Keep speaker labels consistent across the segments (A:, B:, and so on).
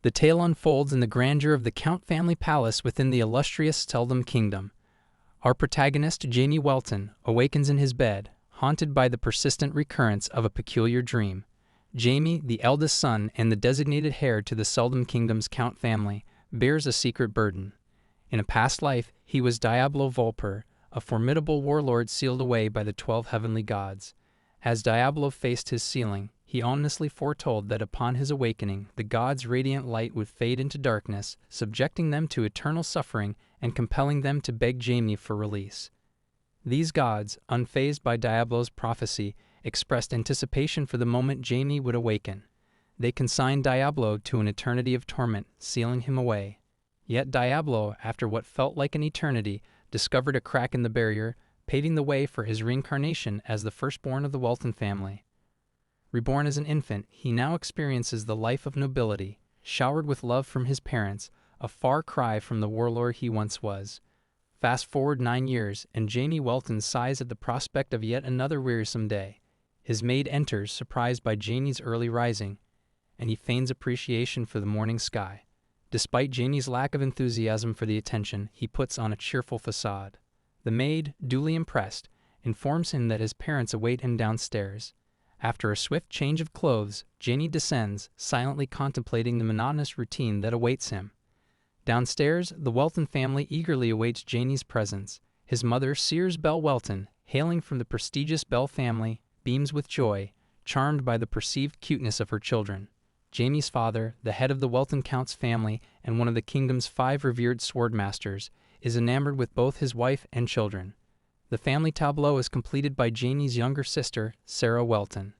A: The tale unfolds in the grandeur of the Count family palace within the illustrious Seldom Kingdom. Our protagonist, Jamie Welton, awakens in his bed, haunted by the persistent recurrence of a peculiar dream. Jamie, the eldest son and the designated heir to the Seldom Kingdom's Count family, bears a secret burden. In a past life, he was Diablo Volfir, a formidable warlord sealed away by the 12 heavenly gods. As Diablo faced his sealing, he ominously foretold that upon his awakening, the gods' radiant light would fade into darkness, subjecting them to eternal suffering and compelling them to beg Jamie for release. These gods, unfazed by Diablo's prophecy, expressed anticipation for the moment Jamie would awaken. They consigned Diablo to an eternity of torment, sealing him away. Yet Diablo, after what felt like an eternity, discovered a crack in the barrier, paving the way for his reincarnation as the firstborn of the Welton family. Reborn as an infant, he now experiences the life of nobility, showered with love from his parents, a far cry from the warlord he once was. Fast forward 9 years, and Jamie Welton sighs at the prospect of yet another wearisome day. His maid enters, surprised by Jamie's early rising, and he feigns appreciation for the morning sky. Despite Jamie's lack of enthusiasm for the attention, he puts on a cheerful facade. The maid, duly impressed, informs him that his parents await him downstairs. After a swift change of clothes, Jamie descends, silently contemplating the monotonous routine that awaits him. Downstairs, the Welton family eagerly awaits Jamie's presence. His mother, Sears Bell Welton, hailing from the prestigious Bell family, beams with joy, charmed by the perceived cuteness of her children. Jamie's father, the head of the Welton Count's family and one of the kingdom's 5 revered swordmasters, is enamored with both his wife and children. The family tableau is completed by Jamie's younger sister, Sarah Welton.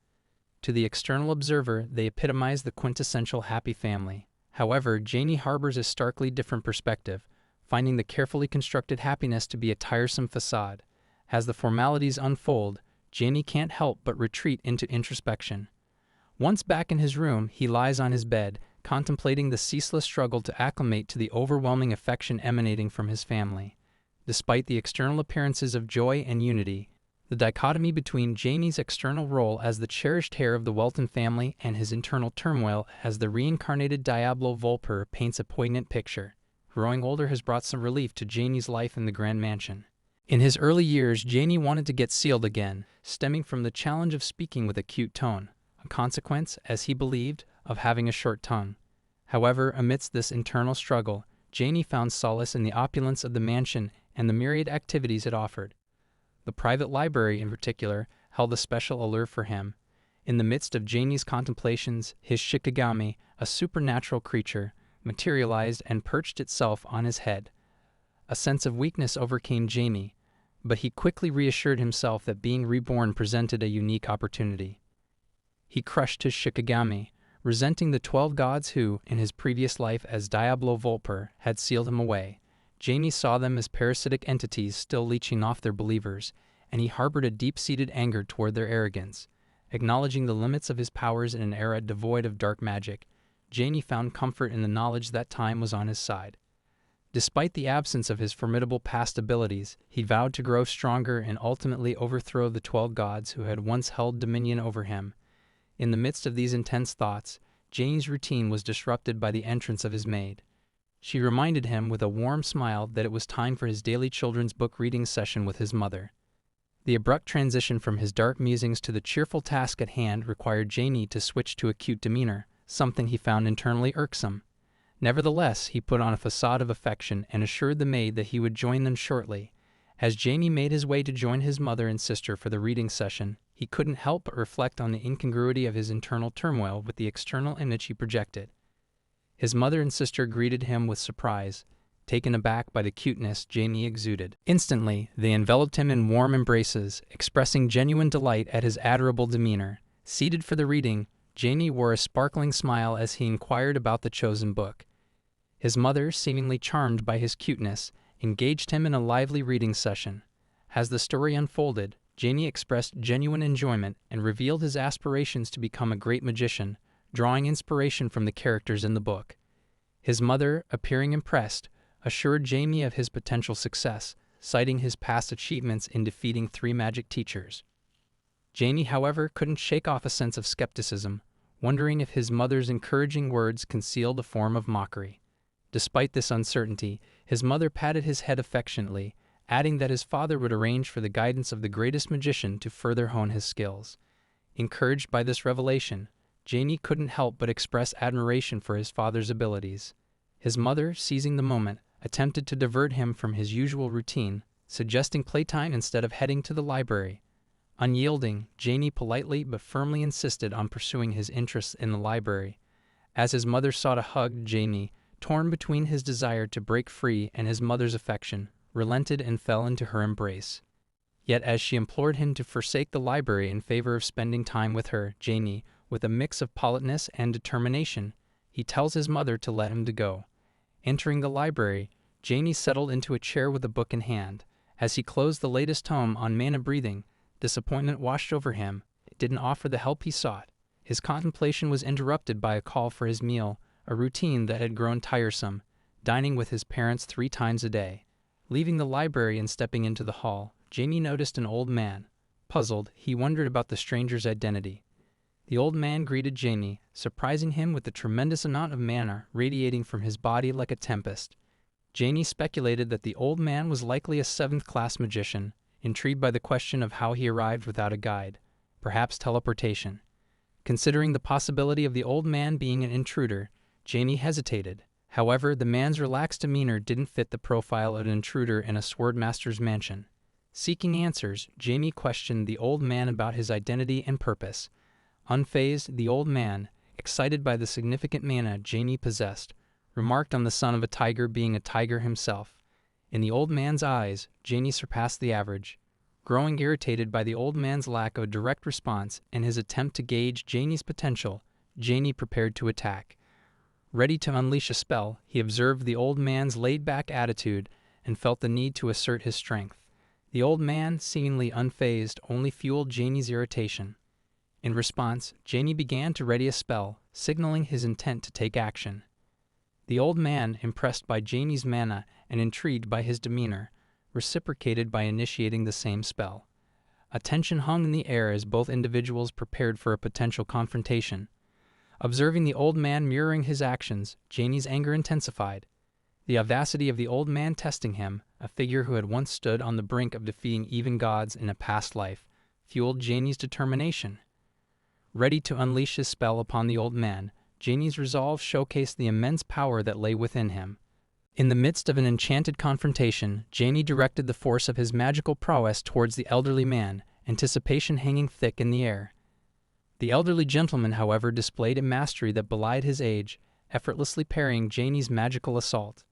A: To the external observer, they epitomize the quintessential happy family. However, Jamie harbors a starkly different perspective, finding the carefully constructed happiness to be a tiresome facade. As the formalities unfold, Jamie can't help but retreat into introspection. Once back in his room, he lies on his bed, contemplating the ceaseless struggle to acclimate to the overwhelming affection emanating from his family. Despite the external appearances of joy and unity, the dichotomy between Jamie's external role as the cherished heir of the Welton family and his internal turmoil as the reincarnated Diablo Volfir paints a poignant picture. Growing older has brought some relief to Jamie's life in the Grand Mansion. In his early years, Jamie wanted to get sealed again, stemming from the challenge of speaking with a cute tone, a consequence, as he believed, of having a short tongue. However, amidst this internal struggle, Jamie found solace in the opulence of the mansion and the myriad activities it offered. The private library, in particular, held a special allure for him. In the midst of Jamie's contemplations, his shikigami, a supernatural creature, materialized and perched itself on his head. A sense of weakness overcame Jamie, but he quickly reassured himself that being reborn presented a unique opportunity. He crushed his shikigami, resenting the 12 gods who, in his previous life as Diablo Volfir, had sealed him away. Jamie saw them as parasitic entities still leeching off their believers, and he harbored a deep-seated anger toward their arrogance. Acknowledging the limits of his powers in an era devoid of dark magic, Jamie found comfort in the knowledge that time was on his side. Despite the absence of his formidable past abilities, he vowed to grow stronger and ultimately overthrow the 12 gods who had once held dominion over him. In the midst of these intense thoughts, Jamie's routine was disrupted by the entrance of his maid. She reminded him with a warm smile that it was time for his daily children's book reading session with his mother. The abrupt transition from his dark musings to the cheerful task at hand required Jamie to switch to a cute demeanor, something he found internally irksome. Nevertheless, he put on a facade of affection and assured the maid that he would join them shortly. As Jamie made his way to join his mother and sister for the reading session, he couldn't help but reflect on the incongruity of his internal turmoil with the external image he projected. His mother and sister greeted him with surprise, taken aback by the cuteness Jamie exuded. Instantly, they enveloped him in warm embraces, expressing genuine delight at his adorable demeanor. Seated for the reading, Jamie wore a sparkling smile as he inquired about the chosen book. His mother, seemingly charmed by his cuteness, engaged him in a lively reading session. As the story unfolded, Jamie expressed genuine enjoyment and revealed his aspirations to become a great magician, drawing inspiration from the characters in the book. His mother, appearing impressed, assured Jamie of his potential success, citing his past achievements in defeating 3 magic teachers. Jamie, however, couldn't shake off a sense of skepticism. wondering if his mother's encouraging words concealed a form of mockery. Despite this uncertainty, his mother patted his head affectionately, adding that his father would arrange for the guidance of the greatest magician to further hone his skills. Encouraged by this revelation, Jamie couldn't help but express admiration for his father's abilities. His mother, seizing the moment, attempted to divert him from his usual routine, suggesting playtime instead of heading to the library. Unyielding, Jamie politely but firmly insisted on pursuing his interests in the library. As his mother sought to hug Jamie, torn between his desire to break free and his mother's affection, relented and fell into her embrace. Yet as she implored him to forsake the library in favor of spending time with her, Jamie, with a mix of politeness and determination, he tells his mother to let him go. Entering the library, Jamie settled into a chair with a book in hand. As he closed the latest tome on mana breathing, disappointment washed over him. It didn't offer the help he sought. His contemplation was interrupted by a call for his meal, a routine that had grown tiresome, dining with his parents 3 times a day. Leaving the library and stepping into the hall, Jamie noticed an old man. Puzzled, he wondered about the stranger's identity. The old man greeted Jamie, surprising him with the tremendous amount of mana radiating from his body like a tempest. Jamie speculated that the old man was likely a 7th-class magician, intrigued by the question of how he arrived without a guide, perhaps teleportation. Considering the possibility of the old man being an intruder, Jamie hesitated. However, the man's relaxed demeanor didn't fit the profile of an intruder in a swordmaster's mansion. Seeking answers, Jamie questioned the old man about his identity and purpose. Unfazed, the old man, excited by the significant mana Jamie possessed, remarked on the son of a tiger being a tiger himself. In the old man's eyes, Jamie surpassed the average. Growing irritated by the old man's lack of a direct response and his attempt to gauge Jamie's potential, Jamie prepared to attack. Ready to unleash a spell, he observed the old man's laid-back attitude and felt the need to assert his strength. The old man, seemingly unfazed, only fueled Jamie's irritation. In response, Jamie began to ready a spell, signaling his intent to take action. The old man, impressed by Jamie's mana and intrigued by his demeanor, reciprocated by initiating the same spell. A tension hung in the air as both individuals prepared for a potential confrontation. Observing the old man mirroring his actions, Jamie's anger intensified. The audacity of the old man testing him, a figure who had once stood on the brink of defeating even gods in a past life, fueled Jamie's determination. Ready to unleash his spell upon the old man, Jamie's resolve showcased the immense power that lay within him. In the midst of an enchanted confrontation, Jamie directed the force of his magical prowess towards the elderly man, anticipation hanging thick in the air. The elderly gentleman, however, displayed a mastery that belied his age, effortlessly parrying Jamie's magical assault.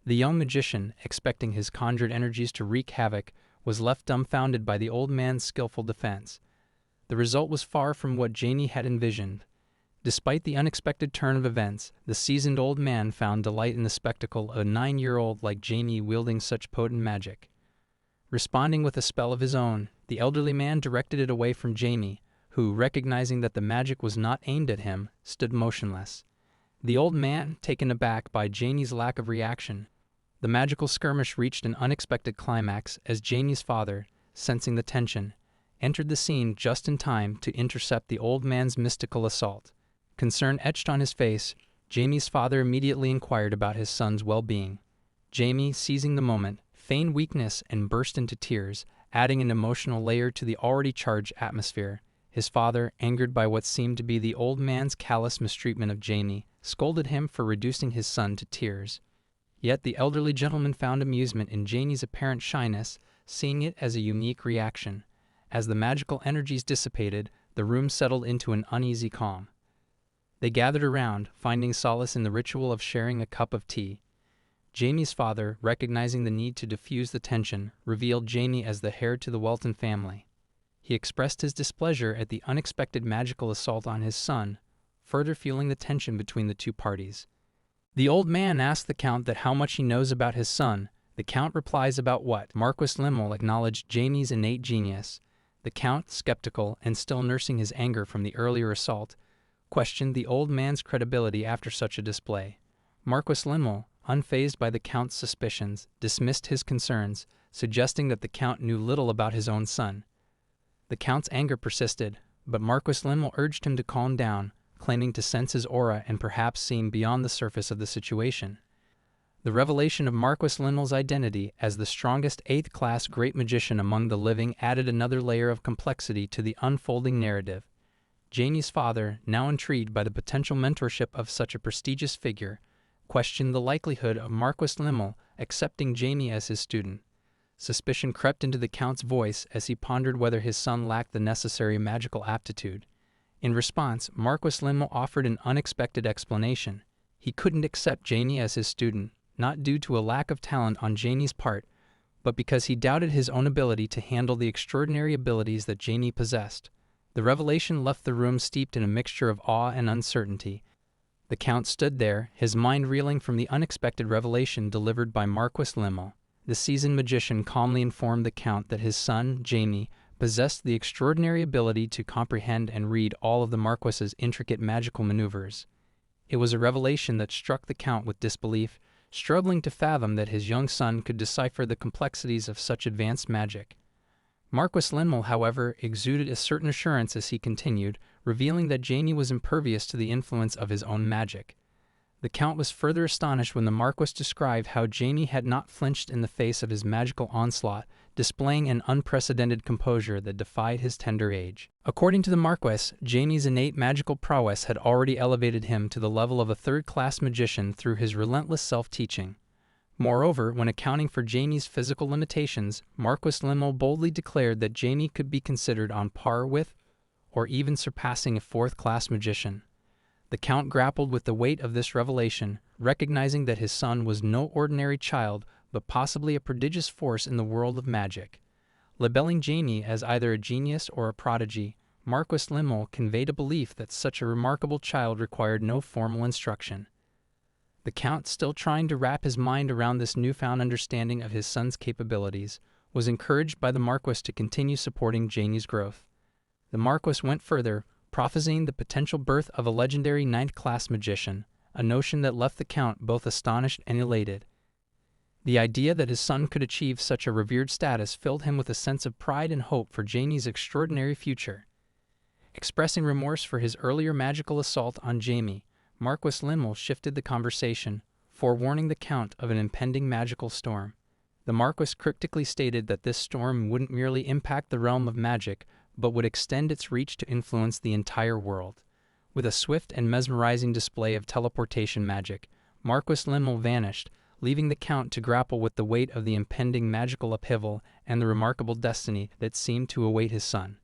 A: The young magician, expecting his conjured energies to wreak havoc, was left dumbfounded by the old man's skillful defense. The result was far from what Jamie had envisioned. Despite the unexpected turn of events, the seasoned old man found delight in the spectacle of a 9-year-old like Jamie wielding such potent magic. Responding with a spell of his own, the elderly man directed it away from Jamie, who, recognizing that the magic was not aimed at him, stood motionless. The old man, taken aback by Jamie's lack of reaction. The magical skirmish reached an unexpected climax as Jamie's father, sensing the tension, entered the scene just in time to intercept the old man's mystical assault. Concern etched on his face, Jamie's father immediately inquired about his son's well-being. Jamie, seizing the moment, feigned weakness and burst into tears, adding an emotional layer to the already charged atmosphere. His father, angered by what seemed to be the old man's callous mistreatment of Jamie, scolded him for reducing his son to tears. Yet the elderly gentleman found amusement in Jamie's apparent shyness, seeing it as a unique reaction. As the magical energies dissipated, the room settled into an uneasy calm. They gathered around, finding solace in the ritual of sharing a cup of tea. Jamie's father, recognizing the need to diffuse the tension, revealed Jamie as the heir to the Welton family. He expressed his displeasure at the unexpected magical assault on his son, further fueling the tension between the two parties. The old man asked the Count that how much he knows about his son. The Count replies about what? Marquis Limmel acknowledged Jamie's innate genius. The Count, skeptical and still nursing his anger from the earlier assault, questioned the old man's credibility after such a display. Marquis Limmel, unfazed by the Count's suspicions, dismissed his concerns, suggesting that the Count knew little about his own son. The Count's anger persisted, but Marquis Limmel urged him to calm down, claiming to sense his aura and perhaps seeing beyond the surface of the situation. The revelation of Marquis Limel's identity as the strongest 8th-class great magician among the living added another layer of complexity to the unfolding narrative. Jamie's father, now intrigued by the potential mentorship of such a prestigious figure, questioned the likelihood of Marquis Limel accepting Jamie as his student. Suspicion crept into the Count's voice as he pondered whether his son lacked the necessary magical aptitude. In response, Marquis Limel offered an unexpected explanation. He couldn't accept Jamie as his student, not due to a lack of talent on Jamie's part, but because he doubted his own ability to handle the extraordinary abilities that Jamie possessed. The revelation left the room steeped in a mixture of awe and uncertainty. The Count stood there, his mind reeling from the unexpected revelation delivered by Marquis Limel. The seasoned magician calmly informed the Count that his son, Jamie, possessed the extraordinary ability to comprehend and read all of the Marquis's intricate magical maneuvers. It was a revelation that struck the Count with disbelief, struggling to fathom that his young son could decipher the complexities of such advanced magic. Marquis Limel, however, exuded a certain assurance as he continued, revealing that Jamie was impervious to the influence of his own magic. The Count was further astonished when the Marquis described how Jamie had not flinched in the face of his magical onslaught, displaying an unprecedented composure that defied his tender age. According to the Marquis, Jamie's innate magical prowess had already elevated him to the level of a 3rd-class magician through his relentless self-teaching. Moreover, when accounting for Jamie's physical limitations, Marquis Limel boldly declared that Jamie could be considered on par with, or even surpassing a 4th-class magician. The Count grappled with the weight of this revelation, recognizing that his son was no ordinary child, but possibly a prodigious force in the world of magic. Labeling Jamie as either a genius or a prodigy, Marquis Limel conveyed a belief that such a remarkable child required no formal instruction. The Count, still trying to wrap his mind around this newfound understanding of his son's capabilities, was encouraged by the Marquis to continue supporting Jamie's growth. The Marquis went further, prophesying the potential birth of a legendary 9th-class magician, a notion that left the Count both astonished and elated. The idea that his son could achieve such a revered status filled him with a sense of pride and hope for Jamie's extraordinary future. Expressing remorse for his earlier magical assault on Jamie, Marquis Limel shifted the conversation, forewarning the Count of an impending magical storm. The Marquis cryptically stated that this storm wouldn't merely impact the realm of magic, but would extend its reach to influence the entire world. With a swift and mesmerizing display of teleportation magic, Marquis Limel vanished, leaving the Count to grapple with the weight of the impending magical upheaval and the remarkable destiny that seemed to await his son.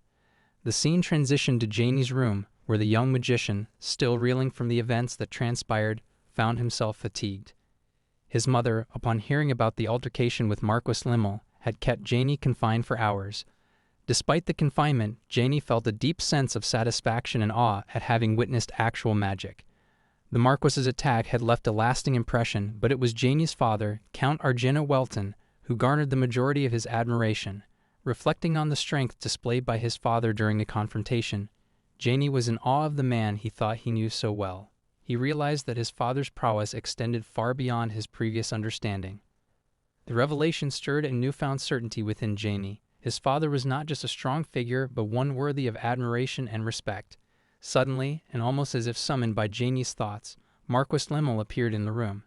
A: The scene transitioned to Jamie's room, where the young magician, still reeling from the events that transpired, found himself fatigued. His mother, upon hearing about the altercation with Marquis Limel, had kept Jamie confined for hours. Despite the confinement, Jamie felt a deep sense of satisfaction and awe at having witnessed actual magic. The Marquis's attack had left a lasting impression, but it was Jamie's father, Count Jamie Welton, who garnered the majority of his admiration. Reflecting on the strength displayed by his father during the confrontation, Jamie was in awe of the man he thought he knew so well. He realized that his father's prowess extended far beyond his previous understanding. The revelation stirred a newfound certainty within Jamie. His father was not just a strong figure, but one worthy of admiration and respect. Suddenly, and almost as if summoned by Jamie's thoughts, Marquis Limel appeared in the room.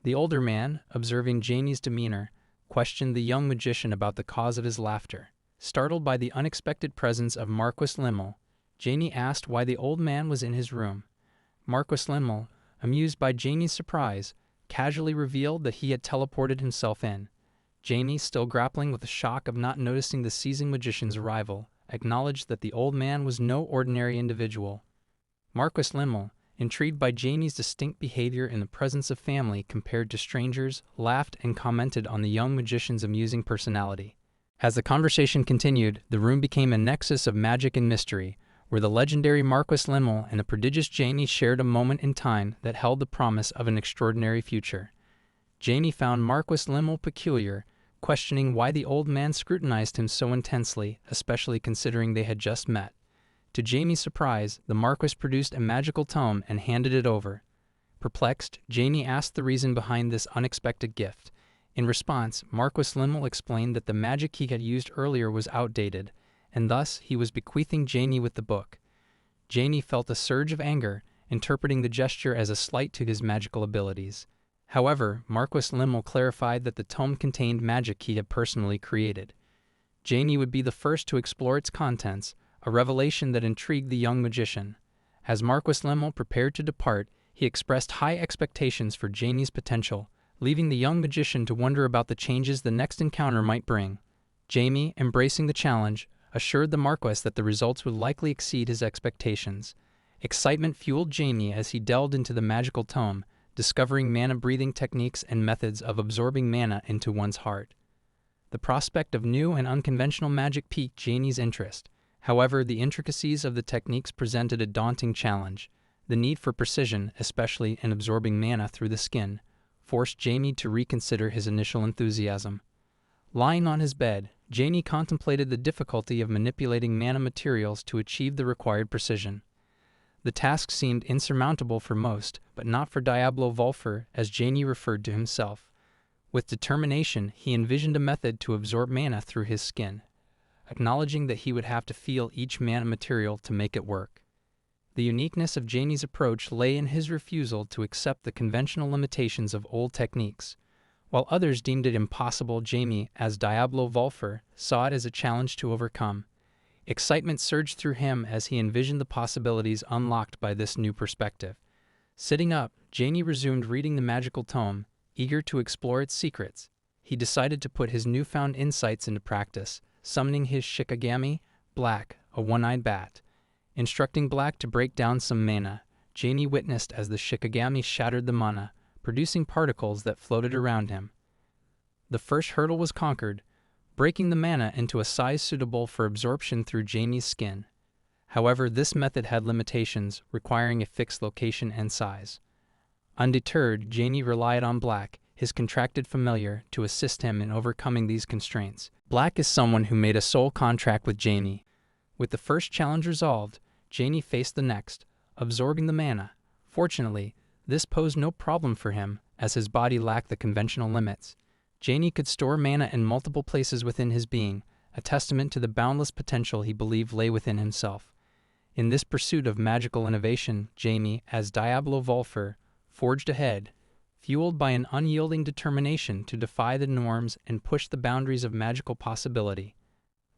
A: The older man, observing Jamie's demeanor, questioned the young magician about the cause of his laughter. Startled by the unexpected presence of Marquis Limel, Jamie asked why the old man was in his room. Marquis Limel, amused by Jamie's surprise, casually revealed that he had teleported himself in. Jamie, still grappling with the shock of not noticing the seasoned magician's arrival, acknowledged that the old man was no ordinary individual. Marquis Limel, intrigued by Jamie's distinct behavior in the presence of family compared to strangers, laughed and commented on the young magician's amusing personality. As the conversation continued, the room became a nexus of magic and mystery, where the legendary Marquis Limel and the prodigious Jamie shared a moment in time that held the promise of an extraordinary future. Jamie found Marquis Limel peculiar, questioning why the old man scrutinized him so intensely, especially considering they had just met. To Jamie's surprise, the Marquis produced a magical tome and handed it over. Perplexed, Jamie asked the reason behind this unexpected gift. In response, Marquis Limel explained that the magic he had used earlier was outdated, and thus he was bequeathing Jamie with the book. Jamie felt a surge of anger, interpreting the gesture as a slight to his magical abilities. However, Marquis Limmel clarified that the tome contained magic he had personally created. Jamie would be the first to explore its contents, a revelation that intrigued the young magician. As Marquis Limmel prepared to depart, he expressed high expectations for Jamie's potential, leaving the young magician to wonder about the changes the next encounter might bring. Jamie, embracing the challenge, assured the Marquis that the results would likely exceed his expectations. Excitement fueled Jamie as he delved into the magical tome, discovering mana-breathing techniques and methods of absorbing mana into one's heart. The prospect of new and unconventional magic piqued Jamie's interest. However, the intricacies of the techniques presented a daunting challenge. The need for precision, especially in absorbing mana through the skin, forced Jamie to reconsider his initial enthusiasm. Lying on his bed, Jamie contemplated the difficulty of manipulating mana materials to achieve the required precision. The task seemed insurmountable for most, but not for Diablo Volfir, as Jamie referred to himself. With determination, he envisioned a method to absorb mana through his skin, acknowledging that he would have to feel each mana material to make it work. The uniqueness of Jamie's approach lay in his refusal to accept the conventional limitations of old techniques. While others deemed it impossible, Jamie, as Diablo Volfir, saw it as a challenge to overcome. Excitement surged through him as he envisioned the possibilities unlocked by this new perspective. Sitting up, Jamie resumed reading the magical tome, eager to explore its secrets. He decided to put his newfound insights into practice, summoning his Shikigami, Black, a one-eyed bat. Instructing Black to break down some mana, Jamie witnessed as the Shikigami shattered the mana, producing particles that floated around him. The first hurdle was conquered, breaking the mana into a size suitable for absorption through Jamie's skin. However, this method had limitations, requiring a fixed location and size. Undeterred, Jamie relied on Black, his contracted familiar, to assist him in overcoming these constraints. Black is someone who made a soul contract with Jamie. With the first challenge resolved, Jamie faced the next, absorbing the mana. Fortunately, this posed no problem for him, as his body lacked the conventional limits. Jamie could store mana in multiple places within his being, a testament to the boundless potential he believed lay within himself. In this pursuit of magical innovation, Jamie, as Diablo Volfir, forged ahead, fueled by an unyielding determination to defy the norms and push the boundaries of magical possibility.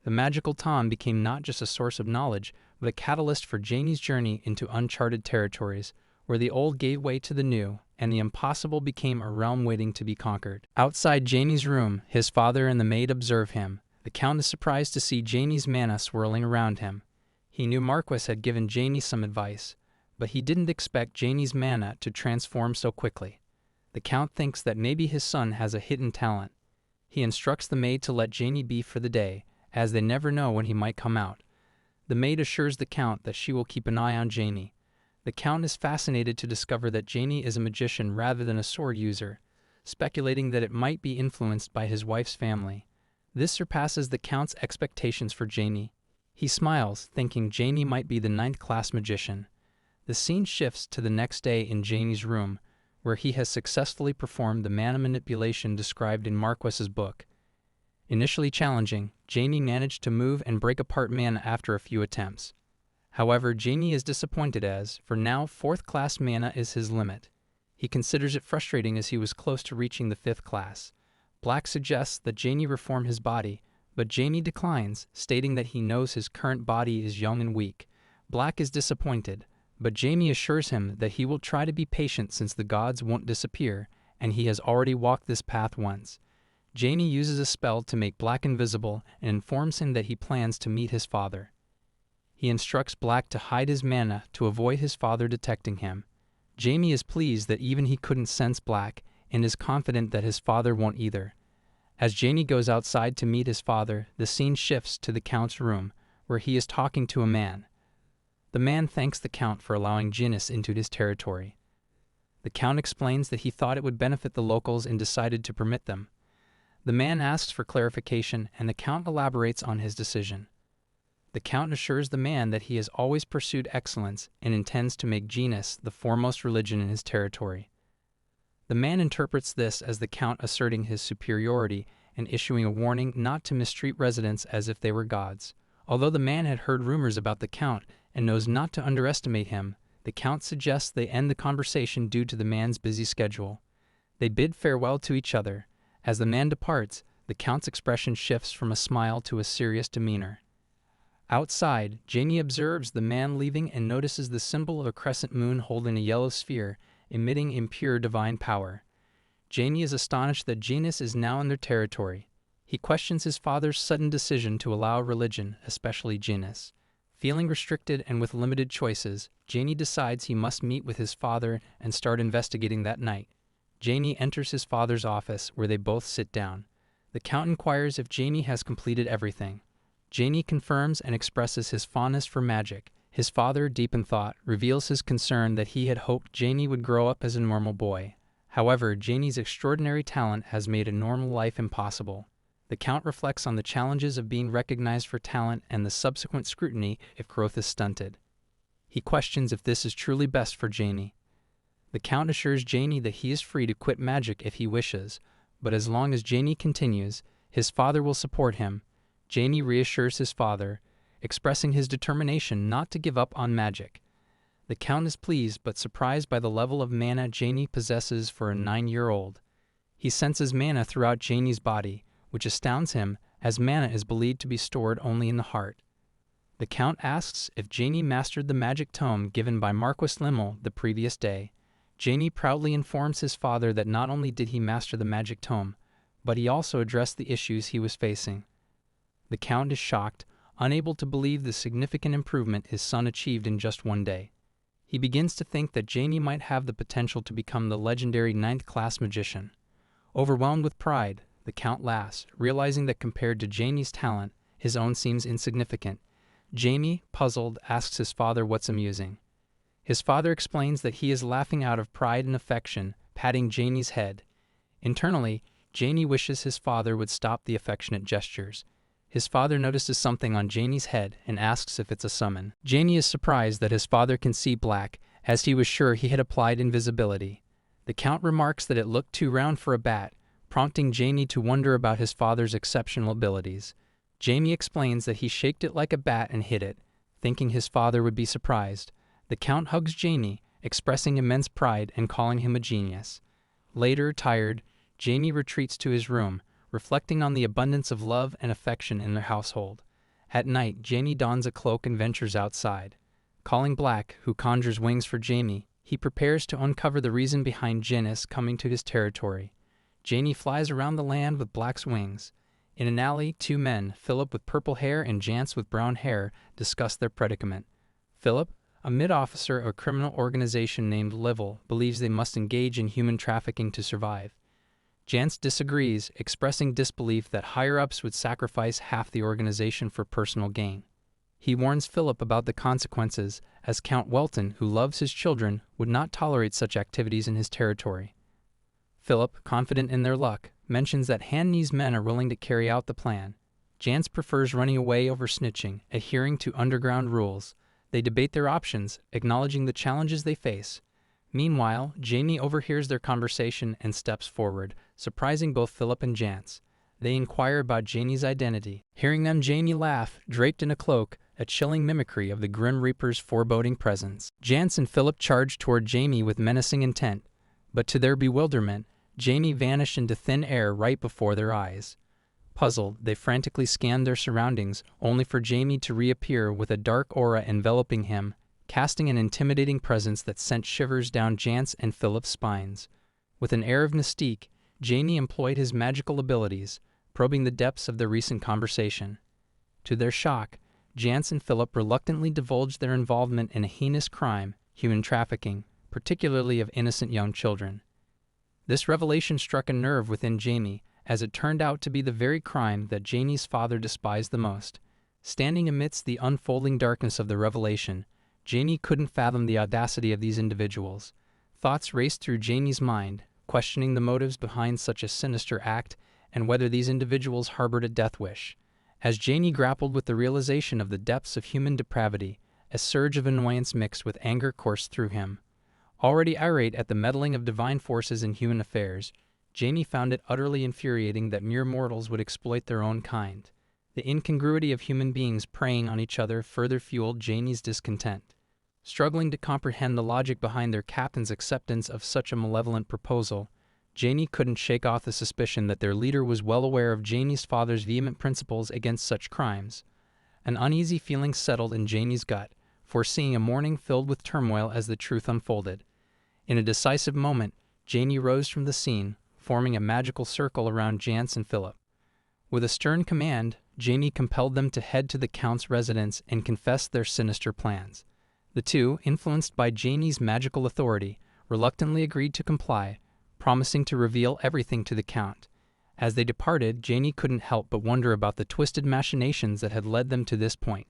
A: The magical tome became not just a source of knowledge, but a catalyst for Jamie's journey into uncharted territories, where the old gave way to the new, and the impossible became a realm waiting to be conquered. Outside Jamie's room, his father and the maid observe him. The Count is surprised to see Jamie's mana swirling around him. He knew Marquis had given Jamie some advice, but he didn't expect Jamie's mana to transform so quickly. The Count thinks that maybe his son has a hidden talent. He instructs the maid to let Jamie be for the day, as they never know when he might come out. The maid assures the Count that she will keep an eye on Jamie. The Count is fascinated to discover that Jamie is a magician rather than a sword user, speculating that it might be influenced by his wife's family. This surpasses the Count's expectations for Jamie. He smiles, thinking Jamie might be the ninth-class magician. The scene shifts to the next day in Jamie's room, where he has successfully performed the mana manipulation described in Marquis's book. Initially challenging, Jamie managed to move and break apart mana after a few attempts. However, Jamie is disappointed as, for now, 4th class mana is his limit. He considers it frustrating as he was close to reaching the 5th class. Black suggests that Jamie reform his body, but Jamie declines, stating that he knows his current body is young and weak. Black is disappointed, but Jamie assures him that he will try to be patient since the gods won't disappear, and he has already walked this path once. Jamie uses a spell to make Black invisible and informs him that he plans to meet his father. He instructs Black to hide his mana to avoid his father detecting him. Jamie is pleased that even he couldn't sense Black, and is confident that his father won't either. As Jamie goes outside to meet his father, the scene shifts to the Count's room, where he is talking to a man. The man thanks the Count for allowing djinns into his territory. The Count explains that he thought it would benefit the locals and decided to permit them. The man asks for clarification, and the Count elaborates on his decision. The Count assures the man that he has always pursued excellence and intends to make djinns the foremost religion in his territory. The man interprets this as the Count asserting his superiority and issuing a warning not to mistreat residents as if they were gods. Although the man had heard rumors about the Count and knows not to underestimate him, The Count suggests they end the conversation due to the man's busy schedule. They bid farewell to each other. As the man departs, the Count's expression shifts from a smile to a serious demeanor. Outside, Jamie observes the man leaving and notices the symbol of a crescent moon holding a yellow sphere, emitting impure divine power. Jamie is astonished that Janus is now in their territory. He questions his father's sudden decision to allow religion, especially Janus. Feeling restricted and with limited choices, Jamie decides he must meet with his father and start investigating that night. Jamie enters his father's office, where they both sit down. The Count inquires if Jamie has completed everything. Jamie confirms and expresses his fondness for magic. His father, deep in thought, reveals his concern that he had hoped Jamie would grow up as a normal boy. However, Jamie's extraordinary talent has made a normal life impossible. The Count reflects on the challenges of being recognized for talent and the subsequent scrutiny if growth is stunted. He questions if this is truly best for Jamie. The Count assures Jamie that he is free to quit magic if he wishes, but as long as Jamie continues, his father will support him. Jamie reassures his father, expressing his determination not to give up on magic. The Count is pleased but surprised by the level of mana Jamie possesses for a 9-year-old. He senses mana throughout Jamie's body, which astounds him, as mana is believed to be stored only in the heart. The Count asks if Jamie mastered the magic tome given by Marquis Limmel the previous day. Jamie proudly informs his father that not only did he master the magic tome, but he also addressed the issues he was facing. The Count is shocked, unable to believe the significant improvement his son achieved in just one day. He begins to think that Jamie might have the potential to become the legendary 9th-class magician. Overwhelmed with pride, the Count laughs, realizing that compared to Jamie's talent, his own seems insignificant. Jamie, puzzled, asks his father what's amusing. His father explains that he is laughing out of pride and affection, patting Jamie's head. Internally, Jamie wishes his father would stop the affectionate gestures. His father notices something on Jamie's head and asks if it's a summon. Jamie is surprised that his father can see black, as he was sure he had applied invisibility. The Count remarks that it looked too round for a bat, prompting Jamie to wonder about his father's exceptional abilities. Jamie explains that he shaked it like a bat and hit it, thinking his father would be surprised. The Count hugs Jamie, expressing immense pride and calling him a genius. Later, tired, Jamie retreats to his room, reflecting on the abundance of love and affection in their household. At night, Jamie dons a cloak and ventures outside. Calling Black, who conjures wings for Jamie, he prepares to uncover the reason behind Janus coming to his territory. Jamie flies around the land with Black's wings. In an alley, 2 men, Philip with purple hair and Jance with brown hair, discuss their predicament. Philip, a mid-officer of a criminal organization named Level, believes they must engage in human trafficking to survive. Jance disagrees, expressing disbelief that higher-ups would sacrifice half the organization for personal gain. He warns Philip about the consequences, as Count Welton, who loves his children, would not tolerate such activities in his territory. Philip, confident in their luck, mentions that Hanni's men are willing to carry out the plan. Jance prefers running away over snitching, adhering to underground rules. They debate their options, acknowledging the challenges they face. Meanwhile, Jamie overhears their conversation and steps forward, surprising both Philip and Jance. They inquire about Jamie's identity. Hearing them, Jamie laughs, draped in a cloak, a chilling mimicry of the Grim Reaper's foreboding presence. Jance and Philip charge toward Jamie with menacing intent, but to their bewilderment, Jamie vanished into thin air right before their eyes. Puzzled, they frantically scanned their surroundings, only for Jamie to reappear with a dark aura enveloping him, casting an intimidating presence that sent shivers down Jance and Philip's spines. With an air of mystique, Jamie employed his magical abilities, probing the depths of their recent conversation. To their shock, Jance and Philip reluctantly divulged their involvement in a heinous crime, human trafficking, particularly of innocent young children. This revelation struck a nerve within Jamie, as it turned out to be the very crime that Jamie's father despised the most. Standing amidst the unfolding darkness of the revelation, Jamie couldn't fathom the audacity of these individuals. Thoughts raced through Jamie's mind, questioning the motives behind such a sinister act and whether these individuals harbored a death wish. As Jamie grappled with the realization of the depths of human depravity, a surge of annoyance mixed with anger coursed through him. Already irate at the meddling of divine forces in human affairs, Jamie found it utterly infuriating that mere mortals would exploit their own kind. The incongruity of human beings preying on each other further fueled Jamie's discontent. Struggling to comprehend the logic behind their captain's acceptance of such a malevolent proposal, Jamie couldn't shake off the suspicion that their leader was well aware of Jamie's father's vehement principles against such crimes. An uneasy feeling settled in Jamie's gut, foreseeing a morning filled with turmoil as the truth unfolded. In a decisive moment, Jamie rose from the scene, forming a magical circle around Jance and Philip. With a stern command, Jamie compelled them to head to the Count's residence and confess their sinister plans. The two, influenced by Jamie's magical authority, reluctantly agreed to comply, promising to reveal everything to the Count. As they departed, Jamie couldn't help but wonder about the twisted machinations that had led them to this point.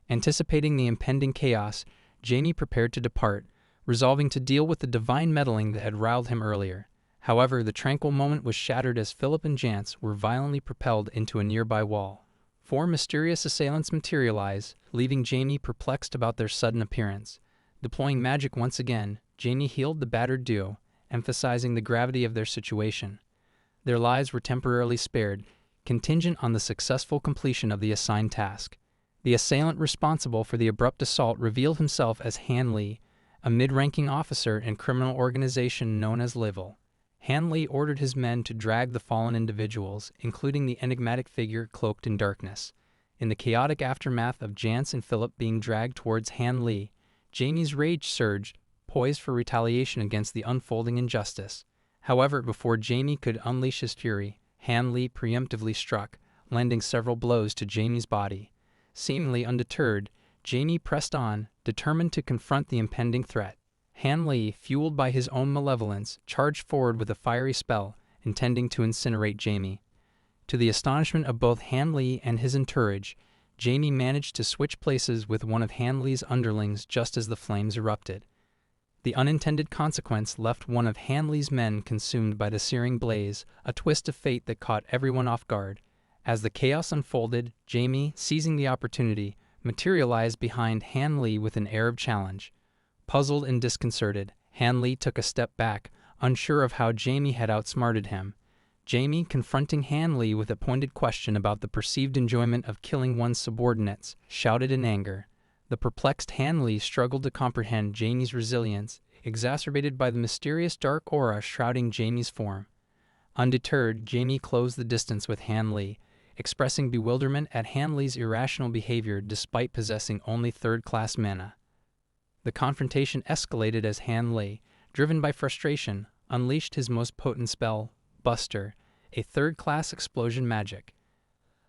A: Anticipating the impending chaos, Jamie prepared to depart, resolving to deal with the divine meddling that had riled him earlier. However, the tranquil moment was shattered as Philip and Jance were violently propelled into a nearby wall. 4 mysterious assailants materialize, leaving Jamie perplexed about their sudden appearance. Deploying magic once again, Jamie healed the battered duo, emphasizing the gravity of their situation. Their lives were temporarily spared, contingent on the successful completion of the assigned task. The assailant responsible for the abrupt assault revealed himself as Han Lee, a mid-ranking officer in criminal organization known as Livell. Han Lee ordered his men to drag the fallen individuals, including the enigmatic figure cloaked in darkness. In the chaotic aftermath of Jance and Philip being dragged towards Han Lee, Jamie's rage surged, poised for retaliation against the unfolding injustice. However, before Jamie could unleash his fury, Han Lee preemptively struck, landing several blows to Jamie's body. Seemingly undeterred, Jamie pressed on, determined to confront the impending threat. Han Lee, fueled by his own malevolence, charged forward with a fiery spell, intending to incinerate Jamie. To the astonishment of both Han Lee and his entourage, Jamie managed to switch places with one of Han Lee's underlings just as the flames erupted. The unintended consequence left one of Han Lee's men consumed by the searing blaze, a twist of fate that caught everyone off guard. As the chaos unfolded, Jamie, seizing the opportunity, materialized behind Han Lee with an air of challenge. Puzzled and disconcerted, Han Lee took a step back, unsure of how Jamie had outsmarted him. Jamie, confronting Han Lee with a pointed question about the perceived enjoyment of killing one's subordinates, shouted in anger. The perplexed Han Lee struggled to comprehend Jamie's resilience, exacerbated by the mysterious dark aura shrouding Jamie's form. Undeterred, Jamie closed the distance with Han Lee, expressing bewilderment at Han Lee's irrational behavior despite possessing only third-class mana. The confrontation escalated as Han Lee, driven by frustration, unleashed his most potent spell, Buster, a third-class explosion magic.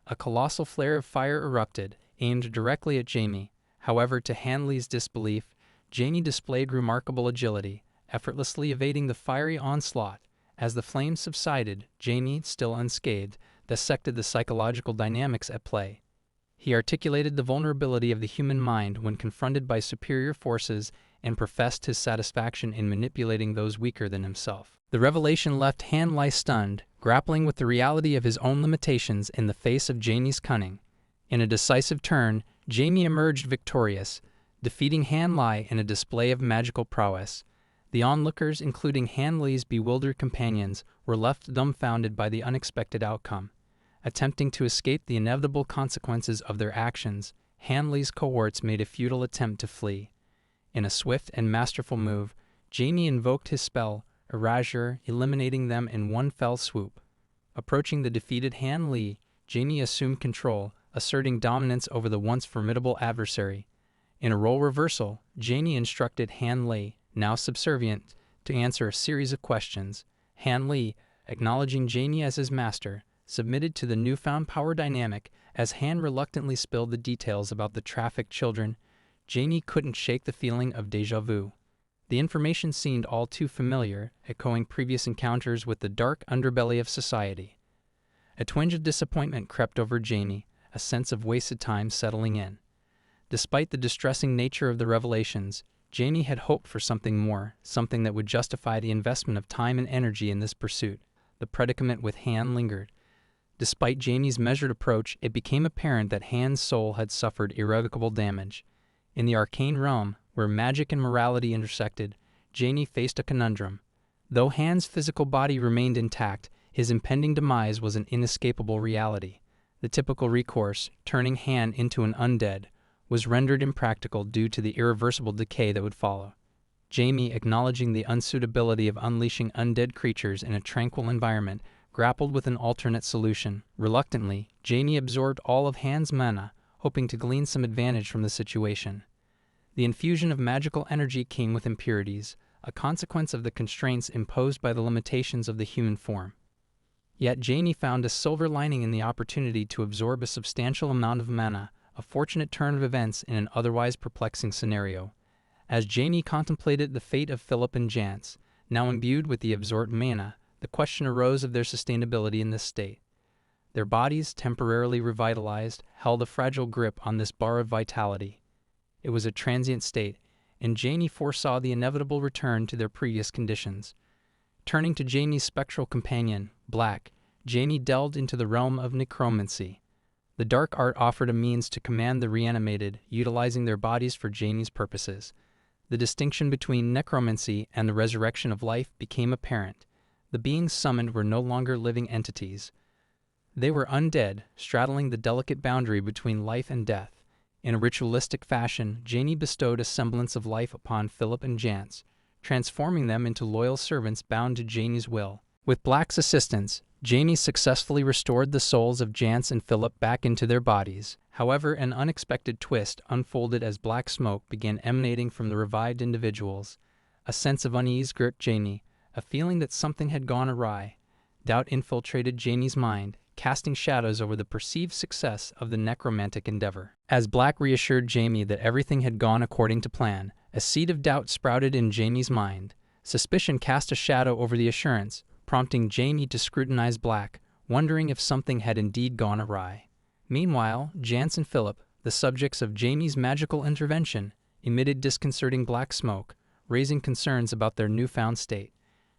A: A colossal flare of fire erupted, aimed directly at Jamie. However, to Han Lee's disbelief, Jamie displayed remarkable agility, effortlessly evading the fiery onslaught. As the flames subsided, Jamie, still unscathed, dissected the psychological dynamics at play. He articulated the vulnerability of the human mind when confronted by superior forces and professed his satisfaction in manipulating those weaker than himself. The revelation left Han Lee stunned, grappling with the reality of his own limitations in the face of Jamie's cunning. In a decisive turn, Jamie emerged victorious, defeating Han Lee in a display of magical prowess. The onlookers, including Han Lee's bewildered companions, were left dumbfounded by the unexpected outcome. Attempting to escape the inevitable consequences of their actions, Han Lee's cohorts made a futile attempt to flee. In a swift and masterful move, Jamie invoked his spell, Erasure, eliminating them in one fell swoop. Approaching the defeated Han Lee, Jamie assumed control, asserting dominance over the once formidable adversary. In a role reversal, Jamie instructed Han Lee, now subservient, to answer a series of questions. Han Lee, acknowledging Jamie as his master, submitted to the newfound power dynamic. As Han reluctantly spilled the details about the trafficked children, Jamie couldn't shake the feeling of déjà vu. The information seemed all too familiar, echoing previous encounters with the dark underbelly of society. A twinge of disappointment crept over Jamie, a sense of wasted time settling in. Despite the distressing nature of the revelations, Jamie had hoped for something more, something that would justify the investment of time and energy in this pursuit. The predicament with Han lingered. Despite Jamie's measured approach, it became apparent that Han's soul had suffered irrevocable damage. In the arcane realm, where magic and morality intersected, Jamie faced a conundrum. Though Han's physical body remained intact, his impending demise was an inescapable reality. The typical recourse, turning Han into an undead, was rendered impractical due to the irreversible decay that would follow. Jamie, acknowledging the unsuitability of unleashing undead creatures in a tranquil environment, grappled with an alternate solution. Reluctantly, Jamie absorbed all of Han's mana, hoping to glean some advantage from the situation. The infusion of magical energy came with impurities, a consequence of the constraints imposed by the limitations of the human form. Yet Jamie found a silver lining in the opportunity to absorb a substantial amount of mana, a fortunate turn of events in an otherwise perplexing scenario. As Jamie contemplated the fate of Philip and Jance, now imbued with the absorbed mana, the question arose of their sustainability in this state. Their bodies, temporarily revitalized, held a fragile grip on this bar of vitality. It was a transient state, and Jamie foresaw the inevitable return to their previous conditions. Turning to Jamie's spectral companion, Black, Jamie delved into the realm of necromancy. The dark art offered a means to command the reanimated, utilizing their bodies for Jamie's purposes. The distinction between necromancy and the resurrection of life became apparent. The beings summoned were no longer living entities. They were undead, straddling the delicate boundary between life and death. In a ritualistic fashion, Jamie bestowed a semblance of life upon Philip and Jance, transforming them into loyal servants bound to Jamie's will. With Black's assistance, Jamie successfully restored the souls of Jance and Philip back into their bodies. However, an unexpected twist unfolded as black smoke began emanating from the revived individuals. A sense of unease gripped Jamie, a feeling that something had gone awry. Doubt infiltrated Jamie's mind, casting shadows over the perceived success of the necromantic endeavor. As Black reassured Jamie that everything had gone according to plan, a seed of doubt sprouted in Jamie's mind. Suspicion cast a shadow over the assurance, prompting Jamie to scrutinize Black, wondering if something had indeed gone awry. Meanwhile, Jance and Philip, the subjects of Jamie's magical intervention, emitted disconcerting black smoke, raising concerns about their newfound state.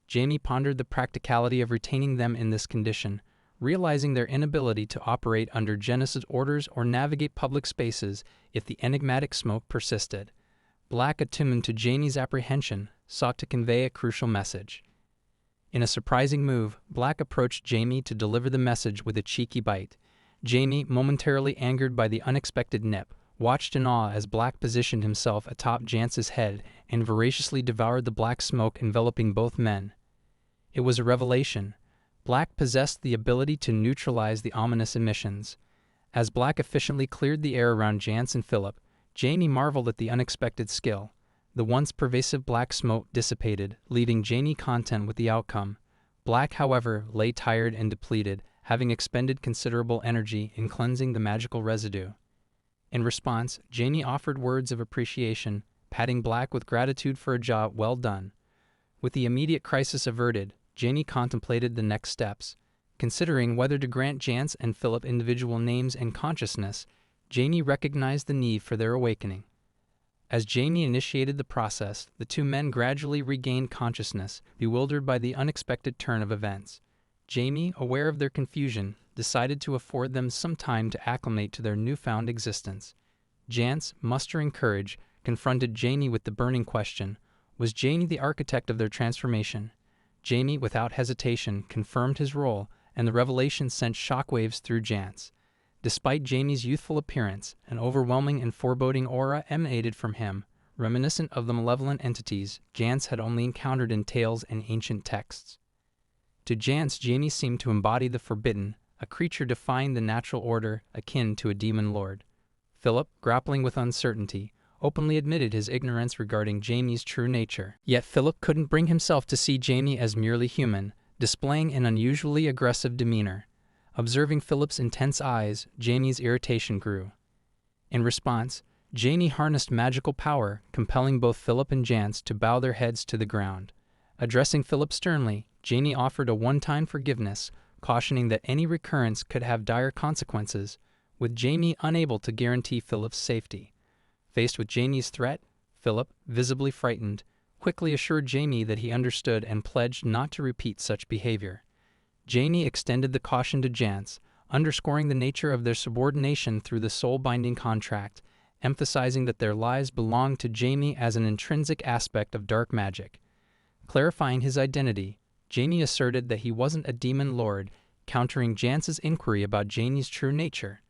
A: Jamie pondered the practicality of retaining them in this condition, realizing their inability to operate under Genesis orders or navigate public spaces if the enigmatic smoke persisted. Black, attuned to Jamie's apprehension, sought to convey a crucial message. In a surprising move, Black approached Jamie to deliver the message with a cheeky bite. Jamie, momentarily angered by the unexpected nip, watched in awe as Black positioned himself atop Jance's head and voraciously devoured the black smoke enveloping both men. It was a revelation. Black possessed the ability to neutralize the ominous emissions. As Black efficiently cleared the air around Jance and Philip, Jamie marveled at the unexpected skill. The once pervasive black smoke dissipated, leaving Jamie content with the outcome. Black, however, lay tired and depleted, having expended considerable energy in cleansing the magical residue. In response, Jamie offered words of appreciation, patting Black with gratitude for a job well done. With the immediate crisis averted, Jamie contemplated the next steps. Considering whether to grant Jance and Philip individual names and consciousness, Jamie recognized the need for their awakening. As Jamie initiated the process, the two men gradually regained consciousness, bewildered by the unexpected turn of events. Jamie, aware of their confusion, decided to afford them some time to acclimate to their newfound existence. Jance, mustering courage, confronted Jamie with the burning question: was Jamie the architect of their transformation? Jamie, without hesitation, confirmed his role, and the revelation sent shockwaves through Jance. Despite Jamie's youthful appearance, an overwhelming and foreboding aura emanated from him, reminiscent of the malevolent entities Jance had only encountered in tales and ancient texts. To Jance, Jamie seemed to embody the forbidden, a creature defying the natural order, akin to a demon lord. Philip, grappling with uncertainty, openly admitted his ignorance regarding Jamie's true nature. Yet Philip couldn't bring himself to see Jamie as merely human, displaying an unusually aggressive demeanor. Observing Philip's intense eyes, Jamie's irritation grew. In response, Jamie harnessed magical power, compelling both Philip and Jance to bow their heads to the ground. Addressing Philip sternly, Jamie offered a one-time forgiveness, cautioning that any recurrence could have dire consequences, with Jamie unable to guarantee Philip's safety. Faced with Jamie's threat, Philip, visibly frightened, quickly assured Jamie that he understood and pledged not to repeat such behavior. Jamie extended the caution to Jance, underscoring the nature of their subordination through the soul-binding contract, emphasizing that their lives belonged to Jamie as an intrinsic aspect of dark magic. Clarifying his identity, Jamie asserted that he wasn't a demon lord, countering Jance's inquiry about Jamie's true nature.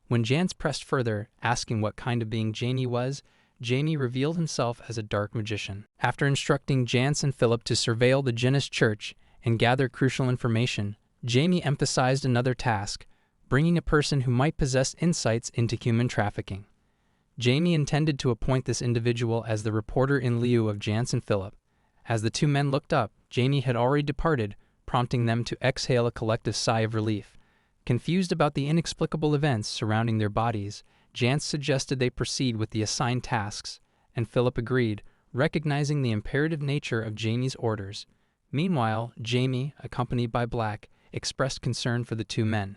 A: When Jance pressed further, asking what kind of being Jamie was, Jamie revealed himself as a dark magician. After instructing Jance and Philip to surveil the Jinnis church and gather crucial information, Jamie emphasized another task, bringing a person who might possess insights into human trafficking. Jamie intended to appoint this individual as the reporter in lieu of Jance and Philip. As the two men looked up, Jamie had already departed, prompting them to exhale a collective sigh of relief. Confused about the inexplicable events surrounding their bodies, Jance suggested they proceed with the assigned tasks, and Philip agreed, recognizing the imperative nature of Jamie's orders. Meanwhile, Jamie, accompanied by Black, expressed concern for the two men.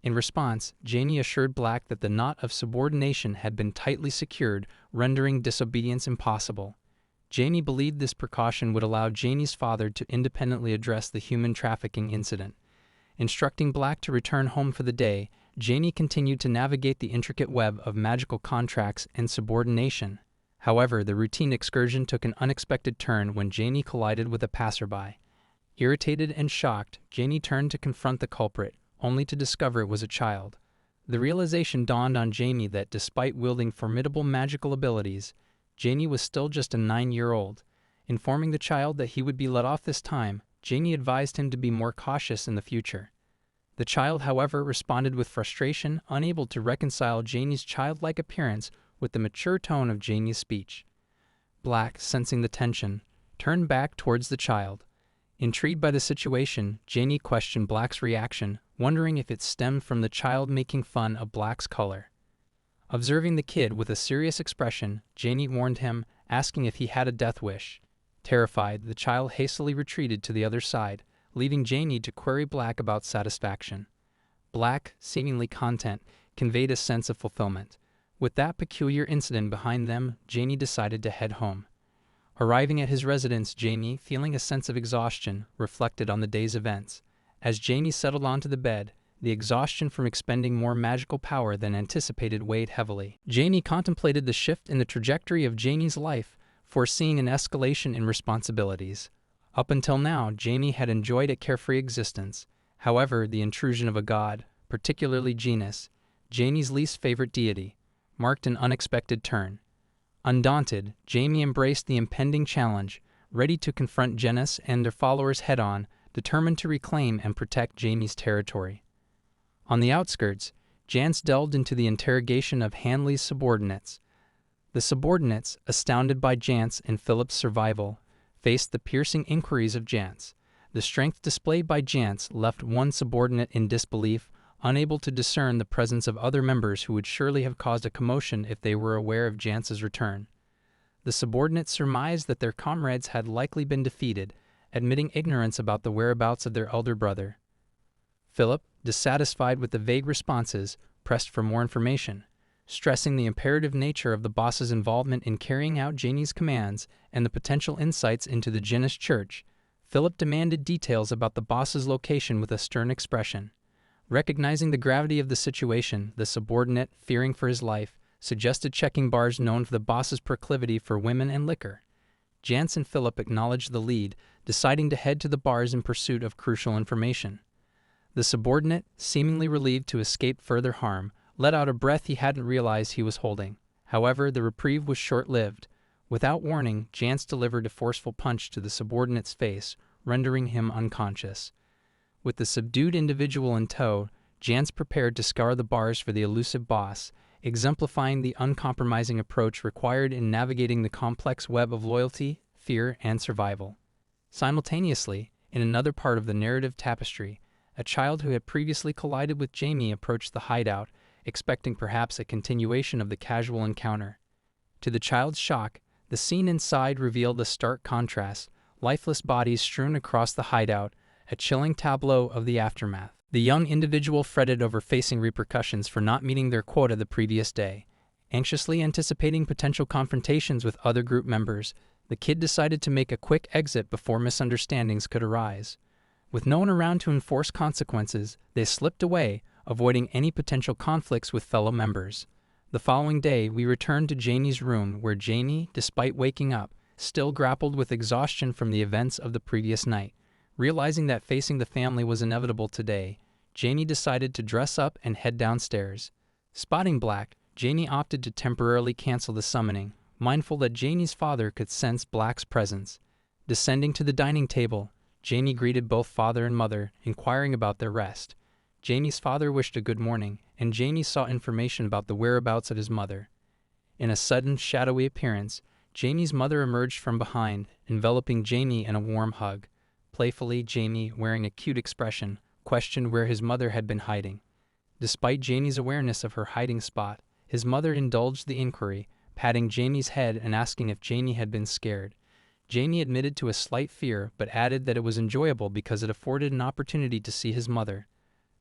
A: In response, Jamie assured Black that the knot of subordination had been tightly secured, rendering disobedience impossible. Jamie believed this precaution would allow Jamie's father to independently address the human trafficking incident. Instructing Black to return home for the day, Jamie continued to navigate the intricate web of magical contracts and subordination. However, the routine excursion took an unexpected turn when Jamie collided with a passerby. Irritated and shocked, Jamie turned to confront the culprit, only to discover it was a child. The realization dawned on Jamie that despite wielding formidable magical abilities, Jamie was still just a 9-year-old. Informing the child that he would be let off this time, Jamie advised him to be more cautious in the future. The child, however, responded with frustration, unable to reconcile Jamie's childlike appearance with the mature tone of Jamie's speech. Black, sensing the tension, turned back towards the child. Intrigued by the situation, Jamie questioned Black's reaction, wondering if it stemmed from the child making fun of Black's color. Observing the kid with a serious expression, Jamie warned him, asking if he had a death wish. Terrified, the child hastily retreated to the other side, leaving Jamie to query Black about satisfaction. Black, seemingly content, conveyed a sense of fulfillment. With that peculiar incident behind them, Jamie decided to head home. Arriving at his residence, Jamie, feeling a sense of exhaustion, reflected on the day's events. As Jamie settled onto the bed, the exhaustion from expending more magical power than anticipated weighed heavily. Jamie contemplated the shift in the trajectory of Jamie's life, foreseeing an escalation in responsibilities. Up until now, Jamie had enjoyed a carefree existence. However, the intrusion of a god, particularly Jinnis, Jamie's least favorite deity, marked an unexpected turn. Undaunted, Jamie embraced the impending challenge, ready to confront Jinnis and their followers head-on, determined to reclaim and protect Jamie's territory. On the outskirts, Jance delved into the interrogation of Hanley's subordinates. The subordinates, astounded by Jance and Philip's survival, faced the piercing inquiries of Jance. The strength displayed by Jance left one subordinate in disbelief, unable to discern the presence of other members who would surely have caused a commotion if they were aware of Jance's return. The subordinates surmised that their comrades had likely been defeated, admitting ignorance about the whereabouts of their elder brother. Philip, dissatisfied with the vague responses, pressed for more information. Stressing the imperative nature of the boss's involvement in carrying out Jamie's commands and the potential insights into the Jinnis church, Philip demanded details about the boss's location with a stern expression. Recognizing the gravity of the situation, the subordinate, fearing for his life, suggested checking bars known for the boss's proclivity for women and liquor. Jance and Philip acknowledged the lead, deciding to head to the bars in pursuit of crucial information. The subordinate, seemingly relieved to escape further harm, let out a breath he hadn't realized he was holding. However, the reprieve was short-lived. Without warning, Jance delivered a forceful punch to the subordinate's face, rendering him unconscious. With the subdued individual in tow, Jance prepared to scour the bars for the elusive boss, exemplifying the uncompromising approach required in navigating the complex web of loyalty, fear, and survival. Simultaneously, in another part of the narrative tapestry, a child who had previously collided with Jamie approached the hideout, expecting perhaps a continuation of the casual encounter. To the child's shock, the scene inside revealed a stark contrast, lifeless bodies strewn across the hideout, a chilling tableau of the aftermath. The young individual fretted over facing repercussions for not meeting their quota the previous day. Anxiously anticipating potential confrontations with other group members, the kid decided to make a quick exit before misunderstandings could arise. With no one around to enforce consequences, they slipped away, avoiding any potential conflicts with fellow members. The following day, we returned to Jamie's room, where Jamie, despite waking up, still grappled with exhaustion from the events of the previous night. Realizing that facing the family was inevitable today, Jamie decided to dress up and head downstairs. Spotting Black, Jamie opted to temporarily cancel the summoning, mindful that Jamie's father could sense Black's presence. Descending to the dining table, Jamie greeted both father and mother, inquiring about their rest. Jamie's father wished a good morning, and Jamie sought information about the whereabouts of his mother. In a sudden, shadowy appearance, Jamie's mother emerged from behind, enveloping Jamie in a warm hug. Playfully, Jamie, wearing a cute expression, questioned where his mother had been hiding. Despite Jamie's awareness of her hiding spot, his mother indulged the inquiry, patting Jamie's head and asking if Jamie had been scared. Jamie admitted to a slight fear, but added that it was enjoyable because it afforded an opportunity to see his mother.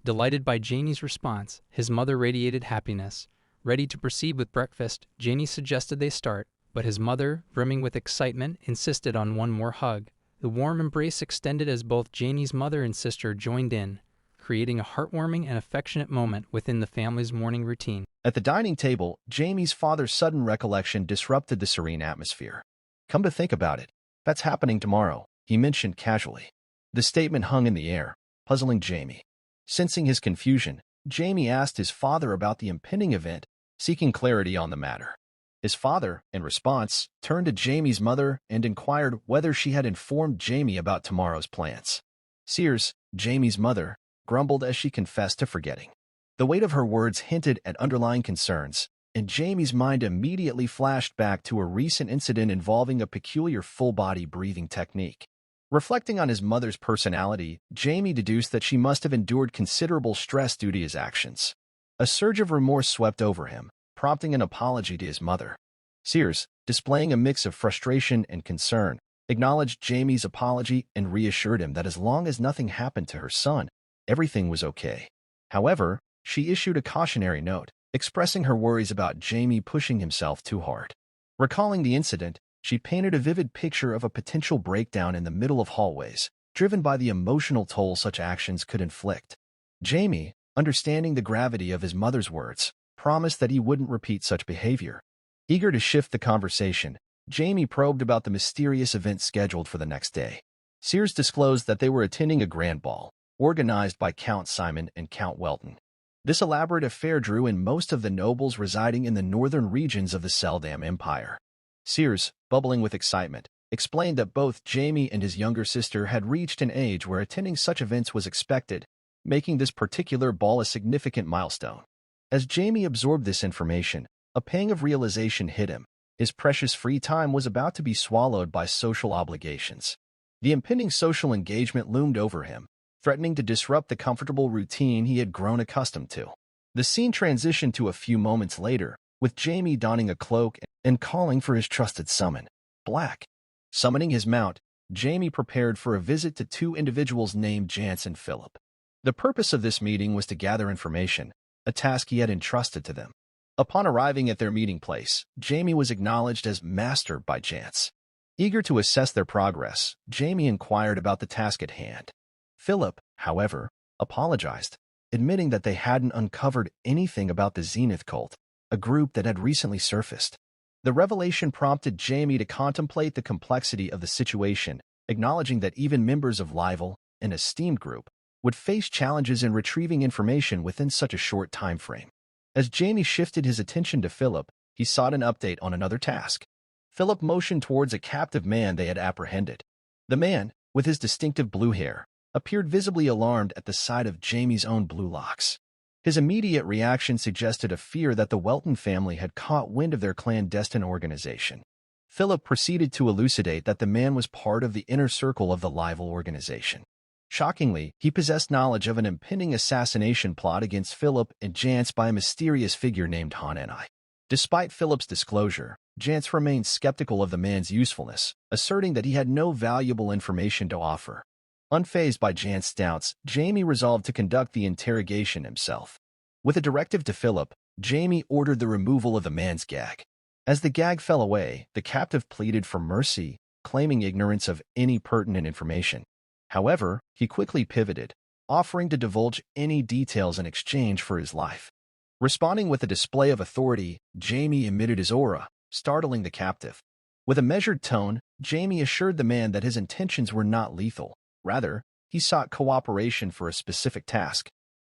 A: Delighted by Jamie's response, his mother radiated happiness. Ready to proceed with breakfast, Jamie suggested they start, but his mother, brimming with excitement, insisted on one more hug. The warm embrace extended as both Jamie's mother and sister joined in, creating a heartwarming and affectionate moment within the family's morning routine.
B: At the dining table, Jamie's father's sudden recollection disrupted the serene atmosphere. "Come to think about it, that's happening tomorrow," he mentioned casually. The statement hung in the air, puzzling Jamie. Sensing his confusion, Jamie asked his father about the impending event, seeking clarity on the matter. His father, in response, turned to Jamie's mother and inquired whether she had informed Jamie about tomorrow's plans. Sears, Jamie's mother, grumbled as she confessed to forgetting. The weight of her words hinted at underlying concerns, and Jamie's mind immediately flashed back to a recent incident involving a peculiar full-body breathing technique. Reflecting on his mother's personality, Jamie deduced that she must have endured considerable stress due to his actions. A surge of remorse swept over him, prompting an apology to his mother. Sears, displaying a mix of frustration and concern, acknowledged Jamie's apology and reassured him that as long as nothing happened to her son, everything was okay. However, she issued a cautionary note, expressing her worries about Jamie pushing himself too hard. Recalling the incident, she painted a vivid picture of a potential breakdown in the middle of hallways, driven by the emotional toll such actions could inflict. Jamie, understanding the gravity of his mother's words, promised that he wouldn't repeat such behavior. Eager to shift the conversation, Jamie probed about the mysterious event scheduled for the next day. Sears disclosed that they were attending a grand ball, organized by Count Simon and Count Welton. This elaborate affair drew in most of the nobles residing in the northern regions of the Seldam Empire. Sears, bubbling with excitement, explained that both Jamie and his younger sister had reached an age where attending such events was expected, making this particular ball a significant milestone. As Jamie absorbed this information, a pang of realization hit him. His precious free time was about to be swallowed by social obligations. The impending social engagement loomed over him, threatening to disrupt the comfortable routine he had grown accustomed to. The scene transitioned to a few moments later, with Jamie donning a cloak and calling for his trusted summon, Black. Summoning his mount, Jamie prepared for a visit to two individuals named Jance and Philip. The purpose of this meeting was to gather information, a task he had entrusted to them. Upon arriving at their meeting place, Jamie was acknowledged as Master by Jance. Eager to assess their progress, Jamie inquired about the task at hand. Philip, however, apologized, admitting that they hadn't uncovered anything about the Zenith cult, a group that had recently surfaced. The revelation prompted Jamie to contemplate the complexity of the situation, acknowledging that even members of Livel, an esteemed group, would face challenges in retrieving information within such a short time frame. As Jamie shifted his attention to Philip, he sought an update on another task. Philip motioned towards a captive man they had apprehended. The man, with his distinctive blue hair, appeared visibly alarmed at the sight of Jamie's own blue locks. His immediate reaction suggested a fear that the Welton family had caught wind of their clandestine organization. Philip proceeded to elucidate that the man was part of the inner circle of the Livel organization. Shockingly, he possessed knowledge of an impending assassination plot against Philip and Jance by a mysterious figure named Hanenai. Despite Philip's disclosure, Jance remained skeptical of the man's usefulness, asserting that he had no valuable information to offer. Unfazed by Jance's doubts, Jamie resolved to conduct the interrogation himself. With a directive to Philip, Jamie ordered the removal of the man's gag. As the gag fell away, the captive pleaded for mercy, claiming ignorance of any pertinent information. However, he quickly pivoted, offering to divulge any details in exchange for his life. Responding with a display of authority, Jamie emitted his aura, startling the captive. With a measured tone, Jamie assured the man that his intentions were not lethal. Rather, he sought cooperation for a specific task.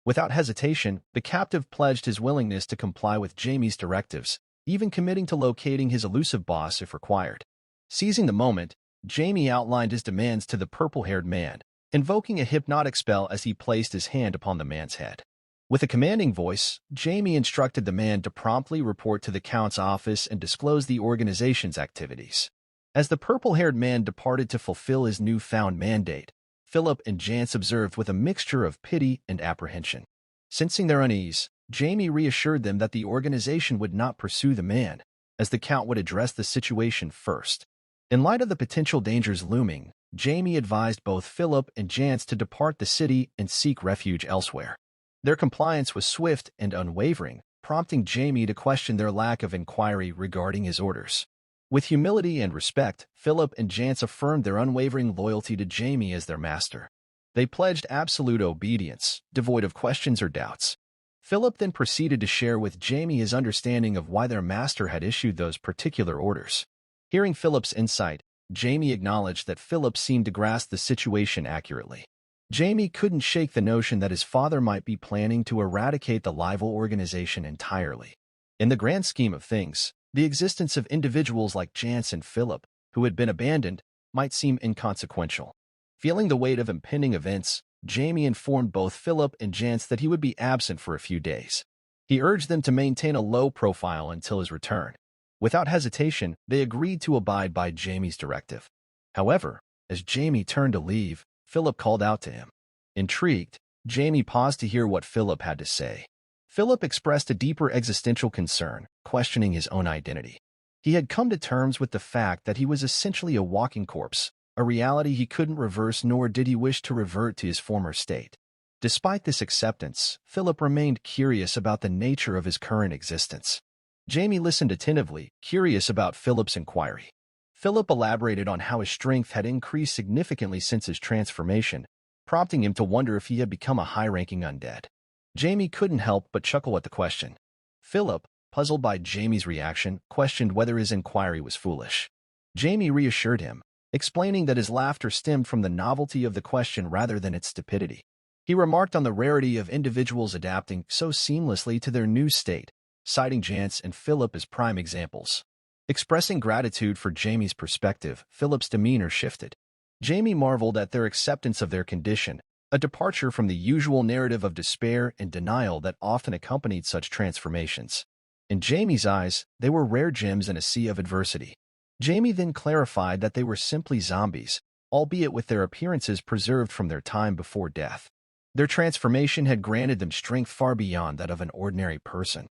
B: Without hesitation, the captive pledged his willingness to comply with Jamie's directives, even committing to locating his elusive boss if required. Seizing the moment, Jamie outlined his demands to the purple-haired man, invoking a hypnotic spell as he placed his hand upon the man's head. With a commanding voice, Jamie instructed the man to promptly report to the Count's office and disclose the organization's activities. As the purple-haired man departed to fulfill his newfound mandate, Philip and Jance observed with a mixture of pity and apprehension. Sensing their unease, Jamie reassured them that the organization would not pursue the man, as the Count would address the situation first. In light of the potential dangers looming, Jamie advised both Philip and Jance to depart the city and seek refuge elsewhere. Their compliance was swift and unwavering, prompting Jamie to question their lack of inquiry regarding his orders. With humility and respect, Philip and Jance affirmed their unwavering loyalty to Jamie as their master. They pledged absolute obedience, devoid of questions or doubts. Philip then proceeded to share with Jamie his understanding of why their master had issued those particular orders. Hearing Philip's insight, Jamie acknowledged that Philip seemed to grasp the situation accurately. Jamie couldn't shake the notion that his father might be planning to eradicate the rival organization entirely. In the grand scheme of things, the existence of individuals like Jance and Philip, who had been abandoned, might seem inconsequential. Feeling the weight of impending events, Jamie informed both Philip and Jance that he would be absent for a few days. He urged them to maintain a low profile until his return. Without hesitation, they agreed to abide by Jamie's directive. However, as Jamie turned to leave, Philip called out to him. Intrigued, Jamie paused to hear what Philip had to say. Philip expressed a deeper existential concern, questioning his own identity. He had come to terms with the fact that he was essentially a walking corpse, a reality he couldn't reverse, nor did he wish to revert to his former state. Despite this acceptance, Philip remained curious about the nature of his current existence. Jamie listened attentively, curious about Philip's inquiry. Philip elaborated on how his strength had increased significantly since his transformation, prompting him to wonder if he had become a high-ranking undead. Jamie couldn't help but chuckle at the question. Philip, puzzled by Jamie's reaction, questioned whether his inquiry was foolish. Jamie reassured him, explaining that his laughter stemmed from the novelty of the question rather than its stupidity. He remarked on the rarity of individuals adapting so seamlessly to their new state, citing Jance and Philip as prime examples. Expressing gratitude for Jamie's perspective, Philip's demeanor shifted. Jamie marveled at their acceptance of their condition, a departure from the usual narrative of despair and denial that often accompanied such transformations. In Jamie's eyes, they were rare gems in a sea of adversity. Jamie then clarified that they were simply zombies, albeit with their appearances preserved from their time before death. Their transformation had granted them strength far beyond that of an ordinary person.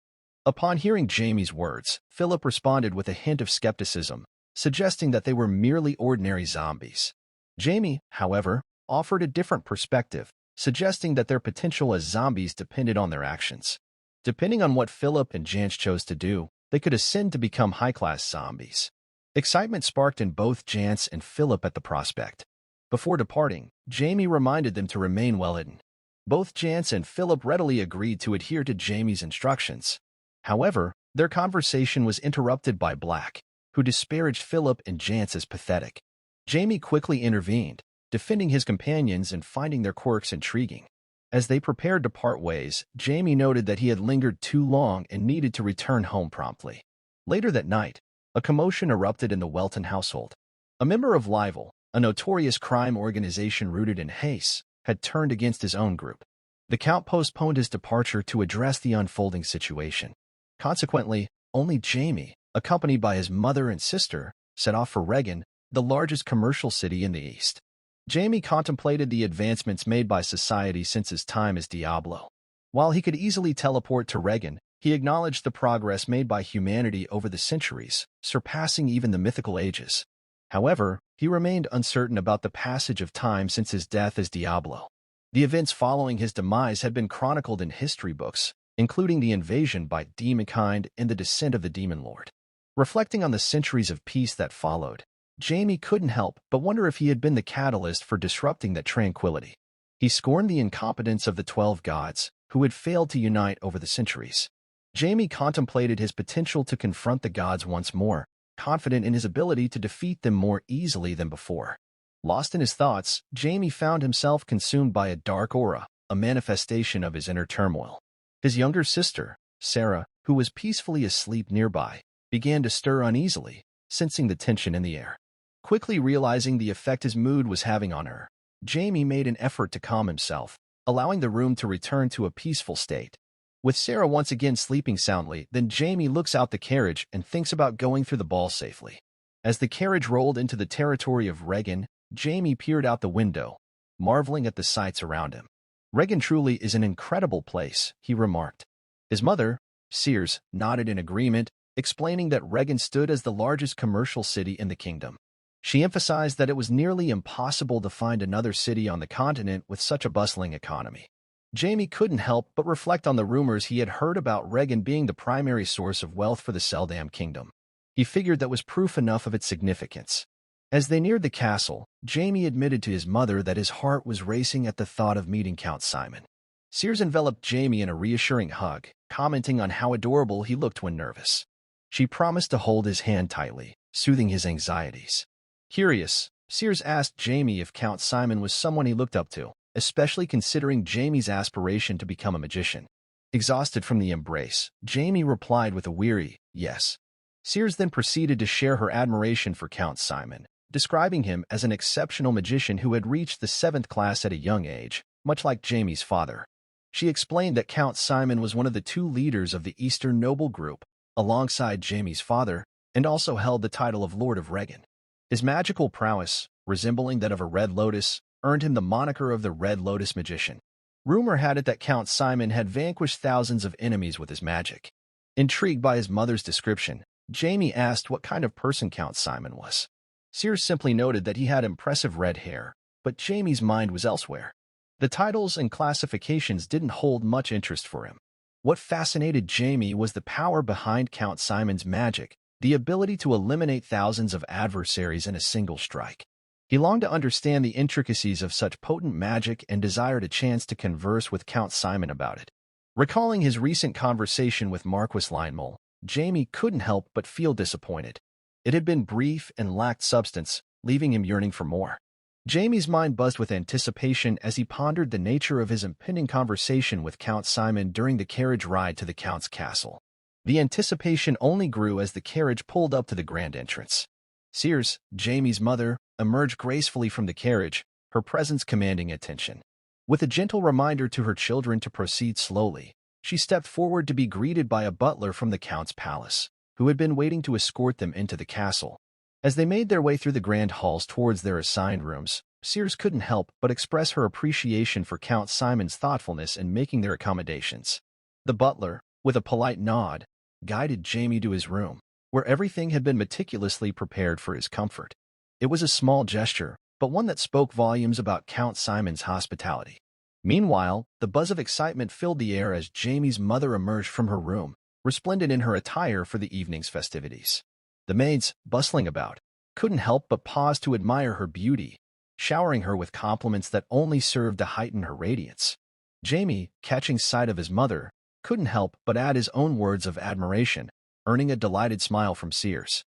B: Upon hearing Jamie's words, Philip responded with a hint of skepticism, suggesting that they were merely ordinary zombies. Jamie, however, offered a different perspective, suggesting that their potential as zombies depended on their actions. Depending on what Philip and Jance chose to do, they could ascend to become high-class zombies. Excitement sparked in both Jance and Philip at the prospect. Before departing, Jamie reminded them to remain well hidden. Both Jance and Philip readily agreed to adhere to Jamie's instructions. However, their conversation was interrupted by Black, who disparaged Philip and Jance as pathetic. Jamie quickly intervened, defending his companions and finding their quirks intriguing. As they prepared to part ways, Jamie noted that he had lingered too long and needed to return home promptly. Later that night, a commotion erupted in the Welton household. A member of Livel, a notorious crime organization rooted in Haste, had turned against his own group. The Count postponed his departure to address the unfolding situation. Consequently, only Jamie, accompanied by his mother and sister, set off for Regan, the largest commercial city in the East. Jamie contemplated the advancements made by society since his time as Diablo. While he could easily teleport to Regan, he acknowledged the progress made by humanity over the centuries, surpassing even the mythical ages. However, he remained uncertain about the passage of time since his death as Diablo. The events following his demise had been chronicled in history books, including the invasion by demonkind and the descent of the Demon Lord. Reflecting on the centuries of peace that followed, Jamie couldn't help but wonder if he had been the catalyst for disrupting that tranquility. He scorned the incompetence of the 12 gods, who had failed to unite over the centuries. Jamie contemplated his potential to confront the gods once more, confident in his ability to defeat them more easily than before. Lost in his thoughts, Jamie found himself consumed by a dark aura, a manifestation of his inner turmoil. His younger sister, Sarah, who was peacefully asleep nearby, began to stir uneasily, sensing the tension in the air. Quickly realizing the effect his mood was having on her, Jamie made an effort to calm himself, allowing the room to return to a peaceful state. With Sarah once again sleeping soundly, then Jamie looks out the carriage and thinks about going through the ball safely. As the carriage rolled into the territory of Regan, Jamie peered out the window, marveling at the sights around him. Regan truly is an incredible place, he remarked. His mother, Sears, nodded in agreement, explaining that Regan stood as the largest commercial city in the kingdom. She emphasized that it was nearly impossible to find another city on the continent with such a bustling economy. Jamie couldn't help but reflect on the rumors he had heard about Regan being the primary source of wealth for the Seldam kingdom. He figured that was proof enough of its significance. As they neared the castle, Jamie admitted to his mother that his heart was racing at the thought of meeting Count Simon. Sears enveloped Jamie in a reassuring hug, commenting on how adorable he looked when nervous. She promised to hold his hand tightly, soothing his anxieties. Curious, Sears asked Jamie if Count Simon was someone he looked up to, especially considering Jamie's aspiration to become a magician. Exhausted from the embrace, Jamie replied with a weary yes. Sears then proceeded to share her admiration for Count Simon, describing him as an exceptional magician who had reached the 7th class at a young age, much like Jamie's father. She explained that Count Simon was one of the 2 leaders of the Eastern Noble Group, alongside Jamie's father, and also held the title of Lord of Regan. His magical prowess, resembling that of a Red Lotus, earned him the moniker of the Red Lotus Magician. Rumor had it that Count Simon had vanquished thousands of enemies with his magic. Intrigued by his mother's description, Jamie asked what kind of person Count Simon was. Sears simply noted that he had impressive red hair, but Jamie's mind was elsewhere. The titles and classifications didn't hold much interest for him. What fascinated Jamie was the power behind Count Simon's magic, the ability to eliminate thousands of adversaries in a single strike. He longed to understand the intricacies of such potent magic and desired a chance to converse with Count Simon about it. Recalling his recent conversation with Marquis Lionel, Jamie couldn't help but feel disappointed. It had been brief and lacked substance, leaving him yearning for more. Jamie's mind buzzed with anticipation as he pondered the nature of his impending conversation with Count Simon during the carriage ride to the Count's castle. The anticipation only grew as the carriage pulled up to the grand entrance. Sears, Jamie's mother, emerged gracefully from the carriage, her presence commanding attention. With a gentle reminder to her children to proceed slowly, she stepped forward to be greeted by a butler from the Count's palace, who had been waiting to escort them into the castle. As they made their way through the grand halls towards their assigned rooms, Sears couldn't help but express her appreciation for Count Simon's thoughtfulness in making their accommodations. The butler, with a polite nod, guided Jamie to his room, where everything had been meticulously prepared for his comfort. It was a small gesture, but one that spoke volumes about Count Simon's hospitality. Meanwhile, the buzz of excitement filled the air as Jamie's mother emerged from her room, resplendent in her attire for the evening's festivities. The maids, bustling about, couldn't help but pause to admire her beauty, showering her with compliments that only served to heighten her radiance. Jamie, catching sight of his mother, couldn't help but add his own words of admiration, earning a delighted smile from Sears.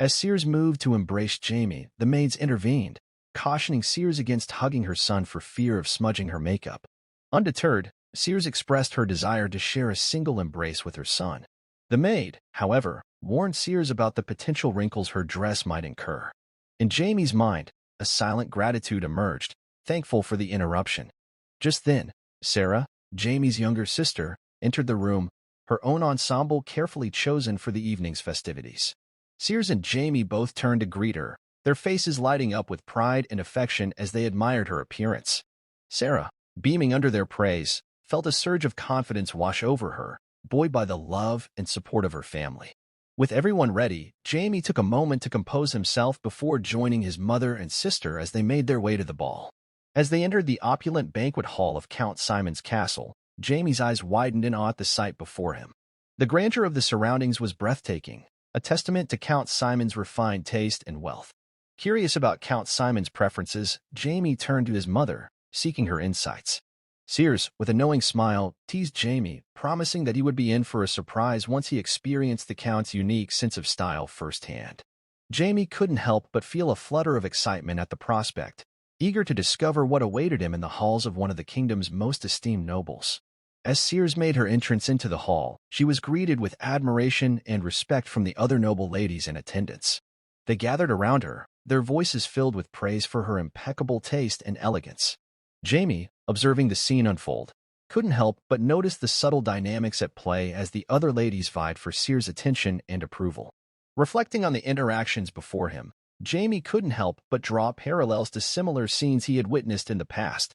B: As Sears moved to embrace Jamie, the maids intervened, cautioning Sears against hugging her son for fear of smudging her makeup. Undeterred, Sears expressed her desire to share a single embrace with her son. The maid, however, warned Sears about the potential wrinkles her dress might incur. In Jamie's mind, a silent gratitude emerged, thankful for the interruption. Just then, Sarah, Jamie's younger sister, entered the room, her own ensemble carefully chosen for the evening's festivities. Sears and Jamie both turned to greet her, their faces lighting up with pride and affection as they admired her appearance. Sarah, beaming under their praise, felt a surge of confidence wash over her, buoyed by the love and support of her family. With everyone ready, Jamie took a moment to compose himself before joining his mother and sister as they made their way to the ball. As they entered the opulent banquet hall of Count Simon's castle, Jamie's eyes widened in awe at the sight before him. The grandeur of the surroundings was breathtaking, a testament to Count Simon's refined taste and wealth. Curious about Count Simon's preferences, Jamie turned to his mother, seeking her insights. Sears, with a knowing smile, teased Jamie, promising that he would be in for a surprise once he experienced the Count's unique sense of style firsthand. Jamie couldn't help but feel a flutter of excitement at the prospect, eager to discover what awaited him in the halls of one of the kingdom's most esteemed nobles. As Sears made her entrance into the hall, she was greeted with admiration and respect from the other noble ladies in attendance. They gathered around her, their voices filled with praise for her impeccable taste and elegance. Jamie, observing the scene unfold, couldn't help but notice the subtle dynamics at play as the other ladies vied for Sears' attention and approval. Reflecting on the interactions before him, Jamie couldn't help but draw parallels to similar scenes he had witnessed in the past.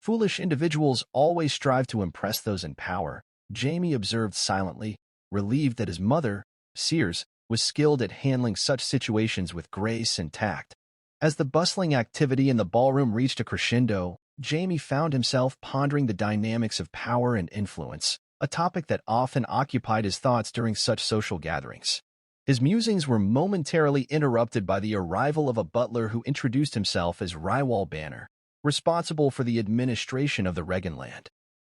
B: Foolish individuals always strive to impress those in power, Jamie observed silently, relieved that his mother, Sears, was skilled at handling such situations with grace and tact. As the bustling activity in the ballroom reached a crescendo, Jamie found himself pondering the dynamics of power and influence, a topic that often occupied his thoughts during such social gatherings. His musings were momentarily interrupted by the arrival of a butler who introduced himself as Rywal Banner, responsible for the administration of the Regenland.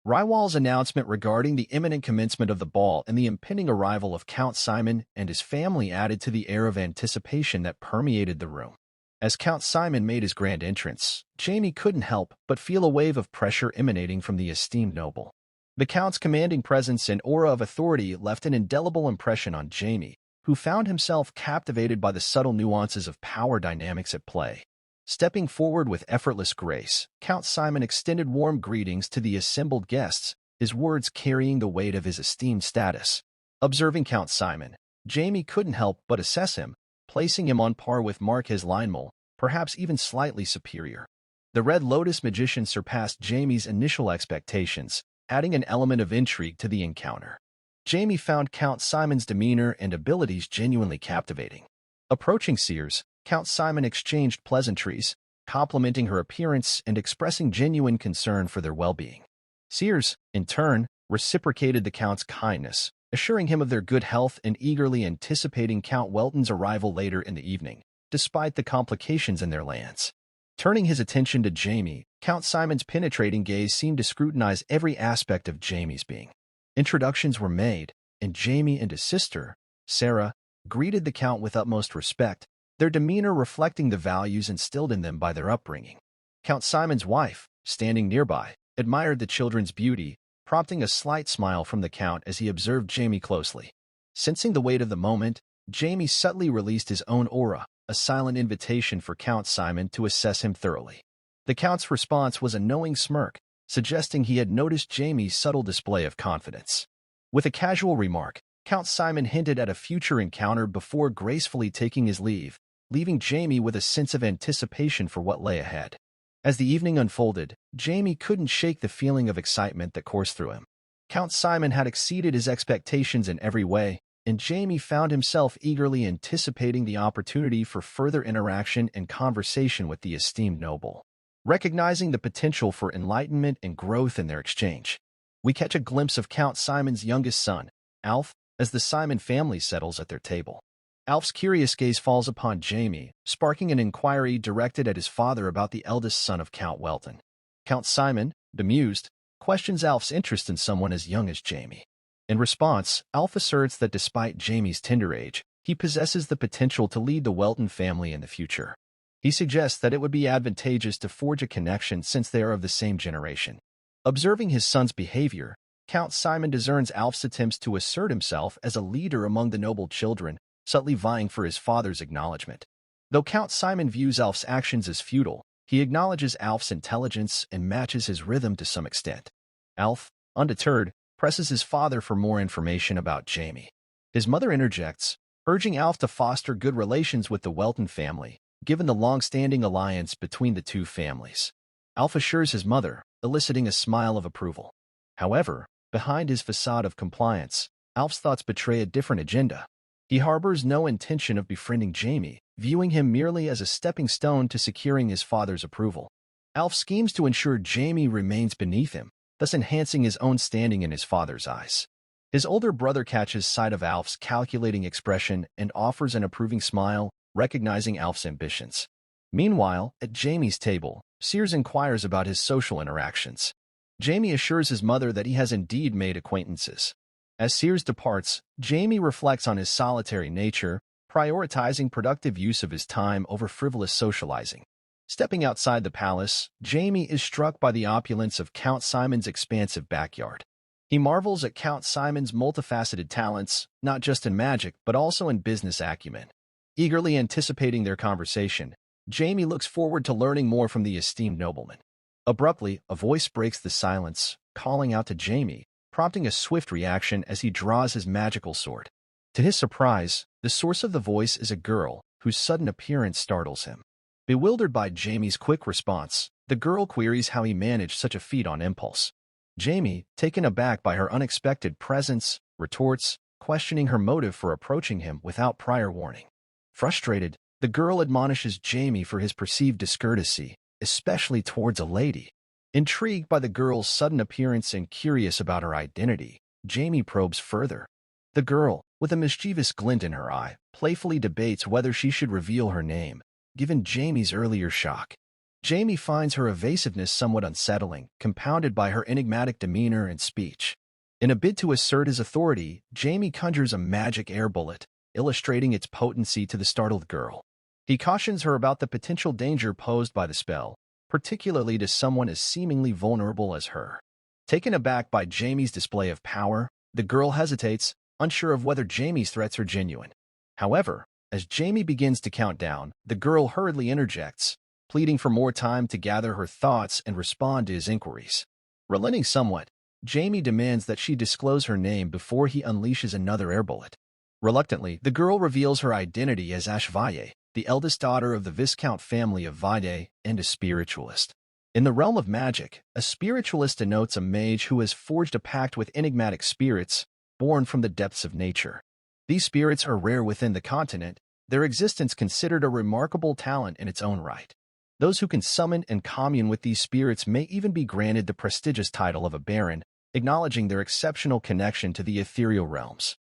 B: Rywal's announcement regarding the imminent commencement of the ball and the impending arrival of Count Simon and his family added to the air of anticipation that permeated the room. As Count Simon made his grand entrance, Jamie couldn't help but feel a wave of pressure emanating from the esteemed noble. The Count's commanding presence and aura of authority left an indelible impression on Jamie, who found himself captivated by the subtle nuances of power dynamics at play. Stepping forward with effortless grace, Count Simon extended warm greetings to the assembled guests, his words carrying the weight of his esteemed status. Observing Count Simon, Jamie couldn't help but assess him, placing him on par with Marquez Lionel, perhaps even slightly superior. The Red Lotus magician surpassed Jamie's initial expectations, adding an element of intrigue to the encounter. Jamie found Count Simon's demeanor and abilities genuinely captivating. Approaching Sears, Count Simon exchanged pleasantries, complimenting her appearance and expressing genuine concern for their well-being. Sears, in turn, reciprocated the Count's kindness, assuring him of their good health and eagerly anticipating Count Welton's arrival later in the evening, despite the complications in their lands. Turning his attention to Jamie, Count Simon's penetrating gaze seemed to scrutinize every aspect of Jamie's being. Introductions were made, and Jamie and his sister, Sarah, greeted the Count with utmost respect, their demeanor reflecting the values instilled in them by their upbringing. Count Simon's wife, standing nearby, admired the children's beauty, prompting a slight smile from the Count as he observed Jamie closely. Sensing the weight of the moment, Jamie subtly released his own aura, a silent invitation for Count Simon to assess him thoroughly. The Count's response was a knowing smirk, suggesting he had noticed Jamie's subtle display of confidence. With a casual remark, Count Simon hinted at a future encounter before gracefully taking his leave, leaving Jamie with a sense of anticipation for what lay ahead. As the evening unfolded, Jamie couldn't shake the feeling of excitement that coursed through him. Count Simon had exceeded his expectations in every way, and Jamie found himself eagerly anticipating the opportunity for further interaction and conversation with the esteemed noble. Recognizing the potential for enlightenment and growth in their exchange, we catch a glimpse of Count Simon's youngest son, Alf, as the Simon family settles at their table. Alf's curious gaze falls upon Jamie, sparking an inquiry directed at his father about the eldest son of Count Welton. Count Simon, bemused, questions Alf's interest in someone as young as Jamie. In response, Alf asserts that despite Jamie's tender age, he possesses the potential to lead the Welton family in the future. He suggests that it would be advantageous to forge a connection since they are of the same generation. Observing his son's behavior, Count Simon discerns Alf's attempts to assert himself as a leader among the noble children, subtly vying for his father's acknowledgement. Though Count Simon views Alf's actions as futile, he acknowledges Alf's intelligence and matches his rhythm to some extent. Alf, undeterred, presses his father for more information about Jamie. His mother interjects, urging Alf to foster good relations with the Welton family, given the long-standing alliance between the two families. Alf assures his mother, eliciting a smile of approval. However, behind his facade of compliance, Alf's thoughts betray a different agenda. He harbors no intention of befriending Jamie, viewing him merely as a stepping stone to securing his father's approval. Alf schemes to ensure Jamie remains beneath him, thus enhancing his own standing in his father's eyes. His older brother catches sight of Alf's calculating expression and offers an approving smile, recognizing Alf's ambitions. Meanwhile, at Jamie's table, Sears inquires about his social interactions. Jamie assures his mother that he has indeed made acquaintances. As Sears departs, Jamie reflects on his solitary nature, prioritizing productive use of his time over frivolous socializing. Stepping outside the palace, Jamie is struck by the opulence of Count Simon's expansive backyard. He marvels at Count Simon's multifaceted talents, not just in magic but also in business acumen. Eagerly anticipating their conversation, Jamie looks forward to learning more from the esteemed nobleman. Abruptly, a voice breaks the silence, calling out to Jamie, prompting a swift reaction as he draws his magical sword. To his surprise, the source of the voice is a girl, whose sudden appearance startles him. Bewildered by Jamie's quick response, the girl queries how he managed such a feat on impulse. Jamie, taken aback by her unexpected presence, retorts, questioning her motive for approaching him without prior warning. Frustrated, the girl admonishes Jamie for his perceived discourtesy, especially towards a lady. Intrigued by the girl's sudden appearance and curious about her identity, Jamie probes further. The girl, with a mischievous glint in her eye, playfully debates whether she should reveal her name, given Jamie's earlier shock. Jamie finds her evasiveness somewhat unsettling, compounded by her enigmatic demeanor and speech. In a bid to assert his authority, Jamie conjures a magic air bullet, illustrating its potency to the startled girl. He cautions her about the potential danger posed by the spell, particularly to someone as seemingly vulnerable as her. Taken aback by Jamie's display of power, the girl hesitates, unsure of whether Jamie's threats are genuine. However, as Jamie begins to count down, the girl hurriedly interjects, pleading for more time to gather her thoughts and respond to his inquiries. Relenting somewhat, Jamie demands that she disclose her name before he unleashes another air bullet. Reluctantly, the girl reveals her identity as Valle, the eldest daughter of the Viscount family of Valle and a spiritualist. In the realm of magic, a spiritualist denotes a mage who has forged a pact with enigmatic spirits, born from the depths of nature. These spirits are rare within the continent, their existence considered a remarkable talent in its own right. Those who can summon and commune with these spirits may even be granted the prestigious title of a baron, acknowledging their exceptional connection to the ethereal realms.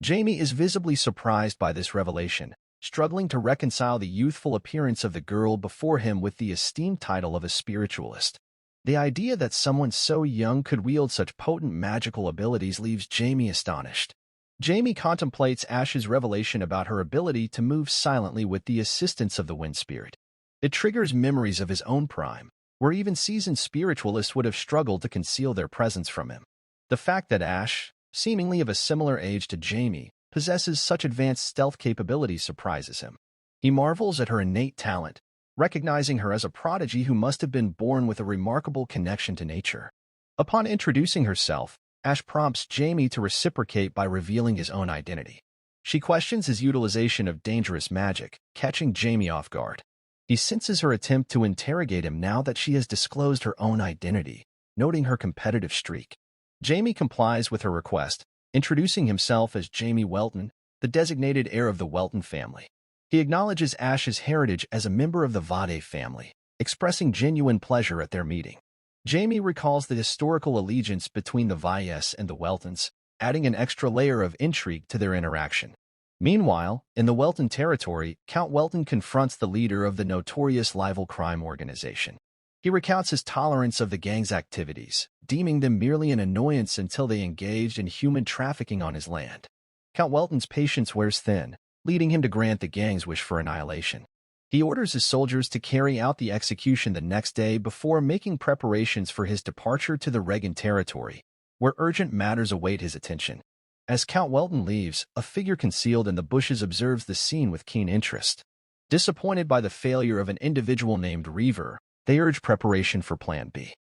B: Jamie is visibly surprised by this revelation, struggling to reconcile the youthful appearance of the girl before him with the esteemed title of a spiritualist. The idea that someone so young could wield such potent magical abilities leaves Jamie astonished. Jamie contemplates Ash's revelation about her ability to move silently with the assistance of the wind spirit. It triggers memories of his own prime, where even seasoned spiritualists would have struggled to conceal their presence from him. The fact that Ash, seemingly of a similar age to Jamie, possesses such advanced stealth capabilities surprises him. He marvels at her innate talent, recognizing her as a prodigy who must have been born with a remarkable connection to nature. Upon introducing herself, Ash prompts Jamie to reciprocate by revealing his own identity. She questions his utilization of dangerous magic, catching Jamie off guard. He senses her attempt to interrogate him now that she has disclosed her own identity, noting her competitive streak. Jamie complies with her request, introducing himself as Jamie Welton, the designated heir of the Welton family. He acknowledges Ash's heritage as a member of the Vade family, expressing genuine pleasure at their meeting. Jamie recalls the historical allegiance between the Valles and the Weltons, adding an extra layer of intrigue to their interaction. Meanwhile, in the Welton territory, Count Welton confronts the leader of the notorious rival crime organization. He recounts his tolerance of the gang's activities, deeming them merely an annoyance until they engaged in human trafficking on his land. Count Welton's patience wears thin, leading him to grant the gang's wish for annihilation. He orders his soldiers to carry out the execution the next day before making preparations for his departure to the Regan territory, where urgent matters await his attention. As Count Welton leaves, a figure concealed in the bushes observes the scene with keen interest. Disappointed by the failure of an individual named Reaver, they urge preparation for Plan B.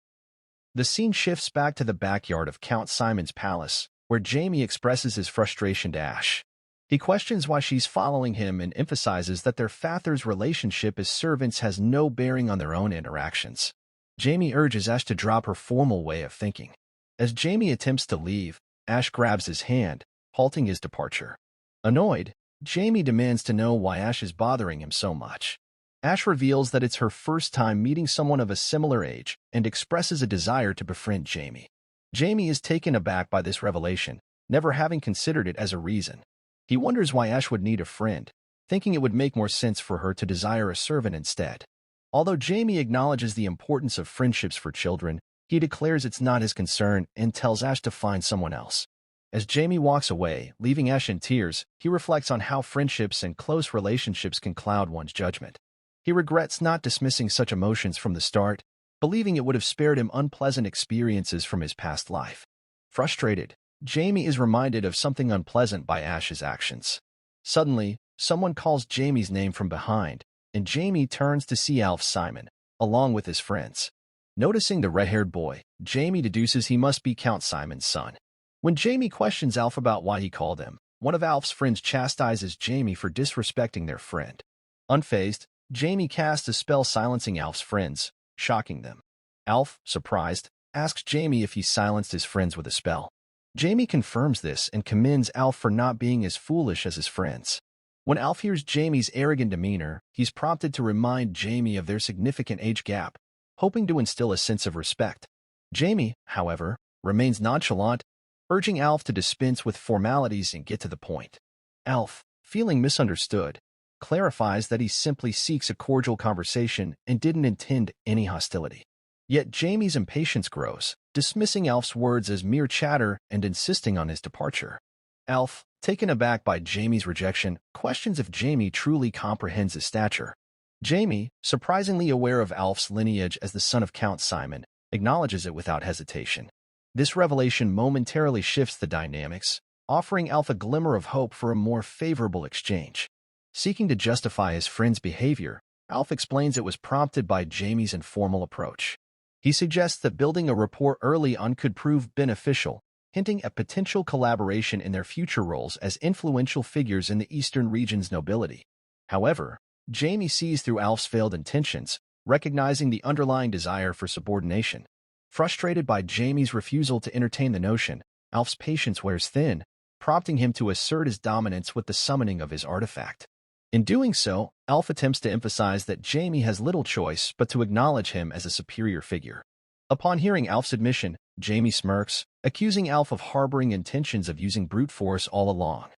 B: The scene shifts back to the backyard of Count Simon's palace, where Jamie expresses his frustration to Ash. He questions why she's following him and emphasizes that their father's relationship as servants has no bearing on their own interactions. Jamie urges Ash to drop her formal way of thinking. As Jamie attempts to leave, Ash grabs his hand, halting his departure. Annoyed, Jamie demands to know why Ash is bothering him so much. Ash reveals that it's her first time meeting someone of a similar age and expresses a desire to befriend Jamie. Jamie is taken aback by this revelation, never having considered it as a reason. He wonders why Ash would need a friend, thinking it would make more sense for her to desire a servant instead. Although Jamie acknowledges the importance of friendships for children, he declares it's not his concern and tells Ash to find someone else. As Jamie walks away, leaving Ash in tears, he reflects on how friendships and close relationships can cloud one's judgment. He regrets not dismissing such emotions from the start, believing it would have spared him unpleasant experiences from his past life. Frustrated, Jamie is reminded of something unpleasant by Ash's actions. Suddenly, someone calls Jamie's name from behind, and Jamie turns to see Alf Simon, along with his friends. Noticing the red-haired boy, Jamie deduces he must be Count Simon's son. When Jamie questions Alf about why he called him, one of Alf's friends chastises Jamie for disrespecting their friend. Unfazed, Jamie casts a spell silencing Alf's friends, shocking them. Alf, surprised, asks Jamie if he silenced his friends with a spell. Jamie confirms this and commends Alf for not being as foolish as his friends. When Alf hears Jamie's arrogant demeanor, he's prompted to remind Jamie of their significant age gap, hoping to instill a sense of respect. Jamie, however, remains nonchalant, urging Alf to dispense with formalities and get to the point. Alf, feeling misunderstood, clarifies that he simply seeks a cordial conversation and didn't intend any hostility. Yet Jamie's impatience grows, dismissing Alf's words as mere chatter and insisting on his departure. Alf, taken aback by Jamie's rejection, questions if Jamie truly comprehends his stature. Jamie, surprisingly aware of Alf's lineage as the son of Count Simon, acknowledges it without hesitation. This revelation momentarily shifts the dynamics, offering Alf a glimmer of hope for a more favorable exchange. Seeking to justify his friend's behavior, Alf explains it was prompted by Jamie's informal approach. He suggests that building a rapport early on could prove beneficial, hinting at potential collaboration in their future roles as influential figures in the eastern region's nobility. However, Jamie sees through Alf's failed intentions, recognizing the underlying desire for subordination. Frustrated by Jamie's refusal to entertain the notion, Alf's patience wears thin, prompting him to assert his dominance with the summoning of his artifact. In doing so, Alf attempts to emphasize that Jamie has little choice but to acknowledge him as a superior figure. Upon hearing Alf's admission, Jamie smirks, accusing Alf of harboring intentions of using brute force all along.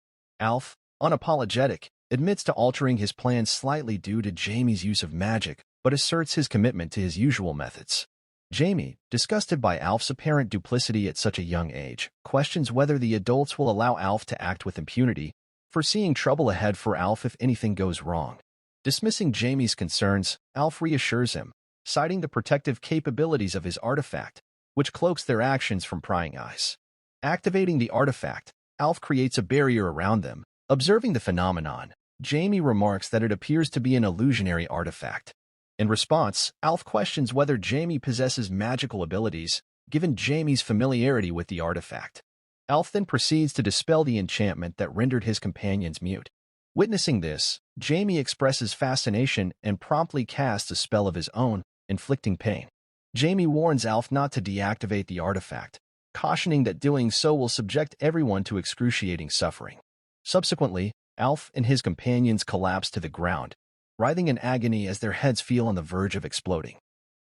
B: Alf, unapologetic, admits to altering his plans slightly due to Jamie's use of magic, but asserts his commitment to his usual methods. Jamie, disgusted by Alf's apparent duplicity at such a young age, questions whether the adults will allow Alf to act with impunity, foreseeing trouble ahead for Alf if anything goes wrong. Dismissing Jamie's concerns, Alf reassures him, citing the protective capabilities of his artifact, which cloaks their actions from prying eyes. Activating the artifact, Alf creates a barrier around them. Observing the phenomenon, Jamie remarks that it appears to be an illusionary artifact. In response, Alf questions whether Jamie possesses magical abilities, given Jamie's familiarity with the artifact. Alf then proceeds to dispel the enchantment that rendered his companions mute. Witnessing this, Jamie expresses fascination and promptly casts a spell of his own, inflicting pain. Jamie warns Alf not to deactivate the artifact, cautioning that doing so will subject everyone to excruciating suffering. Subsequently, Alf and his companions collapse to the ground, writhing in agony as their heads feel on the verge of exploding.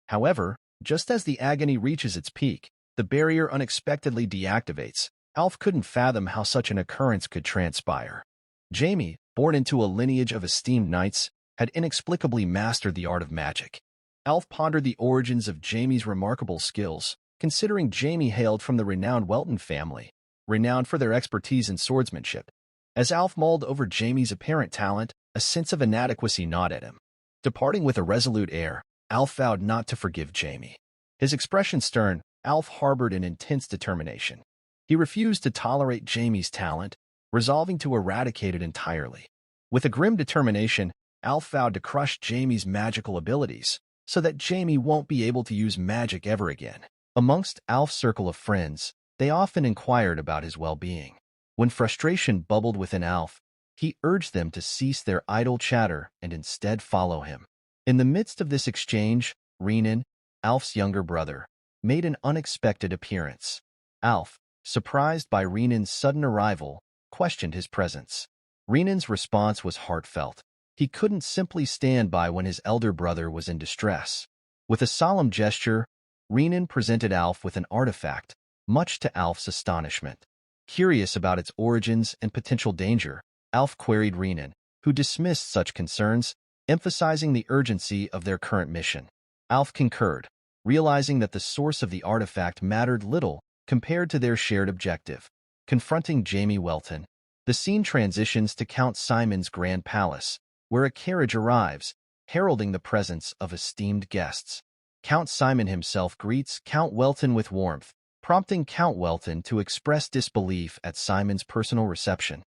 B: However, just as the agony reaches its peak, the barrier unexpectedly deactivates. Alf couldn't fathom how such an occurrence could transpire. Jamie, born into a lineage of esteemed knights, had inexplicably mastered the art of magic. Alf pondered the origins of Jamie's remarkable skills, considering Jamie hailed from the renowned Welton family, renowned for their expertise in swordsmanship. As Alf mulled over Jamie's apparent talent, a sense of inadequacy gnawed at him. Departing with a resolute air, Alf vowed not to forgive Jamie. His expression stern, Alf harbored an intense determination. He refused to tolerate Jamie's talent, resolving to eradicate it entirely. With a grim determination, Alf vowed to crush Jamie's magical abilities, so that Jamie won't be able to use magic ever again. Amongst Alf's circle of friends, they often inquired about his well-being. When frustration bubbled within Alf, he urged them to cease their idle chatter and instead follow him. In the midst of this exchange, Renan, Alf's younger brother, made an unexpected appearance. Alf, surprised by Renan's sudden arrival, questioned his presence. Renan's response was heartfelt. He couldn't simply stand by when his elder brother was in distress. With a solemn gesture, Renan presented Alf with an artifact, much to Alf's astonishment. Curious about its origins and potential danger, Alf queried Renan, who dismissed such concerns, emphasizing the urgency of their current mission. Alf concurred, realizing that the source of the artifact mattered little compared to their shared objective. Confronting Jamie Welton, the scene transitions to Count Simon's grand palace, where a carriage arrives, heralding the presence of esteemed guests. Count Simon himself greets Count Welton with warmth, prompting Count Welton to express disbelief at Simon's personal reception.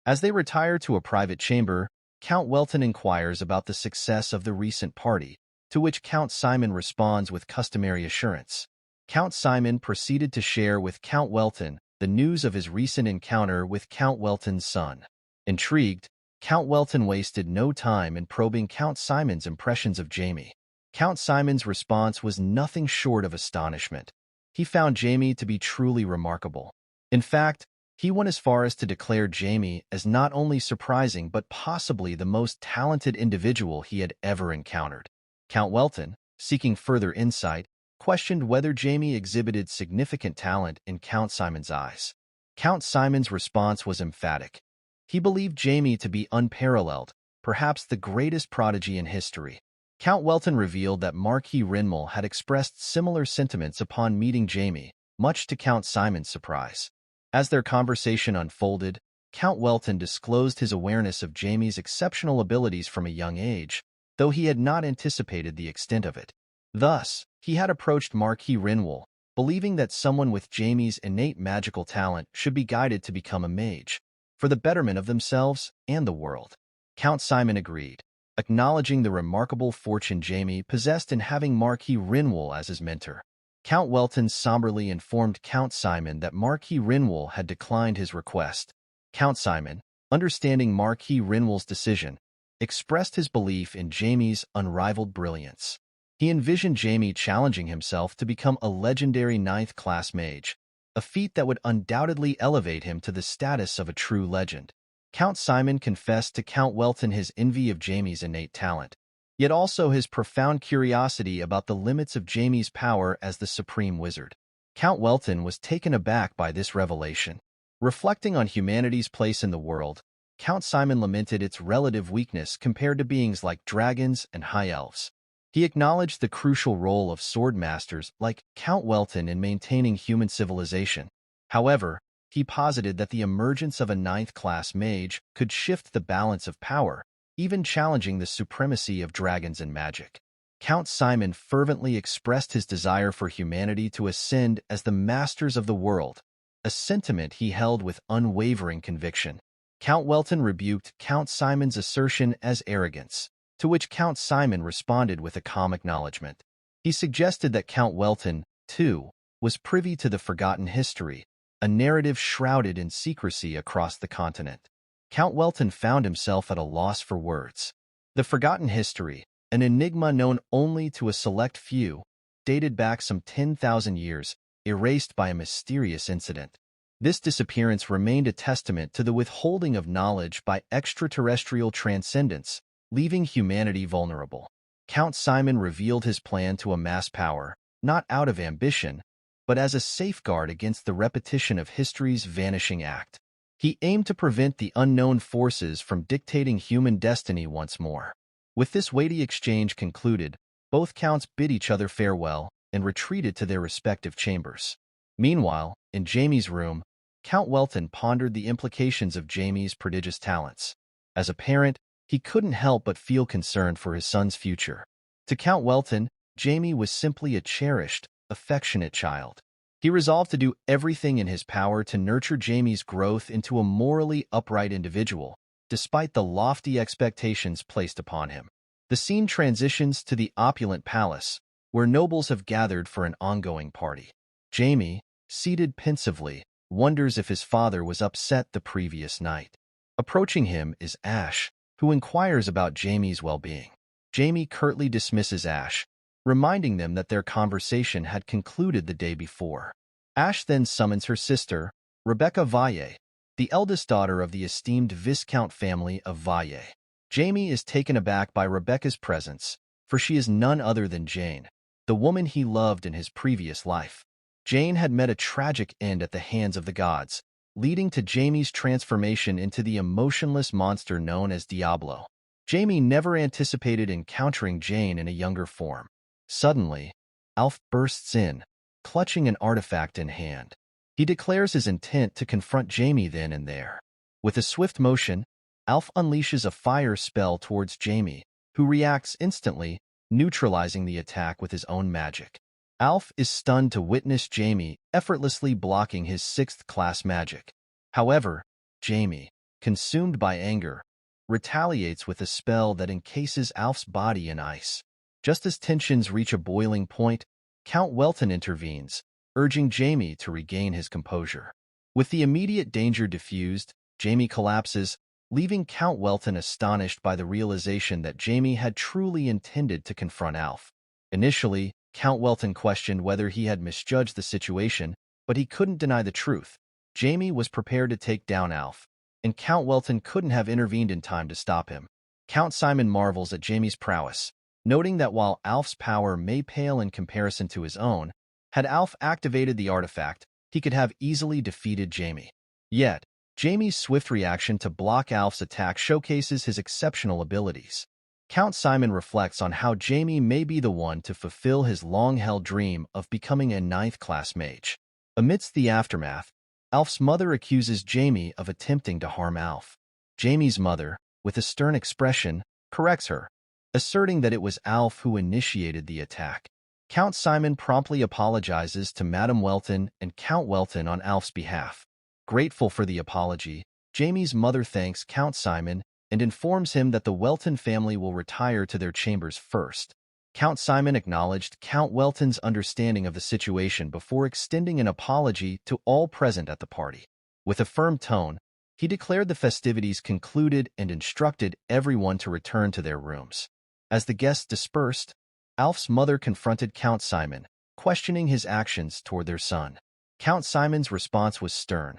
B: As they retire to a private chamber, Count Welton inquires about the success of the recent party, to which Count Simon responds with customary assurance. Count Simon proceeded to share with Count Welton the news of his recent encounter with Count Welton's son. Intrigued, Count Welton wasted no time in probing Count Simon's impressions of Jamie. Count Simon's response was nothing short of astonishment. He found Jamie to be truly remarkable. In fact, he went as far as to declare Jamie as not only surprising but possibly the most talented individual he had ever encountered. Count Welton, seeking further insight, questioned whether Jamie exhibited significant talent in Count Simon's eyes. Count Simon's response was emphatic. He believed Jamie to be unparalleled, perhaps the greatest prodigy in history. Count Welton revealed that Marquis Rinmel had expressed similar sentiments upon meeting Jamie, much to Count Simon's surprise. As their conversation unfolded, Count Welton disclosed his awareness of Jamie's exceptional abilities from a young age, though he had not anticipated the extent of it. Thus, he had approached Marquis Rinmel, believing that someone with Jamie's innate magical talent should be guided to become a mage, for the betterment of themselves and the world. Count Simon agreed, acknowledging the remarkable fortune Jamie possessed in having Marquis Rinmel as his mentor. Count Welton somberly informed Count Simon that Marquis Rinmel had declined his request. Count Simon, understanding Marquis Rinmel's decision, expressed his belief in Jamie's unrivaled brilliance. He envisioned Jamie challenging himself to become a legendary 9th-class mage, a feat that would undoubtedly elevate him to the status of a true legend. Count Simon confessed to Count Welton his envy of Jamie's innate talent, yet also his profound curiosity about the limits of Jamie's power as the supreme wizard. Count Welton was taken aback by this revelation. Reflecting on humanity's place in the world, Count Simon lamented its relative weakness compared to beings like dragons and high elves. He acknowledged the crucial role of swordmasters like Count Welton in maintaining human civilization. However, he posited that the emergence of a 9th-class mage could shift the balance of power, even challenging the supremacy of dragons and magic. Count Simon fervently expressed his desire for humanity to ascend as the masters of the world, a sentiment he held with unwavering conviction. Count Welton rebuked Count Simon's assertion as arrogance, to which Count Simon responded with a calm acknowledgement. He suggested that Count Welton, too, was privy to the forgotten history, a narrative shrouded in secrecy across the continent. Count Welton found himself at a loss for words. The forgotten history, an enigma known only to a select few, dated back some 10,000 years, erased by a mysterious incident. This disappearance remained a testament to the withholding of knowledge by extraterrestrial transcendence, leaving humanity vulnerable. Count Simon revealed his plan to amass power, not out of ambition, but as a safeguard against the repetition of history's vanishing act. He aimed to prevent the unknown forces from dictating human destiny once more. With this weighty exchange concluded, both counts bid each other farewell and retreated to their respective chambers. Meanwhile, in Jamie's room, Count Welton pondered the implications of Jamie's prodigious talents. As a parent, he couldn't help but feel concerned for his son's future. To Count Welton, Jamie was simply a cherished, affectionate child. He resolved to do everything in his power to nurture Jamie's growth into a morally upright individual, despite the lofty expectations placed upon him. The scene transitions to the opulent palace, where nobles have gathered for an ongoing party. Jamie, seated pensively, wonders if his father was upset the previous night. Approaching him is Ash, who inquires about Jamie's well-being. Jamie curtly dismisses Ash, reminding them that their conversation had concluded the day before. Ash then summons her sister, Rebecca Valle, the eldest daughter of the esteemed Viscount family of Valle. Jamie is taken aback by Rebecca's presence, for she is none other than Jane, the woman he loved in his previous life. Jane had met a tragic end at the hands of the gods, leading to Jamie's transformation into the emotionless monster known as Diablo. Jamie never anticipated encountering Jane in a younger form. Suddenly, Alf bursts in, clutching an artifact in hand. He declares his intent to confront Jamie then and there. With a swift motion, Alf unleashes a fire spell towards Jamie, who reacts instantly, neutralizing the attack with his own magic. Alf is stunned to witness Jamie effortlessly blocking his 6th-class magic. However, Jamie, consumed by anger, retaliates with a spell that encases Alf's body in ice. Just as tensions reach a boiling point, Count Welton intervenes, urging Jamie to regain his composure. With the immediate danger diffused, Jamie collapses, leaving Count Welton astonished by the realization that Jamie had truly intended to confront Alf. Initially, Count Welton questioned whether he had misjudged the situation, but he couldn't deny the truth. Jamie was prepared to take down Alf, and Count Welton couldn't have intervened in time to stop him. Count Simon marvels at Jamie's prowess, noting that while Alf's power may pale in comparison to his own, had Alf activated the artifact, he could have easily defeated Jamie. Yet, Jamie's swift reaction to block Alf's attack showcases his exceptional abilities. Count Simon reflects on how Jamie may be the one to fulfill his long-held dream of becoming a 9th-class mage. Amidst the aftermath, Alf's mother accuses Jamie of attempting to harm Alf. Jamie's mother, with a stern expression, corrects her, asserting that it was Alf who initiated the attack. Count Simon promptly apologizes to Madame Welton and Count Welton on Alf's behalf. Grateful for the apology, Jamie's mother thanks Count Simon and informs him that the Welton family will retire to their chambers first. Count Simon acknowledged Count Welton's understanding of the situation before extending an apology to all present at the party. With a firm tone, he declared the festivities concluded and instructed everyone to return to their rooms. As the guests dispersed, Alf's mother confronted Count Simon, questioning his actions toward their son. Count Simon's response was stern.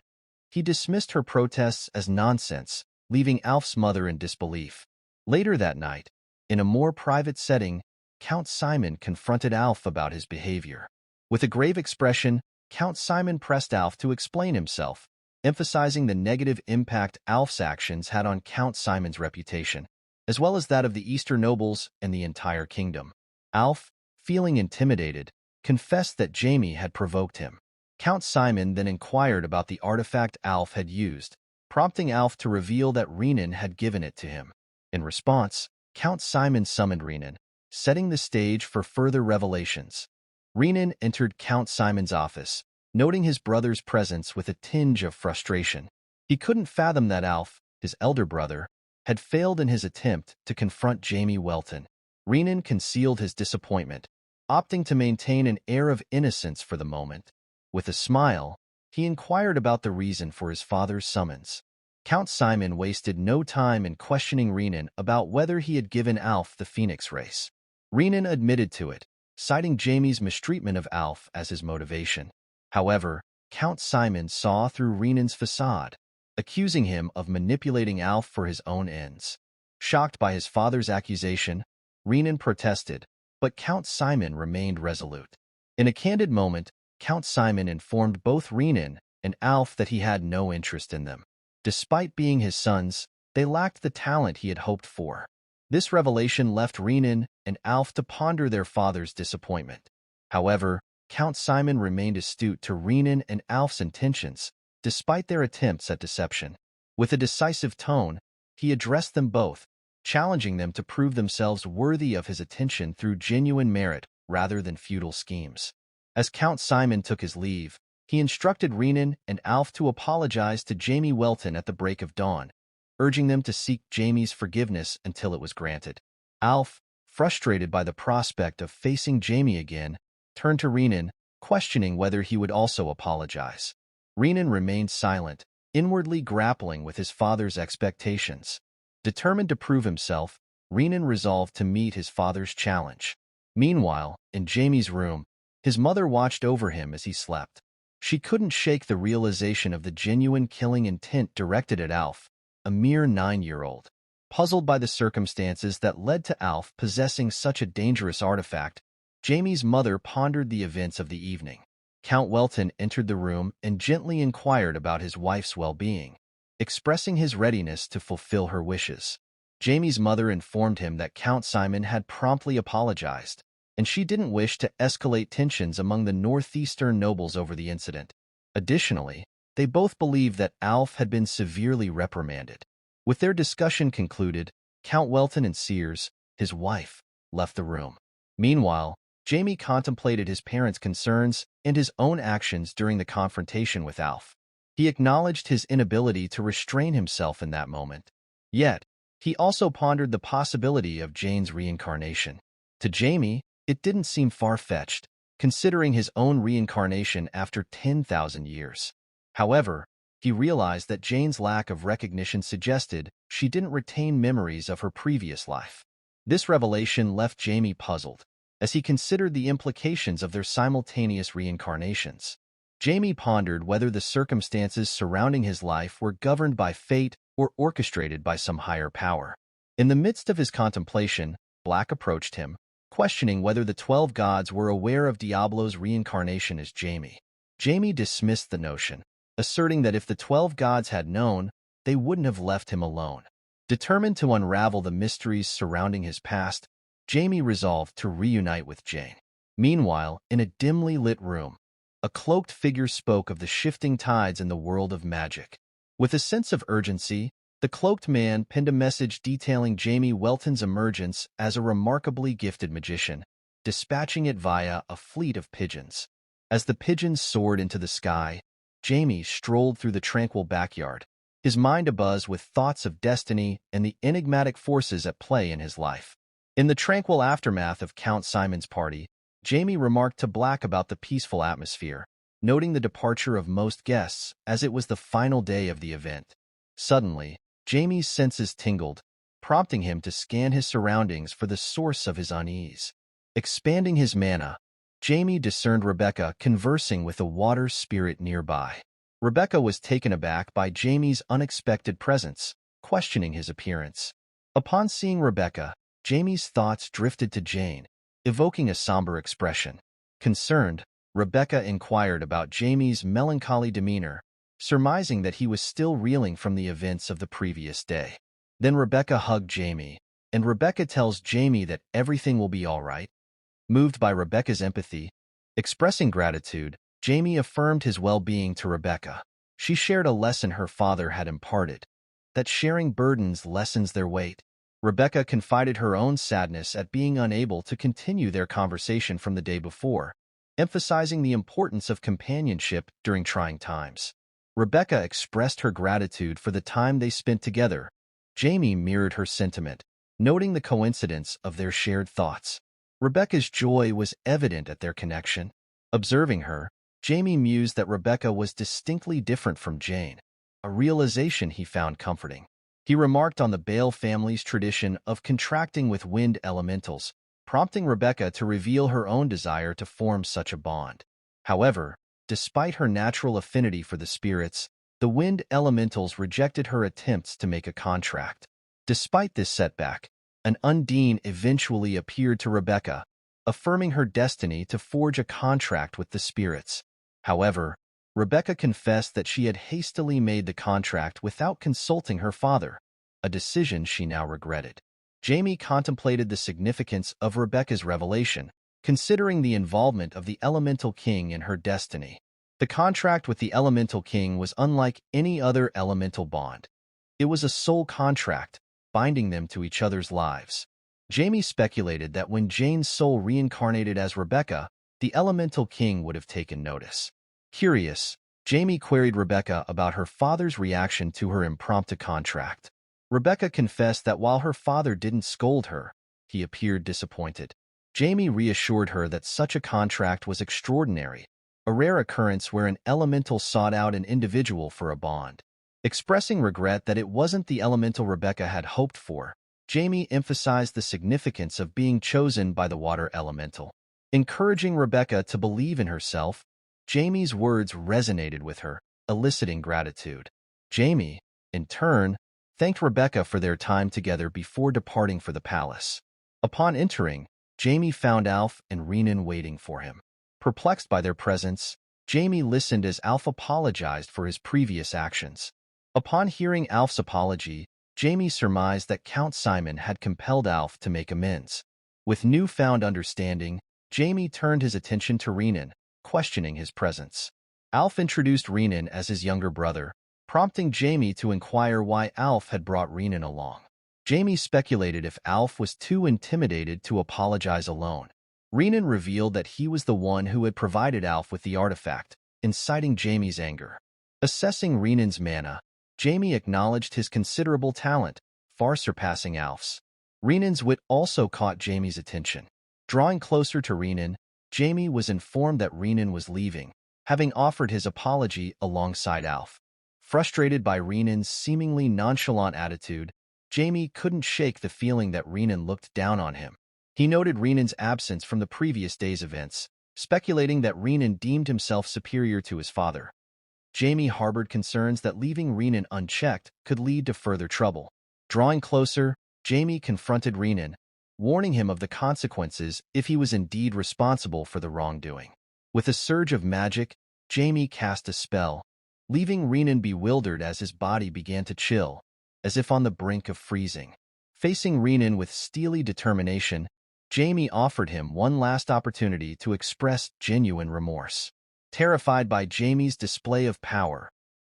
B: He dismissed her protests as nonsense, leaving Alf's mother in disbelief. Later that night, in a more private setting, Count Simon confronted Alf about his behavior. With a grave expression, Count Simon pressed Alf to explain himself, emphasizing the negative impact Alf's actions had on Count Simon's reputation, as well as that of the Eastern nobles and the entire kingdom. Alf, feeling intimidated, confessed that Jamie had provoked him. Count Simon then inquired about the artifact Alf had used, prompting Alf to reveal that Renan had given it to him. In response, Count Simon summoned Renan, setting the stage for further revelations. Renan entered Count Simon's office, noting his brother's presence with a tinge of frustration. He couldn't fathom that Alf, his elder brother, had failed in his attempt to confront Jamie Welton. Renan concealed his disappointment, opting to maintain an air of innocence for the moment. With a smile, he inquired about the reason for his father's summons. Count Simon wasted no time in questioning Renan about whether he had given Alf the Phoenix race. Renan admitted to it, citing Jamie's mistreatment of Alf as his motivation. However, Count Simon saw through Renan's facade, accusing him of manipulating Alf for his own ends. Shocked by his father's accusation, Renan protested, but Count Simon remained resolute. In a candid moment, Count Simon informed both Renan and Alf that he had no interest in them. Despite being his sons, they lacked the talent he had hoped for. This revelation left Renan and Alf to ponder their father's disappointment. However, Count Simon remained astute to Renan and Alf's intentions, despite their attempts at deception. With a decisive tone, he addressed them both, challenging them to prove themselves worthy of his attention through genuine merit rather than futile schemes. As Count Simon took his leave, he instructed Renan and Alf to apologize to Jamie Welton at the break of dawn, urging them to seek Jamie's forgiveness until it was granted. Alf, frustrated by the prospect of facing Jamie again, turned to Renan, questioning whether he would also apologize. Renan remained silent, inwardly grappling with his father's expectations. Determined to prove himself, Renan resolved to meet his father's challenge. Meanwhile, in Jamie's room, his mother watched over him as he slept. She couldn't shake the realization of the genuine killing intent directed at Alf, a mere 9-year-old. Puzzled by the circumstances that led to Alf possessing such a dangerous artifact, Jamie's mother pondered the events of the evening. Count Welton entered the room and gently inquired about his wife's well-being, expressing his readiness to fulfill her wishes. Jamie's mother informed him that Count Simon had promptly apologized, and she didn't wish to escalate tensions among the northeastern nobles over the incident. Additionally, they both believed that Alf had been severely reprimanded. With their discussion concluded, Count Welton and Sears, his wife, left the room. Meanwhile, Jamie contemplated his parents' concerns and his own actions during the confrontation with Alf. He acknowledged his inability to restrain himself in that moment. Yet, he also pondered the possibility of Jane's reincarnation. To Jamie, it didn't seem far-fetched, considering his own reincarnation after 10,000 years. However, he realized that Jane's lack of recognition suggested she didn't retain memories of her previous life. This revelation left Jamie puzzled, as he considered the implications of their simultaneous reincarnations. Jamie pondered whether the circumstances surrounding his life were governed by fate or orchestrated by some higher power. In the midst of his contemplation, Black approached him, questioning whether the 12 gods were aware of Diablo's reincarnation as Jamie. Jamie dismissed the notion, asserting that if the 12 gods had known, they wouldn't have left him alone. Determined to unravel the mysteries surrounding his past, Jamie resolved to reunite with Jane. Meanwhile, in a dimly lit room, a cloaked figure spoke of the shifting tides in the world of magic. With a sense of urgency, the cloaked man penned a message detailing Jamie Welton's emergence as a remarkably gifted magician, dispatching it via a fleet of pigeons. As the pigeons soared into the sky, Jamie strolled through the tranquil backyard, his mind abuzz with thoughts of destiny and the enigmatic forces at play in his life. In the tranquil aftermath of Count Simon's party, Jamie remarked to Black about the peaceful atmosphere, noting the departure of most guests as it was the final day of the event. Suddenly, Jamie's senses tingled, prompting him to scan his surroundings for the source of his unease. Expanding his mana, Jamie discerned Rebecca conversing with a water spirit nearby. Rebecca was taken aback by Jamie's unexpected presence, questioning his appearance. Upon seeing Rebecca, Jamie's thoughts drifted to Jane, evoking a somber expression. Concerned, Rebecca inquired about Jamie's melancholy demeanor, surmising that he was still reeling from the events of the previous day. Then Rebecca hugged Jamie, and Rebecca tells Jamie that everything will be all right. Moved by Rebecca's empathy, expressing gratitude, Jamie affirmed his well-being to Rebecca. She shared a lesson her father had imparted, that sharing burdens lessens their weight. Rebecca confided her own sadness at being unable to continue their conversation from the day before, emphasizing the importance of companionship during trying times. Rebecca expressed her gratitude for the time they spent together. Jamie mirrored her sentiment, noting the coincidence of their shared thoughts. Rebecca's joy was evident at their connection. Observing her, Jamie mused that Rebecca was distinctly different from Jane, a realization he found comforting. He remarked on the Bale family's tradition of contracting with wind elementals, prompting Rebecca to reveal her own desire to form such a bond. However, despite her natural affinity for the spirits, the wind elementals rejected her attempts to make a contract. Despite this setback, an Undine eventually appeared to Rebecca, affirming her destiny to forge a contract with the spirits. However, Rebecca confessed that she had hastily made the contract without consulting her father, a decision she now regretted. Jamie contemplated the significance of Rebecca's revelation, considering the involvement of the Elemental King in her destiny. The contract with the Elemental King was unlike any other elemental bond. It was a soul contract, binding them to each other's lives. Jamie speculated that when Jane's soul reincarnated as Rebecca, the Elemental King would have taken notice. Curious, Jamie queried Rebecca about her father's reaction to her impromptu contract. Rebecca confessed that while her father didn't scold her, he appeared disappointed. Jamie reassured her that such a contract was extraordinary, a rare occurrence where an elemental sought out an individual for a bond. Expressing regret that it wasn't the elemental Rebecca had hoped for, Jamie emphasized the significance of being chosen by the water elemental. Encouraging Rebecca to believe in herself, Jamie's words resonated with her, eliciting gratitude. Jamie, in turn, thanked Rebecca for their time together before departing for the palace. Upon entering, Jamie found Alf and Renan waiting for him. Perplexed by their presence, Jamie listened as Alf apologized for his previous actions. Upon hearing Alf's apology, Jamie surmised that Count Simon had compelled Alf to make amends. With newfound understanding, Jamie turned his attention to Renan, questioning his presence. Alf introduced Renan as his younger brother, prompting Jamie to inquire why Alf had brought Renan along. Jamie speculated if Alf was too intimidated to apologize alone. Renan revealed that he was the one who had provided Alf with the artifact, inciting Jamie's anger. Assessing Renan's mana, Jamie acknowledged his considerable talent, far surpassing Alf's. Renan's wit also caught Jamie's attention. Drawing closer to Renan, Jamie was informed that Renan was leaving, having offered his apology alongside Alf. Frustrated by Renan's seemingly nonchalant attitude, Jamie couldn't shake the feeling that Renan looked down on him. He noted Renan's absence from the previous day's events, speculating that Renan deemed himself superior to his father. Jamie harbored concerns that leaving Renan unchecked could lead to further trouble. Drawing closer, Jamie confronted Renan, warning him of the consequences if he was indeed responsible for the wrongdoing. With a surge of magic, Jamie cast a spell, leaving Renan bewildered as his body began to chill, as if on the brink of freezing. Facing Renan with steely determination, Jamie offered him one last opportunity to express genuine remorse. Terrified by Jamie's display of power,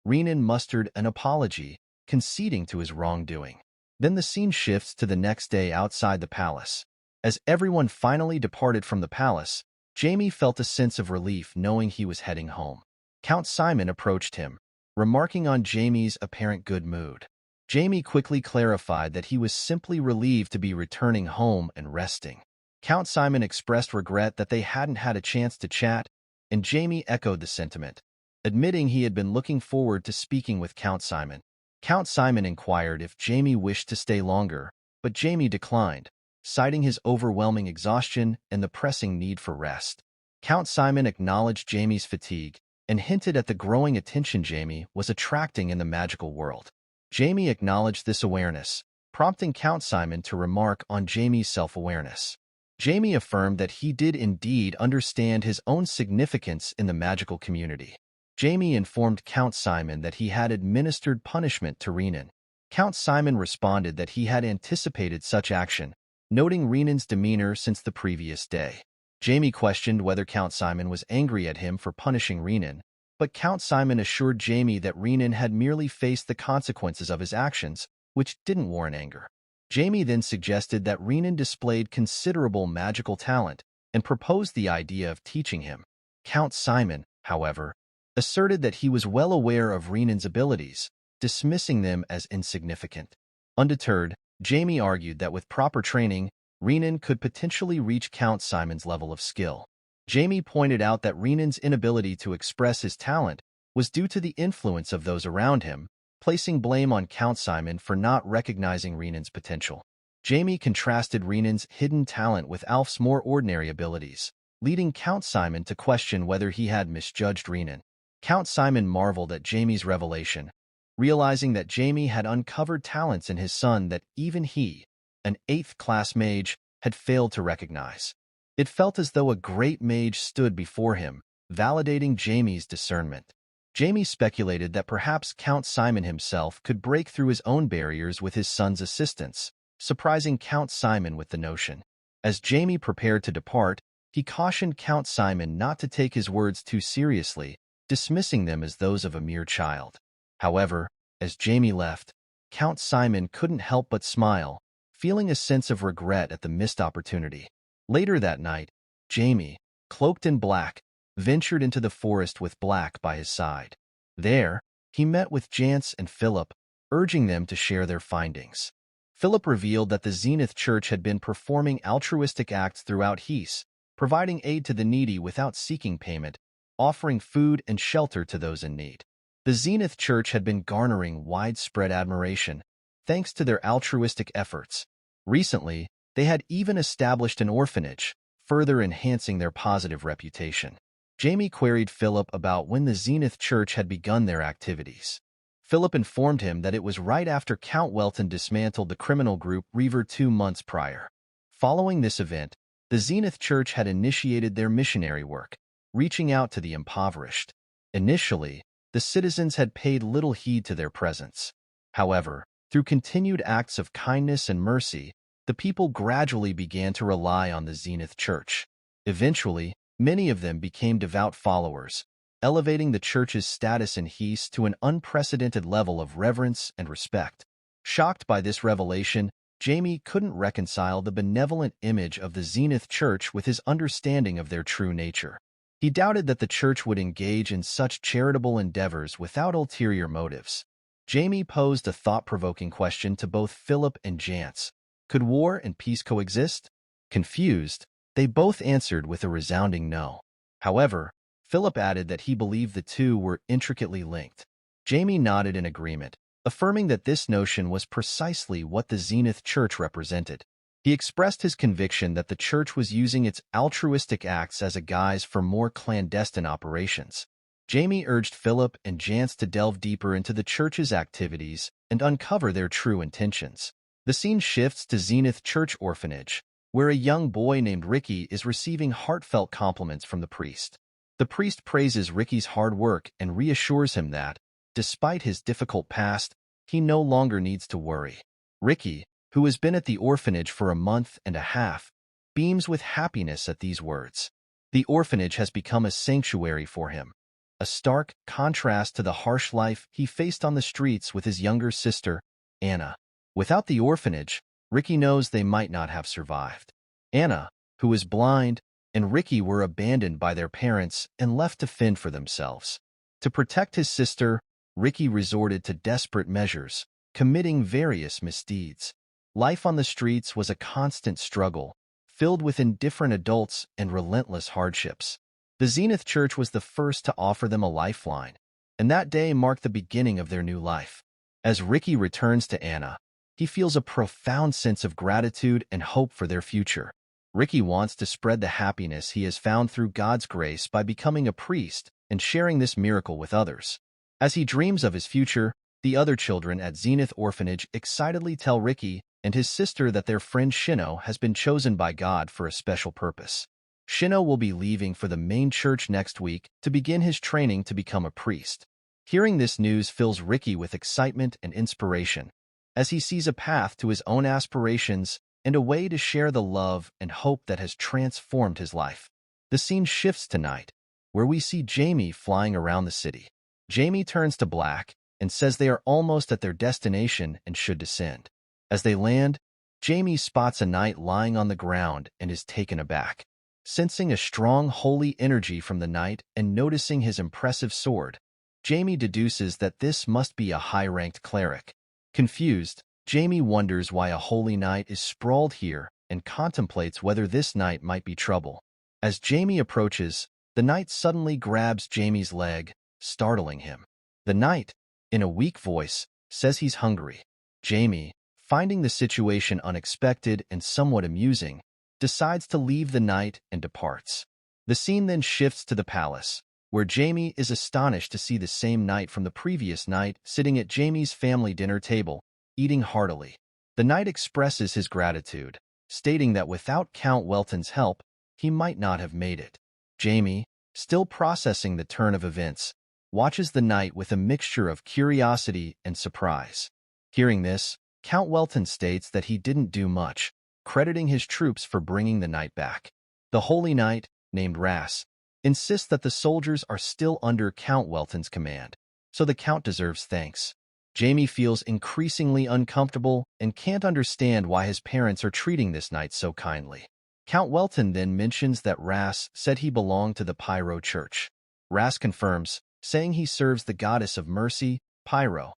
B: Renan mustered an apology, conceding to his wrongdoing. Then the scene shifts to the next day outside the palace. As everyone finally departed from the palace, Jamie felt a sense of relief knowing he was heading home. Count Simon approached him, remarking on Jamie's apparent good mood. Jamie quickly clarified that he was simply relieved to be returning home and resting. Count Simon expressed regret that they hadn't had a chance to chat, and Jamie echoed the sentiment, admitting he had been looking forward to speaking with Count Simon. Count Simon inquired if Jamie wished to stay longer, but Jamie declined, citing his overwhelming exhaustion and the pressing need for rest. Count Simon acknowledged Jamie's fatigue and hinted at the growing attention Jamie was attracting in the magical world. Jamie acknowledged this awareness, prompting Count Simon to remark on Jamie's self-awareness. Jamie affirmed that he did indeed understand his own significance in the magical community. Jamie informed Count Simon that he had administered punishment to Renan. Count Simon responded that he had anticipated such action, noting Renan's demeanor since the previous day. Jamie questioned whether Count Simon was angry at him for punishing Renan, but Count Simon assured Jamie that Renan had merely faced the consequences of his actions, which didn't warrant anger. Jamie then suggested that Renan displayed considerable magical talent and proposed the idea of teaching him. Count Simon, however, asserted that he was well aware of Renan's abilities, dismissing them as insignificant. Undeterred, Jamie argued that with proper training, Renan could potentially reach Count Simon's level of skill. Jamie pointed out that Renan's inability to express his talent was due to the influence of those around him, placing blame on Count Simon for not recognizing Renan's potential. Jamie contrasted Renan's hidden talent with Alf's more ordinary abilities, leading Count Simon to question whether he had misjudged Renan. Count Simon marveled at Jamie's revelation, realizing that Jamie had uncovered talents in his son that even he, an 8th-class mage, had failed to recognize. It felt as though a great mage stood before him, validating Jamie's discernment. Jamie speculated that perhaps Count Simon himself could break through his own barriers with his son's assistance, surprising Count Simon with the notion. As Jamie prepared to depart, he cautioned Count Simon not to take his words too seriously, dismissing them as those of a mere child. However, as Jamie left, Count Simon couldn't help but smile, feeling a sense of regret at the missed opportunity. Later that night, Jamie, cloaked in black, ventured into the forest with Black by his side. There, he met with Jance and Philip, urging them to share their findings. Philip revealed that the Zenith Church had been performing altruistic acts throughout Heath, providing aid to the needy without seeking payment, offering food and shelter to those in need. The Zenith Church had been garnering widespread admiration, thanks to their altruistic efforts. Recently, they had even established an orphanage, further enhancing their positive reputation. Jamie queried Philip about when the Zenith Church had begun their activities. Philip informed him that it was right after Count Welton dismantled the criminal group Reaver 2 months prior. Following this event, the Zenith Church had initiated their missionary work, reaching out to the impoverished. Initially, the citizens had paid little heed to their presence. However, through continued acts of kindness and mercy, the people gradually began to rely on the Zenith Church. Eventually, many of them became devout followers, elevating the church's status in Heath to an unprecedented level of reverence and respect. Shocked by this revelation, Jamie couldn't reconcile the benevolent image of the Zenith Church with his understanding of their true nature. He doubted that the church would engage in such charitable endeavors without ulterior motives. Jamie posed a thought-provoking question to both Philip and Jance. Could war and peace coexist? Confused, they both answered with a resounding no. However, Philip added that he believed the two were intricately linked. Jamie nodded in agreement, affirming that this notion was precisely what the Zenith Church represented. He expressed his conviction that the church was using its altruistic acts as a guise for more clandestine operations. Jamie urged Philip and Jance to delve deeper into the church's activities and uncover their true intentions. The scene shifts to Zenith Church Orphanage, where a young boy named Ricky is receiving heartfelt compliments from the priest. The priest praises Ricky's hard work and reassures him that, despite his difficult past, he no longer needs to worry. Ricky, who has been at the orphanage for a month and a half, beams with happiness at these words. The orphanage has become a sanctuary for him, a stark contrast to the harsh life he faced on the streets with his younger sister, Anna. Without the orphanage, Ricky knows they might not have survived. Anna, who is blind, and Ricky were abandoned by their parents and left to fend for themselves. To protect his sister, Ricky resorted to desperate measures, committing various misdeeds. Life on the streets was a constant struggle, filled with indifferent adults and relentless hardships. The Zenith Church was the first to offer them a lifeline, and that day marked the beginning of their new life. As Ricky returns to Anna, he feels a profound sense of gratitude and hope for their future. Ricky wants to spread the happiness he has found through God's grace by becoming a priest and sharing this miracle with others. As he dreams of his future, the other children at Zenith Orphanage excitedly tell Ricky and his sister that their friend Shino has been chosen by God for a special purpose. Shino will be leaving for the main church next week to begin his training to become a priest. Hearing this news fills Ricky with excitement and inspiration, as he sees a path to his own aspirations and a way to share the love and hope that has transformed his life. The scene shifts tonight, where we see Jamie flying around the city. Jamie turns to Black and says they are almost at their destination and should descend. As they land, Jamie spots a knight lying on the ground and is taken aback. Sensing a strong holy energy from the knight and noticing his impressive sword, Jamie deduces that this must be a high-ranked cleric. Confused, Jamie wonders why a holy knight is sprawled here and contemplates whether this knight might be trouble. As Jamie approaches, the knight suddenly grabs Jamie's leg, startling him. The knight, in a weak voice, says he's hungry. Jamie, finding the situation unexpected and somewhat amusing, decides to leave the knight and departs. The scene then shifts to the palace, where Jamie is astonished to see the same knight from the previous night sitting at Jamie's family dinner table, eating heartily. The knight expresses his gratitude, stating that without Count Welton's help, he might not have made it. Jamie, still processing the turn of events, watches the knight with a mixture of curiosity and surprise. Hearing this, Count Welton states that he didn't do much, crediting his troops for bringing the knight back. The holy knight, named Ras, insists that the soldiers are still under Count Welton's command, so the count deserves thanks. Jamie feels increasingly uncomfortable and can't understand why his parents are treating this knight so kindly. Count Welton then mentions that Ras said he belonged to the Pyro Church. Ras confirms, saying he serves the goddess of mercy, Pyro.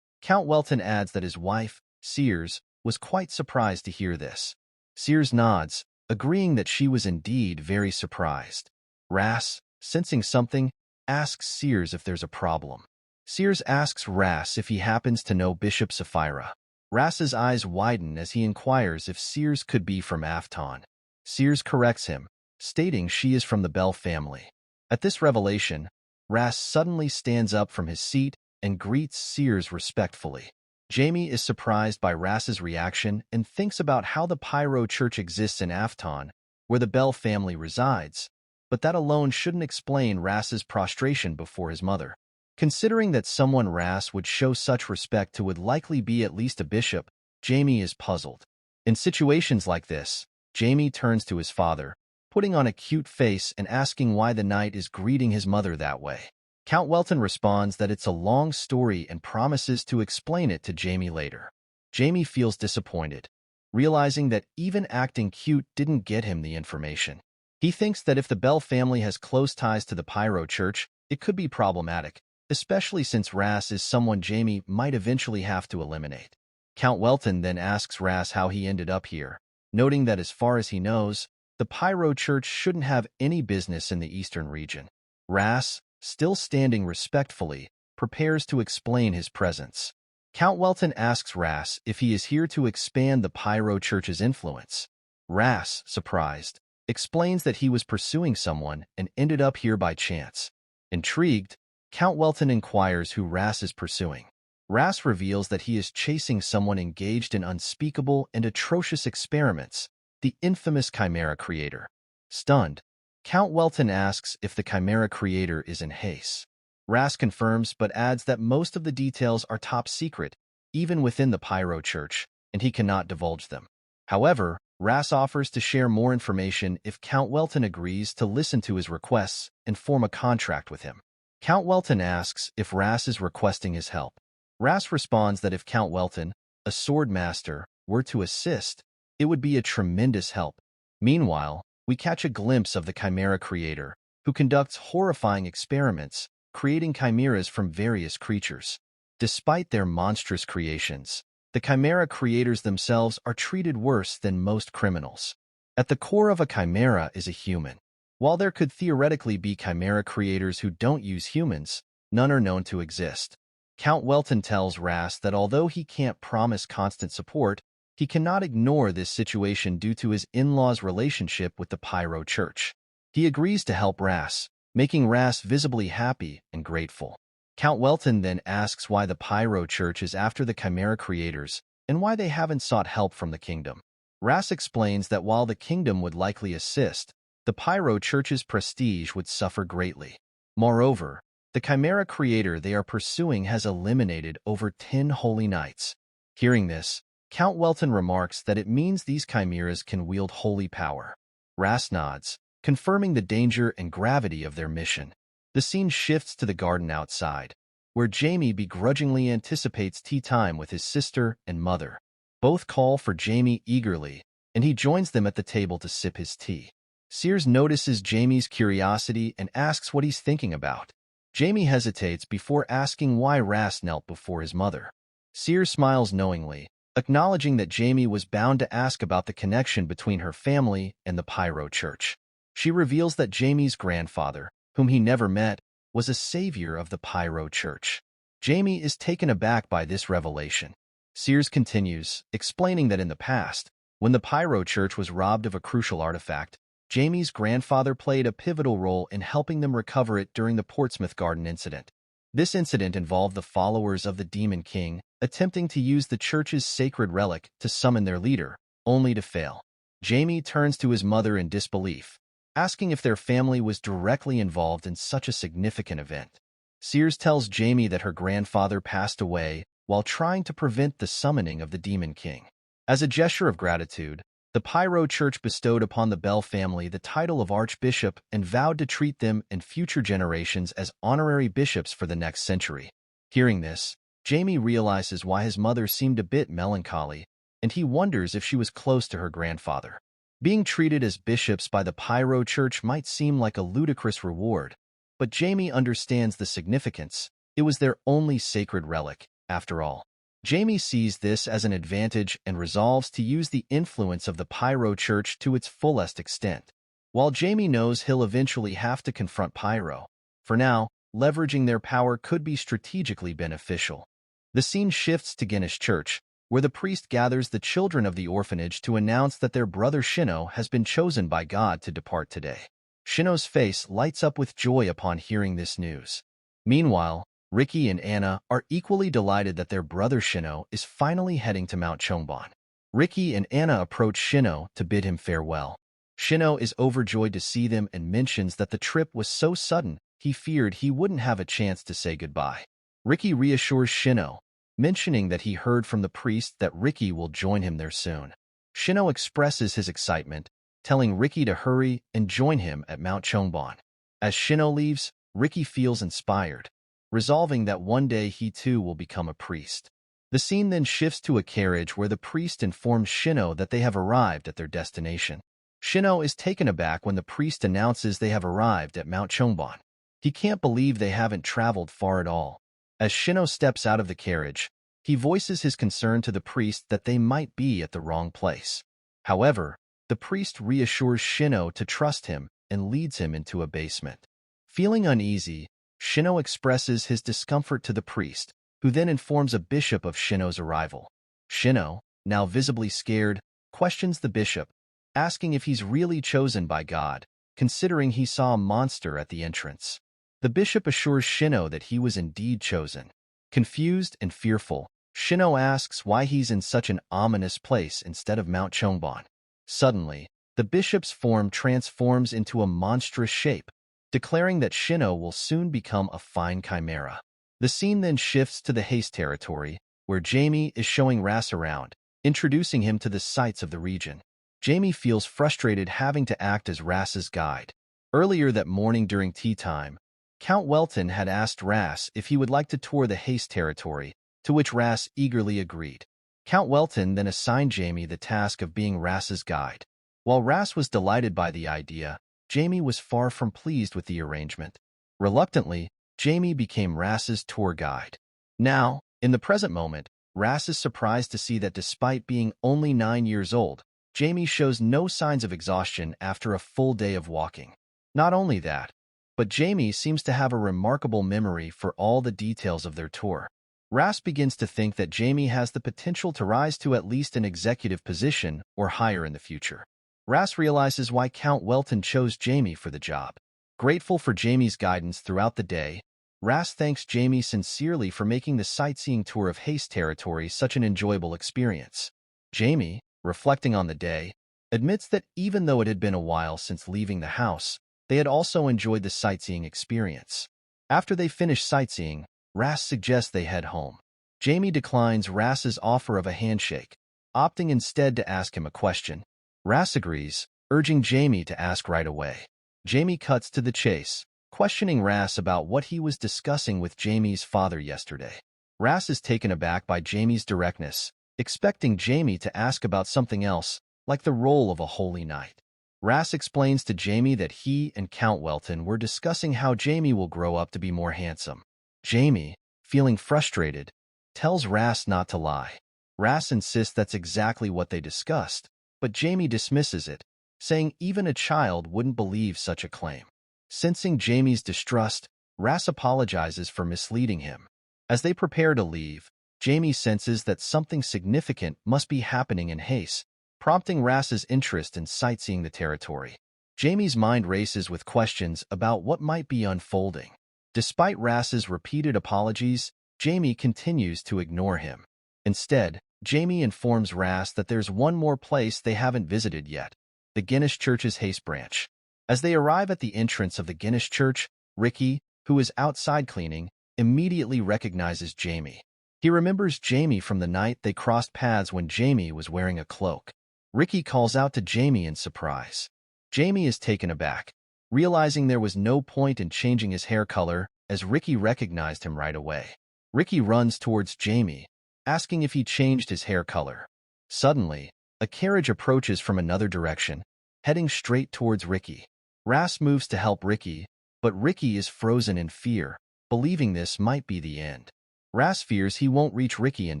B: Count Welton adds that his wife, Sears, was quite surprised to hear this. Sears nods, agreeing that she was indeed very surprised. Ras, sensing something, asks Sears if there's a problem. Sears asks Ras if he happens to know Bishop Sapphira. Ras's eyes widen as he inquires if Sears could be from Afton. Sears corrects him, stating she is from the Bell family. At this revelation, Ras suddenly stands up from his seat and greets Sears respectfully. Jamie is surprised by Ras's reaction and thinks about how the Pyro Church exists in Afton, where the Bell family resides, but that alone shouldn't explain Ras's prostration before his mother. Considering that someone Ras would show such respect to would likely be at least a bishop, Jamie is puzzled. In situations like this, Jamie turns to his father, putting on a cute face and asking why the knight is greeting his mother that way. Count Welton responds that it's a long story and promises to explain it to Jamie later. Jamie feels disappointed, realizing that even acting cute didn't get him the information. He thinks that if the Bell family has close ties to the Pyro Church, it could be problematic, especially since Ras is someone Jamie might eventually have to eliminate. Count Welton then asks Ras how he ended up here, noting that as far as he knows, the Pyro Church shouldn't have any business in the eastern region. Ras, still standing respectfully, prepares to explain his presence. Count Welton asks Ras if he is here to expand the Pyro Church's influence. Ras, surprised, explains that he was pursuing someone and ended up here by chance. Intrigued, Count Welton inquires who Ras is pursuing. Ras reveals that he is chasing someone engaged in unspeakable and atrocious experiments, the infamous Chimera Creator. Stunned, Count Welton asks if the Chimera Creator is in haste. Ras confirms but adds that most of the details are top secret, even within the Pyro Church, and he cannot divulge them. However, Ras offers to share more information if Count Welton agrees to listen to his requests and form a contract with him. Count Welton asks if Ras is requesting his help. Ras responds that if Count Welton, a sword master, were to assist, it would be a tremendous help. Meanwhile, we catch a glimpse of the Chimera Creator, who conducts horrifying experiments, creating chimeras from various creatures. Despite their monstrous creations, the Chimera Creators themselves are treated worse than most criminals. At the core of a chimera is a human. While there could theoretically be Chimera Creators who don't use humans, none are known to exist. Count Welton tells Ras that although he can't promise constant support, he cannot ignore this situation due to his in-law's relationship with the Pyro Church. He agrees to help Ras, making Ras visibly happy and grateful. Count Welton then asks why the Pyro Church is after the Chimera Creators and why they haven't sought help from the kingdom. Ras explains that while the kingdom would likely assist, the Pyro Church's prestige would suffer greatly. Moreover, the Chimera Creator they are pursuing has eliminated over 10 holy knights. Hearing this, Count Welton remarks that it means these chimeras can wield holy power. Ras nods, confirming the danger and gravity of their mission. The scene shifts to the garden outside, where Jamie begrudgingly anticipates tea time with his sister and mother. Both call for Jamie eagerly, and he joins them at the table to sip his tea. Sears notices Jamie's curiosity and asks what he's thinking about. Jamie hesitates before asking why Ras knelt before his mother. Sears smiles knowingly, acknowledging that Jamie was bound to ask about the connection between her family and the Pyro Church. She reveals that Jamie's grandfather, whom he never met, was a savior of the Pyro Church. Jamie is taken aback by this revelation. Sears continues, explaining that in the past, when the Pyro Church was robbed of a crucial artifact, Jamie's grandfather played a pivotal role in helping them recover it during the Portsmouth Garden incident. This incident involved the followers of the Demon King attempting to use the church's sacred relic to summon their leader, only to fail. Jamie turns to his mother in disbelief, asking if their family was directly involved in such a significant event. Sears tells Jamie that her grandfather passed away while trying to prevent the summoning of the Demon King. As a gesture of gratitude, the Pyro Church bestowed upon the Bell family the title of Archbishop and vowed to treat them and future generations as honorary bishops for the next century. Hearing this, Jamie realizes why his mother seemed a bit melancholy, and he wonders if she was close to her grandfather. Being treated as bishops by the Pyro Church might seem like a ludicrous reward, but Jamie understands the significance. It was their only sacred relic, after all. Jamie sees this as an advantage and resolves to use the influence of the Pyro Church to its fullest extent. While Jamie knows he'll eventually have to confront Pyro, for now, leveraging their power could be strategically beneficial. The scene shifts to Guinness Church, where the priest gathers the children of the orphanage to announce that their brother Shino has been chosen by God to depart today. Shino's face lights up with joy upon hearing this news. Meanwhile, Ricky and Anna are equally delighted that their brother Shino is finally heading to Mount Chongban. Ricky and Anna approach Shino to bid him farewell. Shino is overjoyed to see them and mentions that the trip was so sudden he feared he wouldn't have a chance to say goodbye. Ricky reassures Shino, mentioning that he heard from the priest that Ricky will join him there soon. Shino expresses his excitement, telling Ricky to hurry and join him at Mount Chongban. As Shino leaves, Ricky feels inspired, resolving that one day he too will become a priest. The scene then shifts to a carriage where the priest informs Shino that they have arrived at their destination. Shino is taken aback when the priest announces they have arrived at Mount Chongban. He can't believe they haven't traveled far at all. As Shino steps out of the carriage, he voices his concern to the priest that they might be at the wrong place. However, the priest reassures Shino to trust him and leads him into a basement. Feeling uneasy, Shino expresses his discomfort to the priest, who then informs a bishop of Shino's arrival. Shino, now visibly scared, questions the bishop, asking if he's really chosen by God, considering he saw a monster at the entrance. The bishop assures Shino that he was indeed chosen. Confused and fearful, Shino asks why he's in such an ominous place instead of Mount Chongban. Suddenly, the bishop's form transforms into a monstrous shape, declaring that Shino will soon become a fine chimera. The scene then shifts to the Haste territory, where Jamie is showing Ras around, introducing him to the sights of the region. Jamie feels frustrated having to act as Ras's guide. Earlier that morning during tea time, Count Welton had asked Ras if he would like to tour the Haste territory, to which Ras eagerly agreed. Count Welton then assigned Jamie the task of being Ras's guide. While Ras was delighted by the idea, Jamie was far from pleased with the arrangement. Reluctantly, Jamie became Ras's tour guide. Now, in the present moment, Ras is surprised to see that despite being only 9 years old, Jamie shows no signs of exhaustion after a full day of walking. Not only that, but Jamie seems to have a remarkable memory for all the details of their tour. Ras begins to think that Jamie has the potential to rise to at least an executive position or higher in the future. Ras realizes why Count Welton chose Jamie for the job. Grateful for Jamie's guidance throughout the day, Ras thanks Jamie sincerely for making the sightseeing tour of Haste territory such an enjoyable experience. Jamie, reflecting on the day, admits that even though it had been a while since leaving the house, they had also enjoyed the sightseeing experience. After they finish sightseeing, Ras suggests they head home. Jamie declines Ras's offer of a handshake, opting instead to ask him a question. Ras agrees, urging Jamie to ask right away. Jamie cuts to the chase, questioning Ras about what he was discussing with Jamie's father yesterday. Ras is taken aback by Jamie's directness, expecting Jamie to ask about something else, like the role of a holy knight. Ras explains to Jamie that he and Count Welton were discussing how Jamie will grow up to be more handsome. Jamie, feeling frustrated, tells Ras not to lie. Ras insists that's exactly what they discussed, but Jamie dismisses it, saying even a child wouldn't believe such a claim. Sensing Jamie's distrust, Ras apologizes for misleading him. As they prepare to leave, Jamie senses that something significant must be happening in Haste, prompting Ras's interest in sightseeing the territory. Jamie's mind races with questions about what might be unfolding. Despite Ras's repeated apologies, Jamie continues to ignore him. Instead, Jamie informs Ras that there's one more place they haven't visited yet, the Guinness Church's Haste branch. As they arrive at the entrance of the Guinness Church, Ricky, who is outside cleaning, immediately recognizes Jamie. He remembers Jamie from the night they crossed paths when Jamie was wearing a cloak. Ricky calls out to Jamie in surprise. Jamie is taken aback, realizing there was no point in changing his hair color, as Ricky recognized him right away. Ricky runs towards Jamie, asking if he changed his hair color. Suddenly, a carriage approaches from another direction, heading straight towards Ricky. Ras moves to help Ricky, but Ricky is frozen in fear, believing this might be the end. Ras fears he won't reach Ricky in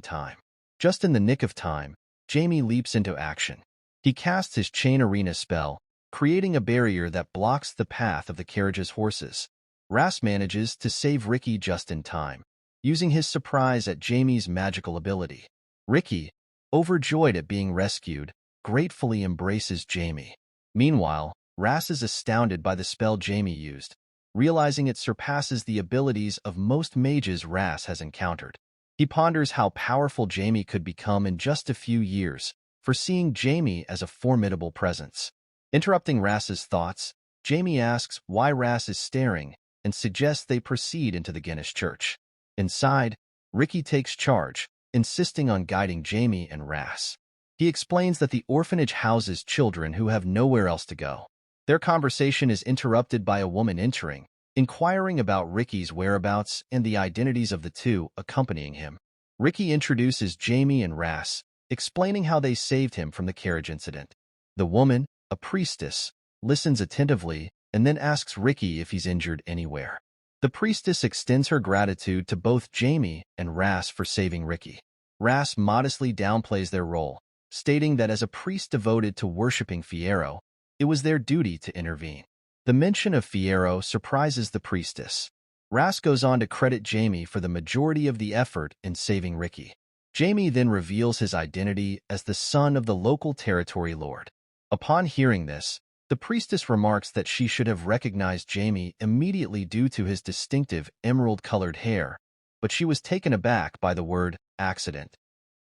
B: time. Just in the nick of time, Jamie leaps into action. He casts his chain arena spell, creating a barrier that blocks the path of the carriage's horses. Ras manages to save Ricky just in time, using his surprise at Jamie's magical ability. Ricky, overjoyed at being rescued, gratefully embraces Jamie. Meanwhile, Ras is astounded by the spell Jamie used, realizing it surpasses the abilities of most mages Ras has encountered. He ponders how powerful Jamie could become in just a few years, foreseeing Jamie as a formidable presence. Interrupting Ras's thoughts, Jamie asks why Ras is staring and suggests they proceed into the Guinness Church. Inside, Ricky takes charge, insisting on guiding Jamie and Ras. He explains that the orphanage houses children who have nowhere else to go. Their conversation is interrupted by a woman entering, inquiring about Ricky's whereabouts and the identities of the two accompanying him. Ricky introduces Jamie and Ras, explaining how they saved him from the carriage incident. The woman, a priestess, listens attentively and then asks Ricky if he's injured anywhere. The priestess extends her gratitude to both Jamie and Ras for saving Ricky. Ras modestly downplays their role, stating that as a priest devoted to worshipping Fiyero, it was their duty to intervene. The mention of Fiyero surprises the priestess. Ras goes on to credit Jamie for the majority of the effort in saving Ricky. Jamie then reveals his identity as the son of the local territory lord. Upon hearing this, the priestess remarks that she should have recognized Jamie immediately due to his distinctive emerald-colored hair, but she was taken aback by the word accident.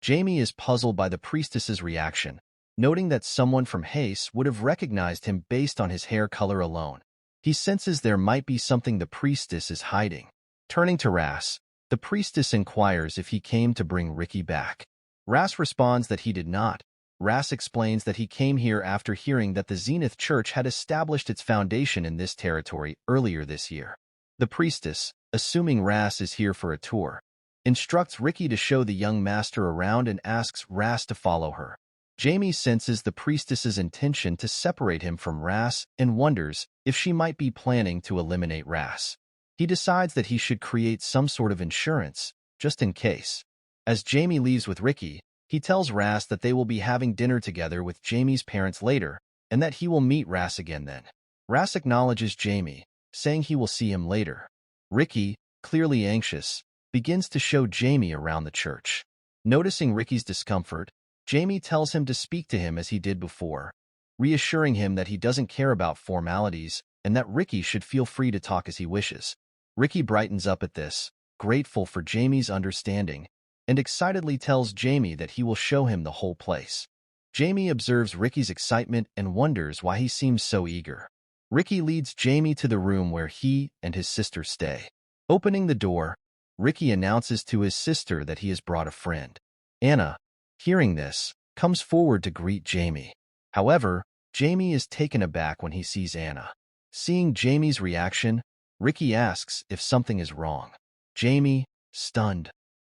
B: Jamie is puzzled by the priestess's reaction, noting that someone from Hace would have recognized him based on his hair color alone. He senses there might be something the priestess is hiding. Turning to Ras, the priestess inquires if he came to bring Ricky back. Ras responds that he did not. Ras explains that he came here after hearing that the Zenith Church had established its foundation in this territory earlier this year. The priestess, assuming Ras is here for a tour, instructs Ricky to show the young master around and asks Ras to follow her. Jamie senses the priestess's intention to separate him from Ras and wonders if she might be planning to eliminate Ras. He decides that he should create some sort of insurance, just in case. As Jamie leaves with Ricky, he tells Ras that they will be having dinner together with Jamie's parents later, and that he will meet Ras again then. Ras acknowledges Jamie, saying he will see him later. Ricky, clearly anxious, begins to show Jamie around the church. Noticing Ricky's discomfort, Jamie tells him to speak to him as he did before, reassuring him that he doesn't care about formalities and that Ricky should feel free to talk as he wishes. Ricky brightens up at this, grateful for Jamie's understanding, and excitedly tells Jamie that he will show him the whole place. Jamie observes Ricky's excitement and wonders why he seems so eager. Ricky leads Jamie to the room where he and his sister stay. Opening the door, Ricky announces to his sister that he has brought a friend. Anna, hearing this, comes forward to greet Jamie. However, Jamie is taken aback when he sees Anna. Seeing Jamie's reaction, Ricky asks if something is wrong. Jamie, stunned,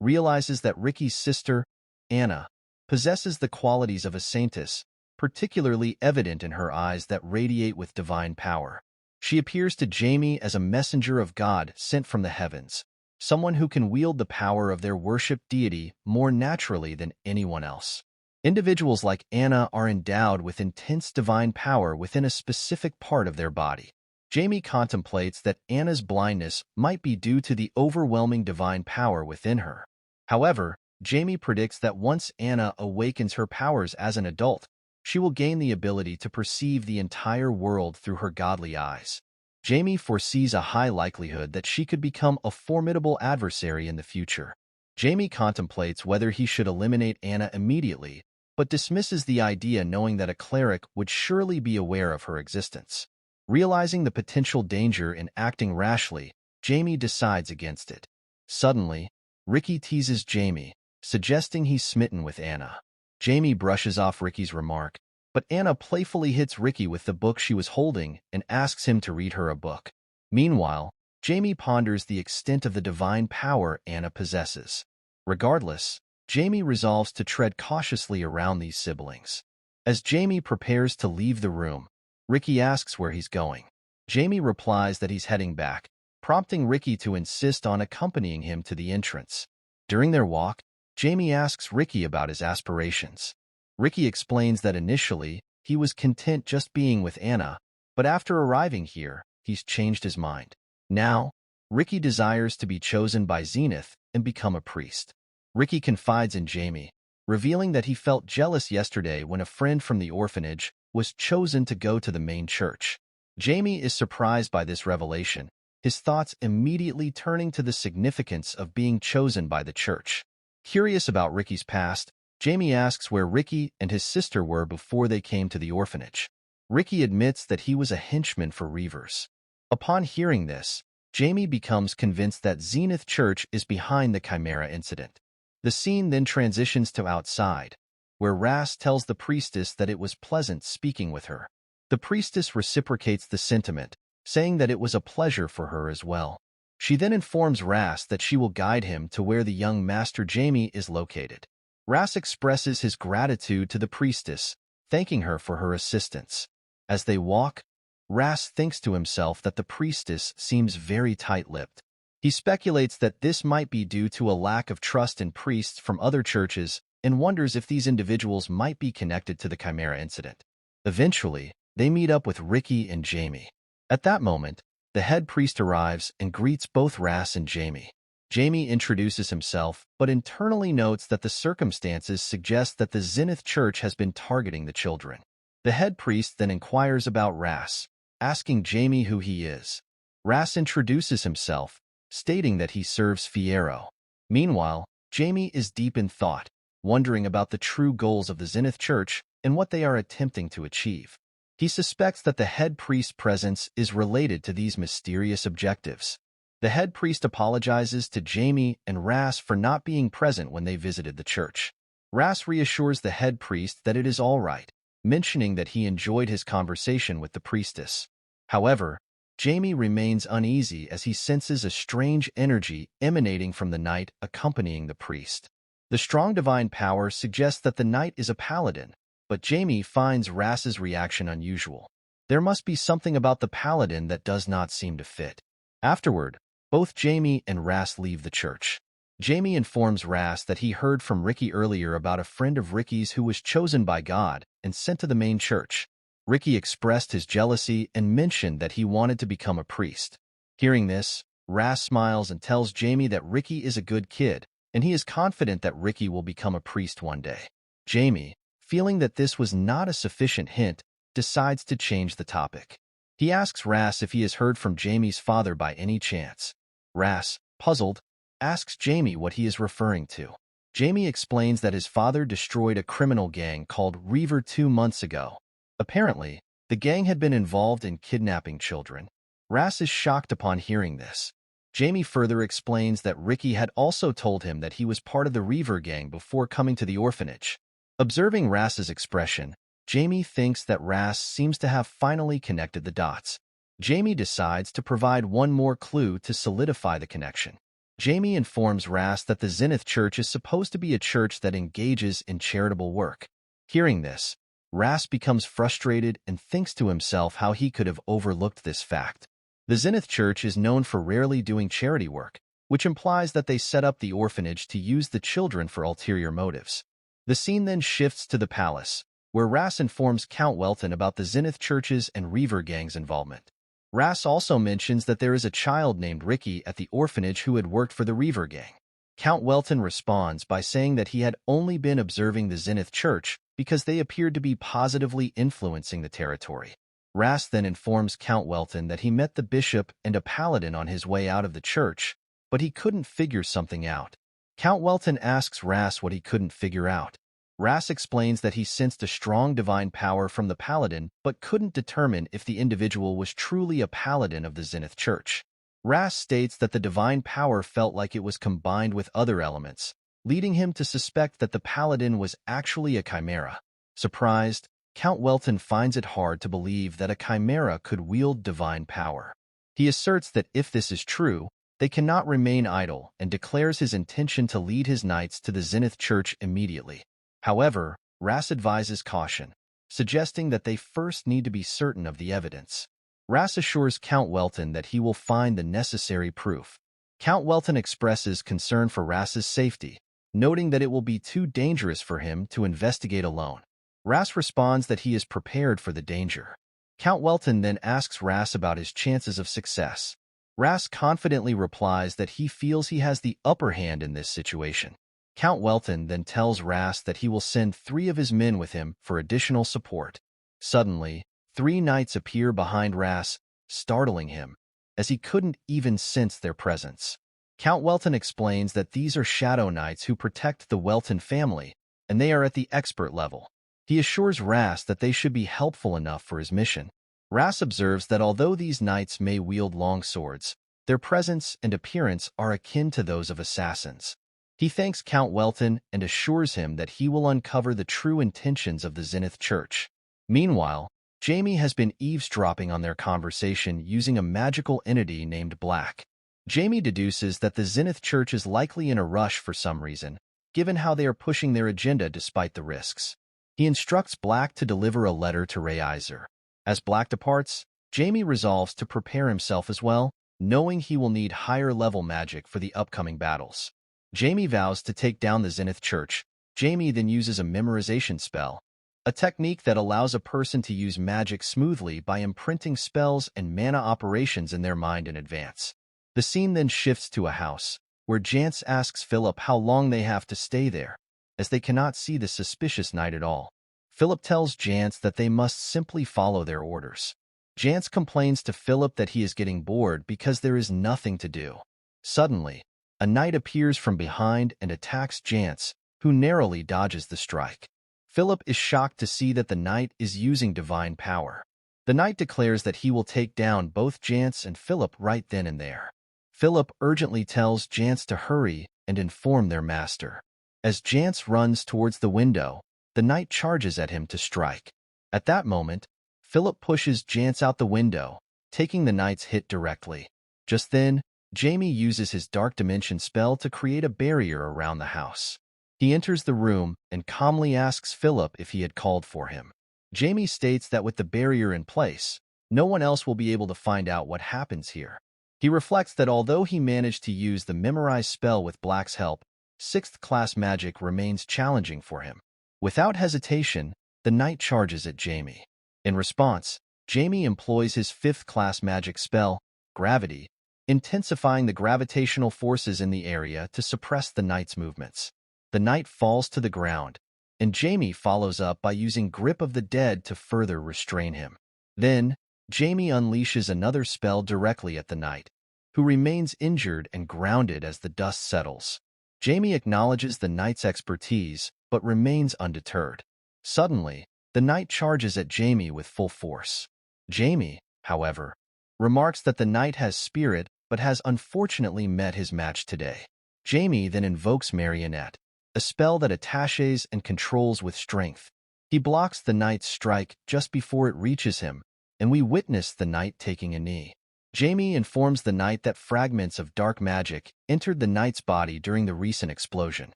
B: realizes that Ricky's sister, Anna, possesses the qualities of a saintess, particularly evident in her eyes that radiate with divine power. She appears to Jamie as a messenger of God sent from the heavens, someone who can wield the power of their worshipped deity more naturally than anyone else. Individuals like Anna are endowed with intense divine power within a specific part of their body. Jamie contemplates that Anna's blindness might be due to the overwhelming divine power within her. However, Jamie predicts that once Anna awakens her powers as an adult, she will gain the ability to perceive the entire world through her godly eyes. Jamie foresees a high likelihood that she could become a formidable adversary in the future. Jamie contemplates whether he should eliminate Anna immediately, but dismisses the idea knowing that a cleric would surely be aware of her existence. Realizing the potential danger in acting rashly, Jamie decides against it. Suddenly, Ricky teases Jamie, suggesting he's smitten with Anna. Jamie brushes off Ricky's remark, but Anna playfully hits Ricky with the book she was holding and asks him to read her a book. Meanwhile, Jamie ponders the extent of the divine power Anna possesses. Regardless, Jamie resolves to tread cautiously around these siblings. As Jamie prepares to leave the room, Ricky asks where he's going. Jamie replies that he's heading back, prompting Ricky to insist on accompanying him to the entrance. During their walk, Jamie asks Ricky about his aspirations. Ricky explains that initially, he was content just being with Anna, but after arriving here, he's changed his mind. Now, Ricky desires to be chosen by Zenith and become a priest. Ricky confides in Jamie, revealing that he felt jealous yesterday when a friend from the orphanage was chosen to go to the main church. Jamie is surprised by this revelation, his thoughts immediately turning to the significance of being chosen by the church. Curious about Ricky's past, Jamie asks where Ricky and his sister were before they came to the orphanage. Ricky admits that he was a henchman for Reavers. Upon hearing this, Jamie becomes convinced that Zenith Church is behind the Chimera incident. The scene then transitions to outside, where Ras tells the priestess that it was pleasant speaking with her. The priestess reciprocates the sentiment, saying that it was a pleasure for her as well. She then informs Ras that she will guide him to where the young Master Jamie is located. Ras expresses his gratitude to the priestess, thanking her for her assistance. As they walk, Ras thinks to himself that the priestess seems very tight-lipped. He speculates that this might be due to a lack of trust in priests from other churches and wonders if these individuals might be connected to the Chimera incident. Eventually, they meet up with Ricky and Jamie. At that moment, the head priest arrives and greets both Ras and Jamie. Jamie introduces himself, but internally notes that the circumstances suggest that the Zenith Church has been targeting the children. The head priest then inquires about Ras, asking Jamie who he is. Ras introduces himself, stating that he serves Fierro. Meanwhile, Jamie is deep in thought, wondering about the true goals of the Zenith Church and what they are attempting to achieve. He suspects that the head priest's presence is related to these mysterious objectives. The head priest apologizes to Jamie and Ras for not being present when they visited the church. Ras reassures the head priest that it is all right, mentioning that he enjoyed his conversation with the priestess. However, Jamie remains uneasy as he senses a strange energy emanating from the knight accompanying the priest. The strong divine power suggests that the knight is a paladin, but Jamie finds Ras's reaction unusual. There must be something about the paladin that does not seem to fit. Afterward, both Jamie and Ras leave the church. Jamie informs Ras that he heard from Ricky earlier about a friend of Ricky's who was chosen by God and sent to the main church. Ricky expressed his jealousy and mentioned that he wanted to become a priest. Hearing this, Ras smiles and tells Jamie that Ricky is a good kid, and he is confident that Ricky will become a priest one day. Jamie, feeling that this was not a sufficient hint, decides to change the topic. He asks Ras if he has heard from Jamie's father by any chance. Ras, puzzled, asks Jamie what he is referring to. Jamie explains that his father destroyed a criminal gang called Reaver 2 months ago. Apparently, the gang had been involved in kidnapping children. Ras is shocked upon hearing this. Jamie further explains that Ricky had also told him that he was part of the Reaver gang before coming to the orphanage. Observing Ras's expression, Jamie thinks that Ras seems to have finally connected the dots. Jamie decides to provide one more clue to solidify the connection. Jamie informs Ras that the Zenith Church is supposed to be a church that engages in charitable work. Hearing this, Ras becomes frustrated and thinks to himself how he could have overlooked this fact. The Zenith Church is known for rarely doing charity work, which implies that they set up the orphanage to use the children for ulterior motives. The scene then shifts to the palace, where Ras informs Count Welton about the Zenith Church's and Reaver gang's involvement. Ras also mentions that there is a child named Ricky at the orphanage who had worked for the Reaver gang. Count Welton responds by saying that he had only been observing the Zenith Church because they appeared to be positively influencing the territory. Ras then informs Count Welton that he met the bishop and a paladin on his way out of the church, but he couldn't figure something out. Count Welton asks Ras what he couldn't figure out. Ras explains that he sensed a strong divine power from the paladin but couldn't determine if the individual was truly a paladin of the Zenith Church. Ras states that the divine power felt like it was combined with other elements, leading him to suspect that the paladin was actually a chimera. Surprised, Count Welton finds it hard to believe that a chimera could wield divine power. He asserts that if this is true, they cannot remain idle and declares his intention to lead his knights to the Zenith Church immediately. However, Ras advises caution, suggesting that they first need to be certain of the evidence. Ras assures Count Welton that he will find the necessary proof. Count Welton expresses concern for Ras's safety, noting that it will be too dangerous for him to investigate alone. Ras responds that he is prepared for the danger. Count Welton then asks Ras about his chances of success. Ras confidently replies that he feels he has the upper hand in this situation. Count Welton then tells Ras that he will send 3 of his men with him for additional support. Suddenly, 3 knights appear behind Ras, startling him, as he couldn't even sense their presence. Count Welton explains that these are Shadow Knights who protect the Welton family, and they are at the expert level. He assures Ras that they should be helpful enough for his mission. Ras observes that although these knights may wield long swords, their presence and appearance are akin to those of assassins. He thanks Count Welton and assures him that he will uncover the true intentions of the Zenith Church. Meanwhile, Jamie has been eavesdropping on their conversation using a magical entity named Black. Jamie deduces that the Zenith Church is likely in a rush for some reason, given how they are pushing their agenda despite the risks. He instructs Black to deliver a letter to Reiser. As Black departs, Jamie resolves to prepare himself as well, knowing he will need higher-level magic for the upcoming battles. Jamie vows to take down the Zenith Church. Jamie then uses a memorization spell, a technique that allows a person to use magic smoothly by imprinting spells and mana operations in their mind in advance. The scene then shifts to a house, where Jance asks Philip how long they have to stay there, as they cannot see the suspicious knight at all. Philip tells Jance that they must simply follow their orders. Jance complains to Philip that he is getting bored because there is nothing to do. Suddenly, a knight appears from behind and attacks Jance, who narrowly dodges the strike. Philip is shocked to see that the knight is using divine power. The knight declares that he will take down both Jance and Philip right then and there. Philip urgently tells Jance to hurry and inform their master. As Jance runs towards the window, the knight charges at him to strike. At that moment, Philip pushes Jance out the window, taking the knight's hit directly. Just then, Jamie uses his Dark Dimension spell to create a barrier around the house. He enters the room and calmly asks Philip if he had called for him. Jamie states that with the barrier in place, no one else will be able to find out what happens here. He reflects that although he managed to use the memorized spell with Black's help, 6th class magic remains challenging for him. Without hesitation, the knight charges at Jamie. In response, Jamie employs his 5th class magic spell, Gravity, intensifying the gravitational forces in the area to suppress the knight's movements. The knight falls to the ground, and Jamie follows up by using Grip of the Dead to further restrain him. Then, Jamie unleashes another spell directly at the knight, who remains injured and grounded as the dust settles. Jamie acknowledges the knight's expertise, but remains undeterred. Suddenly, the knight charges at Jamie with full force. Jamie, however, remarks that the knight has spirit but has unfortunately met his match today. Jamie then invokes Marionette, a spell that attaches and controls with strength. He blocks the knight's strike just before it reaches him, and we witness the knight taking a knee. Jamie informs the knight that fragments of dark magic entered the knight's body during the recent explosion.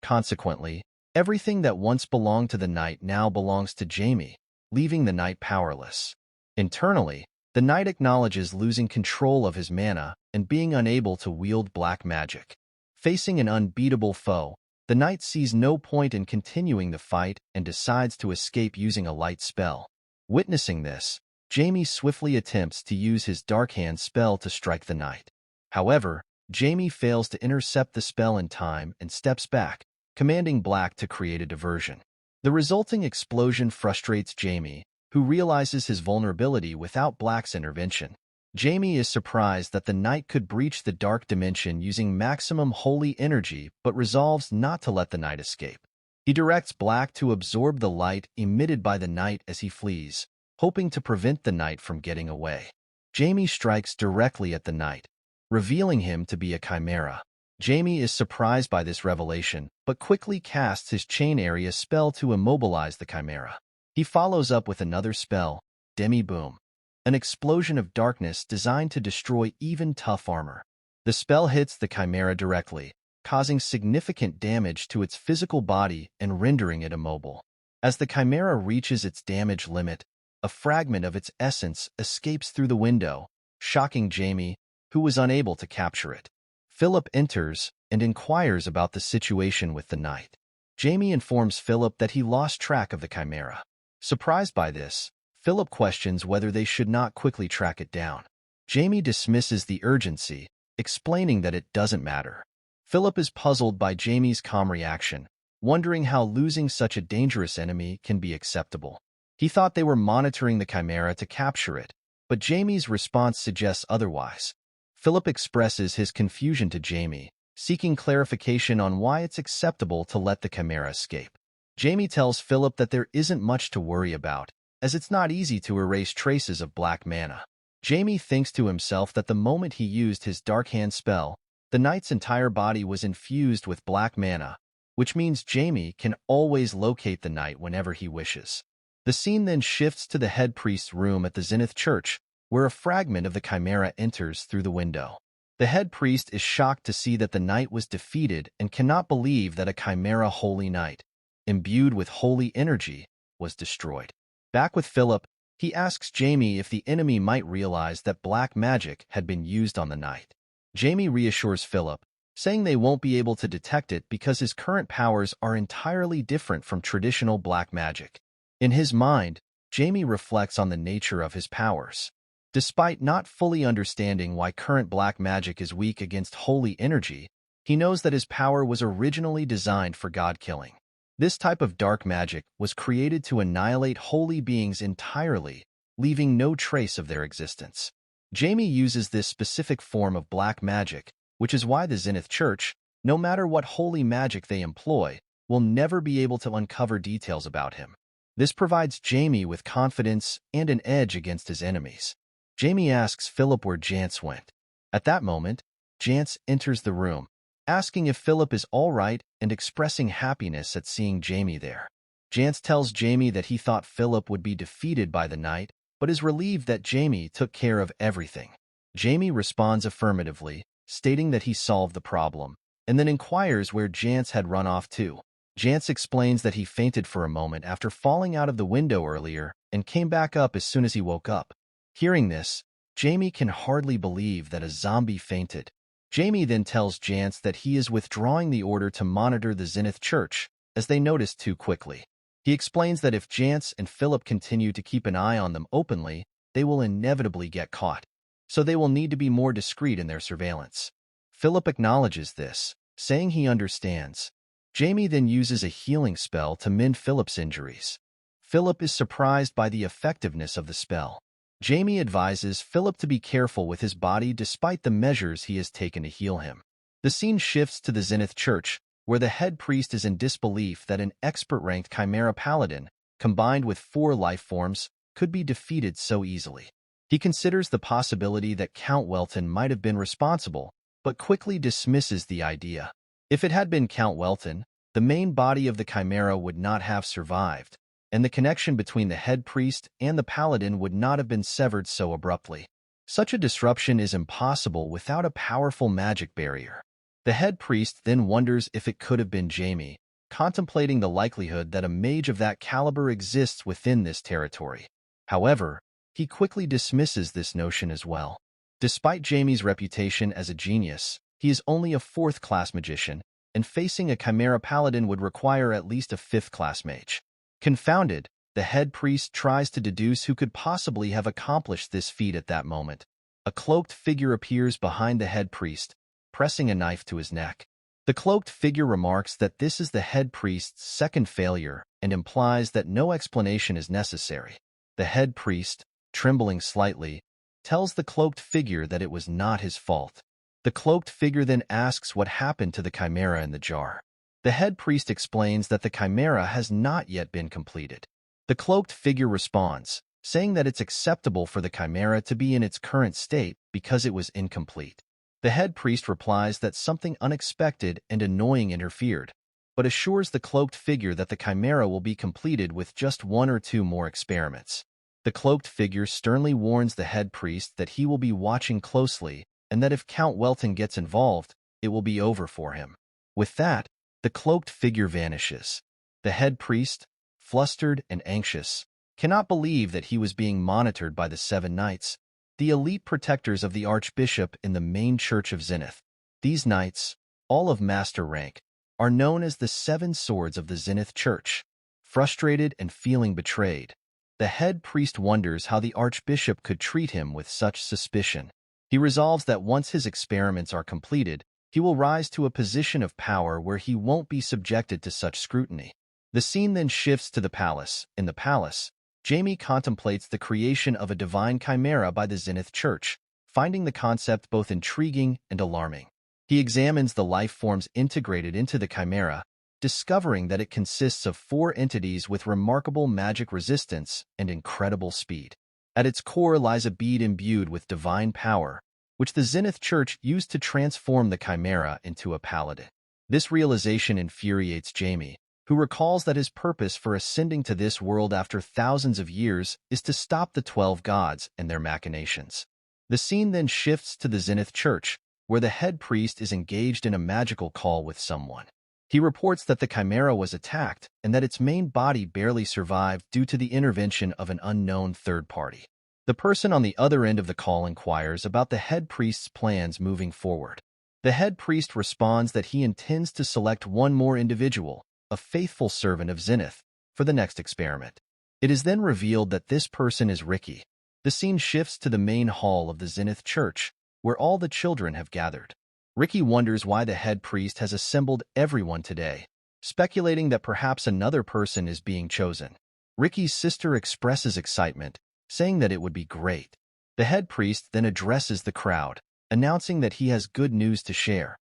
B: Consequently, everything that once belonged to the knight now belongs to Jamie, leaving the knight powerless. Internally, the knight acknowledges losing control of his mana and being unable to wield black magic. Facing an unbeatable foe, the knight sees no point in continuing the fight and decides to escape using a light spell. Witnessing this, Jamie swiftly attempts to use his Dark Hand spell to strike the knight. However, Jamie fails to intercept the spell in time and steps back, commanding Black to create a diversion. The resulting explosion frustrates Jamie, who realizes his vulnerability without Black's intervention. Jamie is surprised that the knight could breach the dark dimension using maximum holy energy but resolves not to let the knight escape. He directs Black to absorb the light emitted by the knight as he flees, hoping to prevent the knight from getting away. Jamie strikes directly at the knight, revealing him to be a chimera. Jamie is surprised by this revelation, but quickly casts his chain area spell to immobilize the chimera. He follows up with another spell, Demi-Boom, an explosion of darkness designed to destroy even tough armor. The spell hits the chimera directly, causing significant damage to its physical body and rendering it immobile. As the chimera reaches its damage limit, a fragment of its essence escapes through the window, shocking Jamie, who was unable to capture it. Philip enters and inquires about the situation with the knight. Jamie informs Philip that he lost track of the chimera. Surprised by this, Philip questions whether they should not quickly track it down. Jamie dismisses the urgency, explaining that it doesn't matter. Philip is puzzled by Jamie's calm reaction, wondering how losing such a dangerous enemy can be acceptable. He thought they were monitoring the chimera to capture it, but Jamie's response suggests otherwise. Philip expresses his confusion to Jamie, seeking clarification on why it's acceptable to let the chimera escape. Jamie tells Philip that there isn't much to worry about, as it's not easy to erase traces of black mana. Jamie thinks to himself that the moment he used his Dark Hand spell, the knight's entire body was infused with black mana, which means Jamie can always locate the knight whenever he wishes. The scene then shifts to the head priest's room at the Zenith Church, where a fragment of the chimera enters through the window. The head priest is shocked to see that the knight was defeated and cannot believe that a chimera holy knight, imbued with holy energy, was destroyed. Back with Philip, he asks Jamie if the enemy might realize that black magic had been used on the knight. Jamie reassures Philip, saying they won't be able to detect it because his current powers are entirely different from traditional black magic. In his mind, Jamie reflects on the nature of his powers. Despite not fully understanding why current black magic is weak against holy energy, he knows that his power was originally designed for god-killing. This type of dark magic was created to annihilate holy beings entirely, leaving no trace of their existence. Jamie uses this specific form of black magic, which is why the Zenith Church, no matter what holy magic they employ, will never be able to uncover details about him. This provides Jamie with confidence and an edge against his enemies. Jamie asks Philip where Jance went. At that moment, Jance enters the room, asking if Philip is all right and expressing happiness at seeing Jamie there. Jance tells Jamie that he thought Philip would be defeated by the knight, but is relieved that Jamie took care of everything. Jamie responds affirmatively, stating that he solved the problem, and then inquires where Jance had run off to. Jance explains that he fainted for a moment after falling out of the window earlier and came back up as soon as he woke up. Hearing this, Jamie can hardly believe that a zombie fainted. Jamie then tells Jance that he is withdrawing the order to monitor the Zenith Church, as they noticed too quickly. He explains that if Jance and Philip continue to keep an eye on them openly, they will inevitably get caught, so they will need to be more discreet in their surveillance. Philip acknowledges this, saying he understands. Jamie then uses a healing spell to mend Philip's injuries. Philip is surprised by the effectiveness of the spell. Jamie advises Philip to be careful with his body despite the measures he has taken to heal him. The scene shifts to the Zenith Church, where the head priest is in disbelief that an expert-ranked Chimera Paladin, combined with 4 life forms, could be defeated so easily. He considers the possibility that Count Welton might have been responsible, but quickly dismisses the idea. If it had been Count Welton, the main body of the Chimera would not have survived, and the connection between the head priest and the paladin would not have been severed so abruptly. Such a disruption is impossible without a powerful magic barrier. The head priest then wonders if it could have been Jamie, contemplating the likelihood that a mage of that caliber exists within this territory. However, he quickly dismisses this notion as well. Despite Jamie's reputation as a genius, he is only a 4th-class magician, and facing a Chimera Paladin would require at least a 5th-class mage. Confounded, the head priest tries to deduce who could possibly have accomplished this feat at that moment. A cloaked figure appears behind the head priest, pressing a knife to his neck. The cloaked figure remarks that this is the head priest's second failure and implies that no explanation is necessary. The head priest, trembling slightly, tells the cloaked figure that it was not his fault. The cloaked figure then asks what happened to the chimera in the jar. The head priest explains that the chimera has not yet been completed. The cloaked figure responds, saying that it's acceptable for the chimera to be in its current state because it was incomplete. The head priest replies that something unexpected and annoying interfered, but assures the cloaked figure that the chimera will be completed with just 1 or 2 more experiments. The cloaked figure sternly warns the head priest that he will be watching closely and that if Count Welton gets involved, it will be over for him. With that, the cloaked figure vanishes. The head priest, flustered and anxious, cannot believe that he was being monitored by the 7 knights, the elite protectors of the archbishop in the main church of Zenith. These knights, all of master rank, are known as the 7 swords of the Zenith Church. Frustrated and feeling betrayed, the head priest wonders how the archbishop could treat him with such suspicion. He resolves that once his experiments are completed, he will rise to a position of power where he won't be subjected to such scrutiny. The scene then shifts to the palace. In the palace, Jamie contemplates the creation of a divine chimera by the Zenith Church, finding the concept both intriguing and alarming. He examines the life forms integrated into the chimera, discovering that it consists of 4 entities with remarkable magic resistance and incredible speed. At its core lies a bead imbued with divine power, which the Zenith Church used to transform the chimera into a paladin. This realization infuriates Jamie, who recalls that his purpose for ascending to this world after thousands of years is to stop the 12 gods and their machinations. The scene then shifts to the Zenith Church, where the head priest is engaged in a magical call with someone. He reports that the chimera was attacked and that its main body barely survived due to the intervention of an unknown third party. The person on the other end of the call inquires about the head priest's plans moving forward. The head priest responds that he intends to select one more individual, a faithful servant of Zenith, for the next experiment. It is then revealed that this person is Ricky. The scene shifts to the main hall of the Zenith Church, where all the children have gathered. Ricky wonders why the head priest has assembled everyone today, speculating that perhaps another person is being chosen. Ricky's sister expresses excitement, saying that it would be great. The head priest then addresses the crowd, announcing that he has good news to share.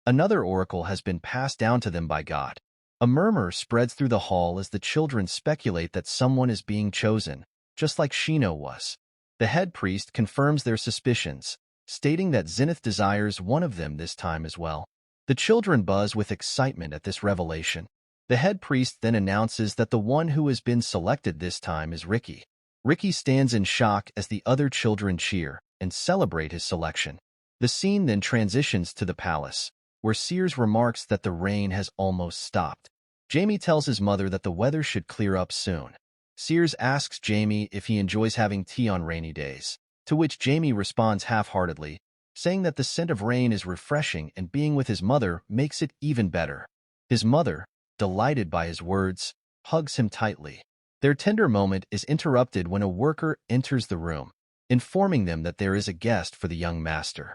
B: Another oracle has been passed down to them by God. A murmur spreads through the hall as the children speculate that someone is being chosen, just like Shino was. The head priest confirms their suspicions, stating that Zenith desires one of them this time as well. The children buzz with excitement at this revelation. The head priest then announces that the one who has been selected this time is Ricky. Ricky stands in shock as the other children cheer and celebrate his selection. The scene then transitions to the palace, where Sears remarks that the rain has almost stopped. Jamie tells his mother that the weather should clear up soon. Sears asks Jamie if he enjoys having tea on rainy days, to which Jamie responds half-heartedly, saying that the scent of rain is refreshing and being with his mother makes it even better. His mother, delighted by his words, hugs him tightly. Their tender moment is interrupted when a worker enters the room, informing them that there is a guest for the young master.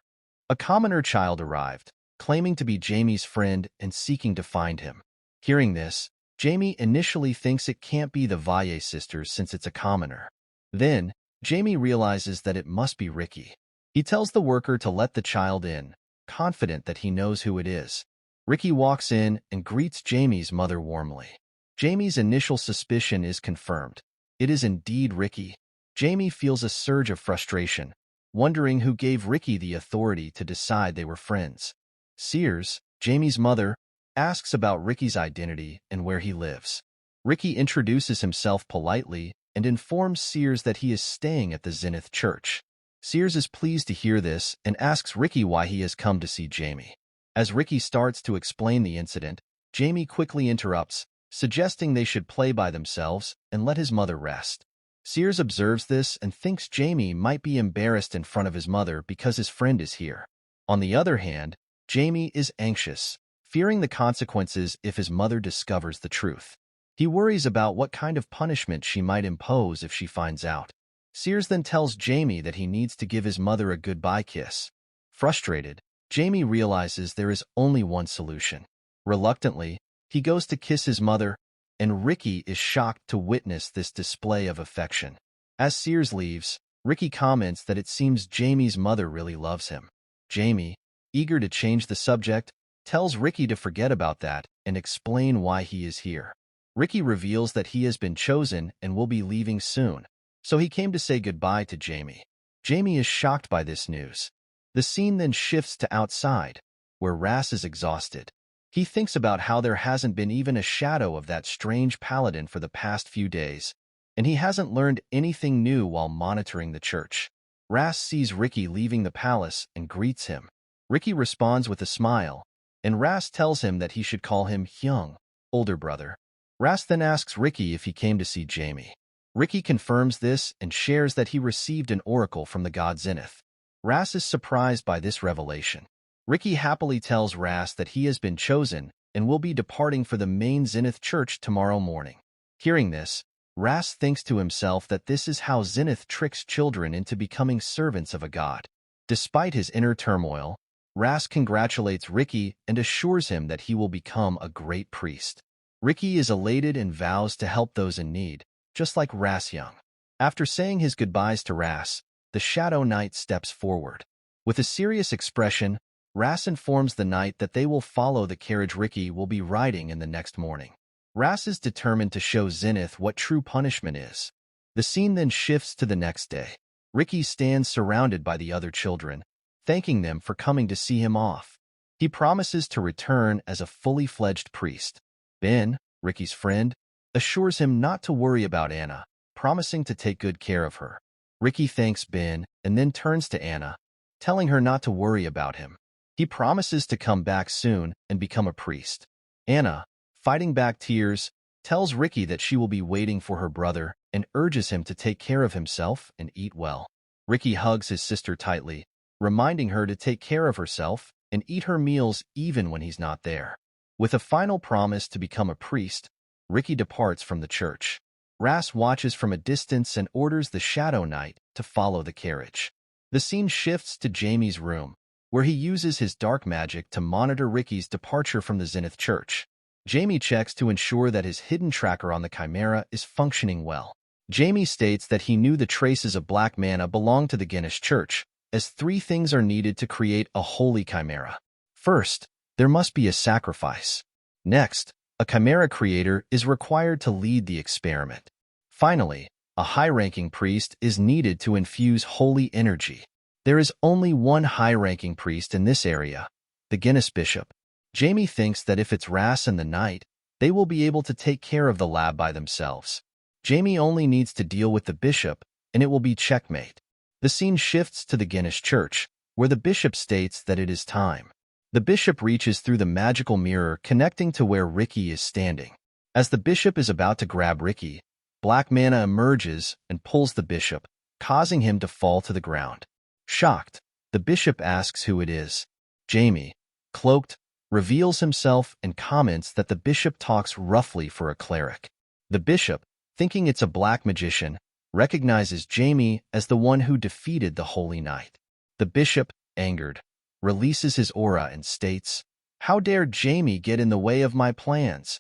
B: A commoner child arrived, claiming to be Jamie's friend and seeking to find him. Hearing this, Jamie initially thinks it can't be the Valle sisters since it's a commoner. Then, Jamie realizes that it must be Ricky. He tells the worker to let the child in, confident that he knows who it is. Ricky walks in and greets Jamie's mother warmly. Jamie's initial suspicion is confirmed. It is indeed Ricky. Jamie feels a surge of frustration, wondering who gave Ricky the authority to decide they were friends. Sears, Jamie's mother, asks about Ricky's identity and where he lives. Ricky introduces himself politely and informs Sears that he is staying at the Zenith Church. Sears is pleased to hear this and asks Ricky why he has come to see Jamie. As Ricky starts to explain the incident, Jamie quickly interrupts, suggesting they should play by themselves and let his mother rest. Sears observes this and thinks Jamie might be embarrassed in front of his mother because his friend is here. On the other hand, Jamie is anxious, fearing the consequences if his mother discovers the truth. He worries about what kind of punishment she might impose if she finds out. Sears then tells Jamie that he needs to give his mother a goodbye kiss. Frustrated, Jamie realizes there is only one solution. Reluctantly, he goes to kiss his mother, and Ricky is shocked to witness this display of affection. As Sears leaves, Ricky comments that it seems Jamie's mother really loves him. Jamie, eager to change the subject, tells Ricky to forget about that and explain why he is here. Ricky reveals that he has been chosen and will be leaving soon, so he came to say goodbye to Jamie. Jamie is shocked by this news. The scene then shifts to outside, where Ras is exhausted. He thinks about how there hasn't been even a shadow of that strange paladin for the past few days, and he hasn't learned anything new while monitoring the church. Ras sees Ricky leaving the palace and greets him. Ricky responds with a smile, and Ras tells him that he should call him Hyung, older brother. Ras then asks Ricky if he came to see Jamie. Ricky confirms this and shares that he received an oracle from the god Zenith. Ras is surprised by this revelation. Ricky happily tells Ras that he has been chosen and will be departing for the main Zenith church tomorrow morning. Hearing this, Ras thinks to himself that this is how Zenith tricks children into becoming servants of a god. Despite his inner turmoil, Ras congratulates Ricky and assures him that he will become a great priest. Ricky is elated and vows to help those in need, just like Ras Young. After saying his goodbyes to Ras, the Shadow Knight steps forward. With a serious expression, Ras informs the knight that they will follow the carriage Ricky will be riding in the next morning. Ras is determined to show Zenith what true punishment is. The scene then shifts to the next day. Ricky stands surrounded by the other children, thanking them for coming to see him off. He promises to return as a fully fledged priest. Ben, Ricky's friend, assures him not to worry about Anna, promising to take good care of her. Ricky thanks Ben and then turns to Anna, telling her not to worry about him. He promises to come back soon and become a priest. Anna, fighting back tears, tells Ricky that she will be waiting for her brother and urges him to take care of himself and eat well. Ricky hugs his sister tightly, reminding her to take care of herself and eat her meals even when he's not there. With a final promise to become a priest, Ricky departs from the church. Ras watches from a distance and orders the Shadow Knight to follow the carriage. The scene shifts to Jamie's room, where he uses his dark magic to monitor Ricky's departure from the Zenith Church. Jamie checks to ensure that his hidden tracker on the Chimera is functioning well. Jamie states that he knew the traces of black mana belong to the Guinness Church, as 3 things are needed to create a holy Chimera. First, there must be a sacrifice. Next, a Chimera creator is required to lead the experiment. Finally, a high-ranking priest is needed to infuse holy energy. There is only one high-ranking priest in this area, the Guinness Bishop. Jamie thinks that if it's Ras and the Knight, they will be able to take care of the lab by themselves. Jamie only needs to deal with the bishop, and it will be checkmate. The scene shifts to the Guinness Church, where the bishop states that it is time. The bishop reaches through the magical mirror connecting to where Ricky is standing. As the bishop is about to grab Ricky, black mana emerges and pulls the bishop, causing him to fall to the ground. Shocked, the bishop asks who it is. Jamie, cloaked, reveals himself and comments that the bishop talks roughly for a cleric. The bishop, thinking it's a black magician, recognizes Jamie as the one who defeated the Holy Knight. The bishop, angered, releases his aura and states, "How dare Jamie get in the way of my plans?"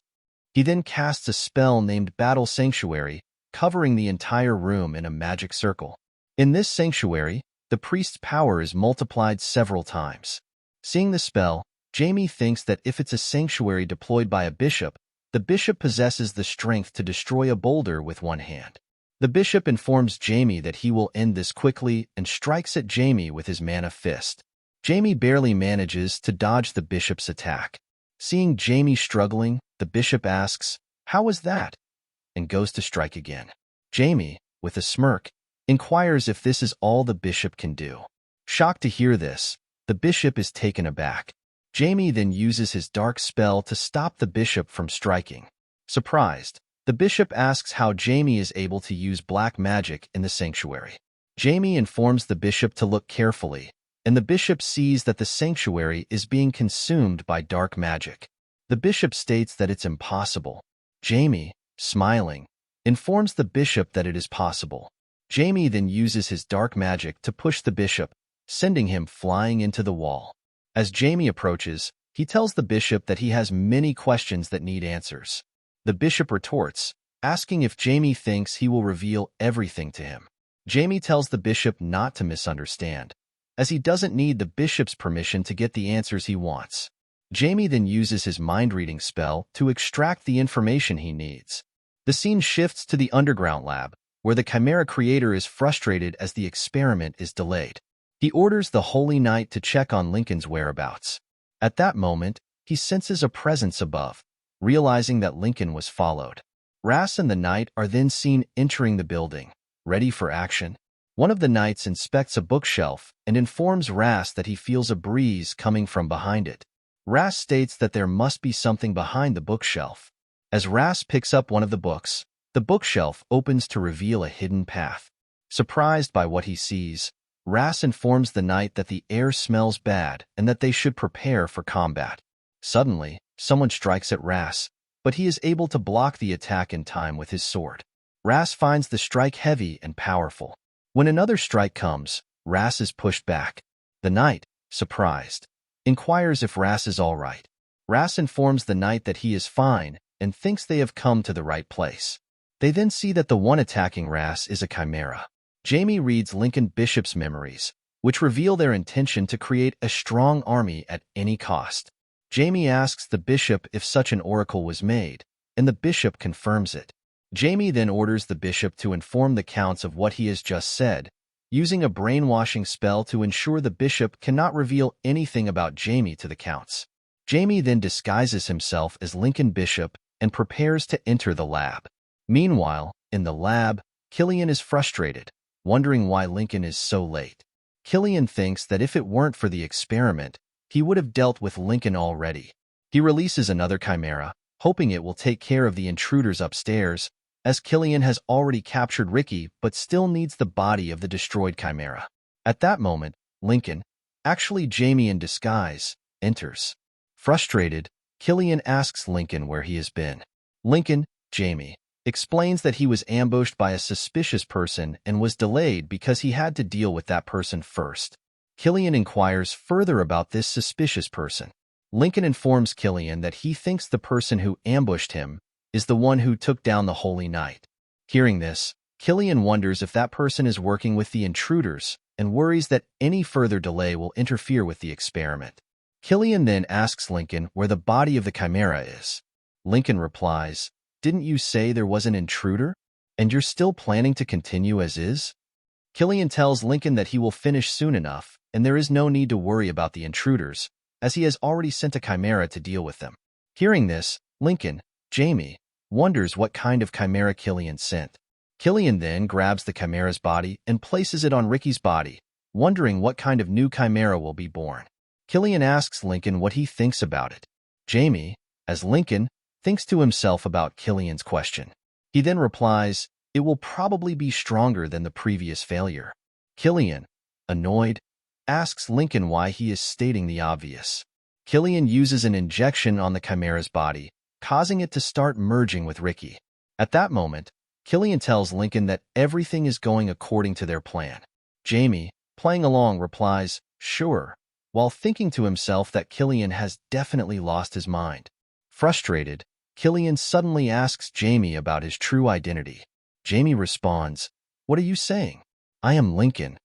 B: He then casts a spell named Battle Sanctuary, covering the entire room in a magic circle. In this sanctuary, the priest's power is multiplied several times. Seeing the spell, Jamie thinks that if it's a sanctuary deployed by a bishop, the bishop possesses the strength to destroy a boulder with one hand. The bishop informs Jamie that he will end this quickly and strikes at Jamie with his manhwa-fest. Jamie barely manages to dodge the bishop's attack. Seeing Jamie struggling, the bishop asks, "How was that?" and goes to strike again. Jamie, with a smirk, inquires if this is all the bishop can do. Shocked to hear this, the bishop is taken aback. Jamie then uses his dark spell to stop the bishop from striking. Surprised, the bishop asks how Jamie is able to use black magic in the sanctuary. Jamie informs the bishop to look carefully, and the bishop sees that the sanctuary is being consumed by dark magic. The bishop states that it's impossible. Jamie, smiling, informs the bishop that it is possible. Jamie then uses his dark magic to push the bishop, sending him flying into the wall. As Jamie approaches, he tells the bishop that he has many questions that need answers. The bishop retorts, asking if Jamie thinks he will reveal everything to him. Jamie tells the bishop not to misunderstand, as he doesn't need the bishop's permission to get the answers he wants. Jamie then uses his mind-reading spell to extract the information he needs. The scene shifts to the underground lab, where the Chimera creator is frustrated as the experiment is delayed. He orders the Holy Knight to check on Lincoln's whereabouts. At that moment, he senses a presence above, realizing that Lincoln was followed. Ras and the Knight are then seen entering the building, ready for action. One of the knights inspects a bookshelf and informs Ras that he feels a breeze coming from behind it. Ras states that there must be something behind the bookshelf. As Ras picks up one of the books, the bookshelf opens to reveal a hidden path. Surprised by what he sees, Ras informs the knight that the air smells bad and that they should prepare for combat. Suddenly, someone strikes at Ras, but he is able to block the attack in time with his sword. Ras finds the strike heavy and powerful. When another strike comes, Ras is pushed back. The knight, surprised, inquires if Ras is all right. Ras informs the knight that he is fine and thinks they have come to the right place. They then see that the one attacking Ras is a chimera. Jamie reads Lincoln Bishop's memories, which reveal their intention to create a strong army at any cost. Jamie asks the bishop if such an oracle was made, and the bishop confirms it. Jamie then orders the bishop to inform the counts of what he has just said, using a brainwashing spell to ensure the bishop cannot reveal anything about Jamie to the counts. Jamie then disguises himself as Lincoln Bishop and prepares to enter the lab. Meanwhile, in the lab, Killian is frustrated, wondering why Lincoln is so late. Killian thinks that if it weren't for the experiment, he would have dealt with Lincoln already. He releases another chimera, hoping it will take care of the intruders upstairs, as Killian has already captured Ricky but still needs the body of the destroyed chimera. At that moment, Lincoln, actually Jamie in disguise, enters. Frustrated, Killian asks Lincoln where he has been. Lincoln, Jamie, explains that he was ambushed by a suspicious person and was delayed because he had to deal with that person first. Killian inquires further about this suspicious person. Lincoln informs Killian that he thinks the person who ambushed him is the one who took down the Holy Knight. Hearing this, Killian wonders if that person is working with the intruders and worries that any further delay will interfere with the experiment. Killian then asks Lincoln where the body of the chimera is. Lincoln replies, "Didn't you say there was an intruder? And you're still planning to continue as is?" Killian tells Lincoln that he will finish soon enough, and there is no need to worry about the intruders, as he has already sent a chimera to deal with them. Hearing this, Lincoln, Jamie, wonders what kind of chimera Killian sent. Killian then grabs the chimera's body and places it on Ricky's body, wondering what kind of new chimera will be born. Killian asks Lincoln what he thinks about it. Jamie, as Lincoln, thinks to himself about Killian's question. He then replies, "It will probably be stronger than the previous failure." Killian, annoyed, asks Lincoln why he is stating the obvious. Killian uses an injection on the chimera's body, causing it to start merging with Ricky. At that moment, Killian tells Lincoln that everything is going according to their plan. Jamie, playing along, replies, "Sure," while thinking to himself that Killian has definitely lost his mind. Frustrated, Killian suddenly asks Jamie about his true identity. Jamie responds, "What are you saying? I am Lincoln."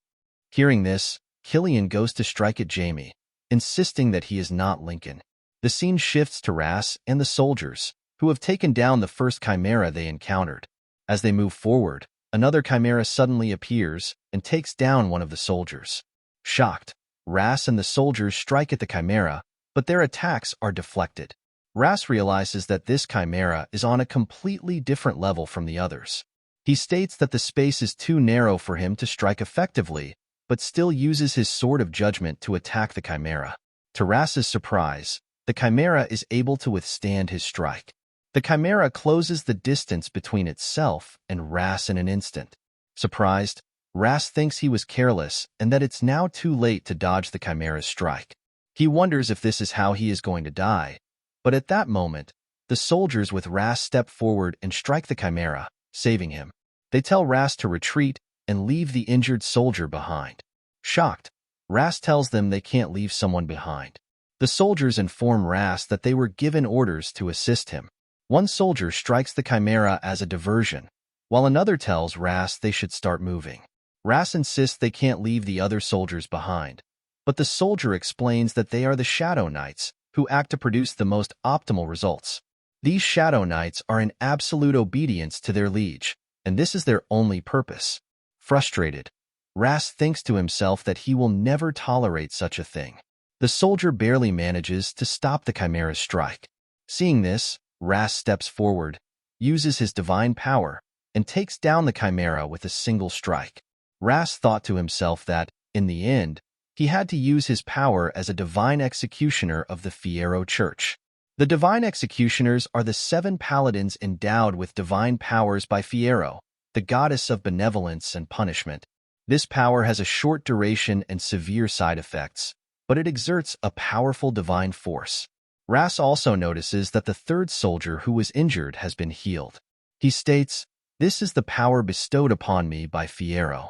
B: Hearing this, Killian goes to strike at Jamie, insisting that he is not Lincoln. The scene shifts to Ras and the soldiers, who have taken down the first chimera they encountered. As they move forward, another chimera suddenly appears and takes down one of the soldiers. Shocked, Ras and the soldiers strike at the chimera, but their attacks are deflected. Ras realizes that this chimera is on a completely different level from the others. He states that the space is too narrow for him to strike effectively, but still uses his sword of judgment to attack the chimera. To Ras's surprise, the chimera is able to withstand his strike. The chimera closes the distance between itself and Ras in an instant. Surprised, Ras thinks he was careless and that it's now too late to dodge the chimera's strike. He wonders if this is how he is going to die, but at that moment, the soldiers with Ras step forward and strike the chimera, saving him. They tell Ras to retreat and leave the injured soldier behind. Shocked, Ras tells them they can't leave someone behind. The soldiers inform Ras that they were given orders to assist him. One soldier strikes the chimera as a diversion, while another tells Ras they should start moving. Ras insists they can't leave the other soldiers behind, but the soldier explains that they are the Shadow Knights, who act to produce the most optimal results. These Shadow Knights are in absolute obedience to their liege, and this is their only purpose. Frustrated, Ras thinks to himself that he will never tolerate such a thing. The soldier barely manages to stop the chimera's strike. Seeing this, Ras steps forward, uses his divine power, and takes down the chimera with a single strike. Ras thought to himself that, in the end, he had to use his power as a divine executioner of the Fierro Church. The divine executioners are the 7 paladins endowed with divine powers by Fierro, the goddess of benevolence and punishment. This power has a short duration and severe side effects, but it exerts a powerful divine force. Ras also notices that the third soldier who was injured has been healed. He states, "This is the power bestowed upon me by Fierro."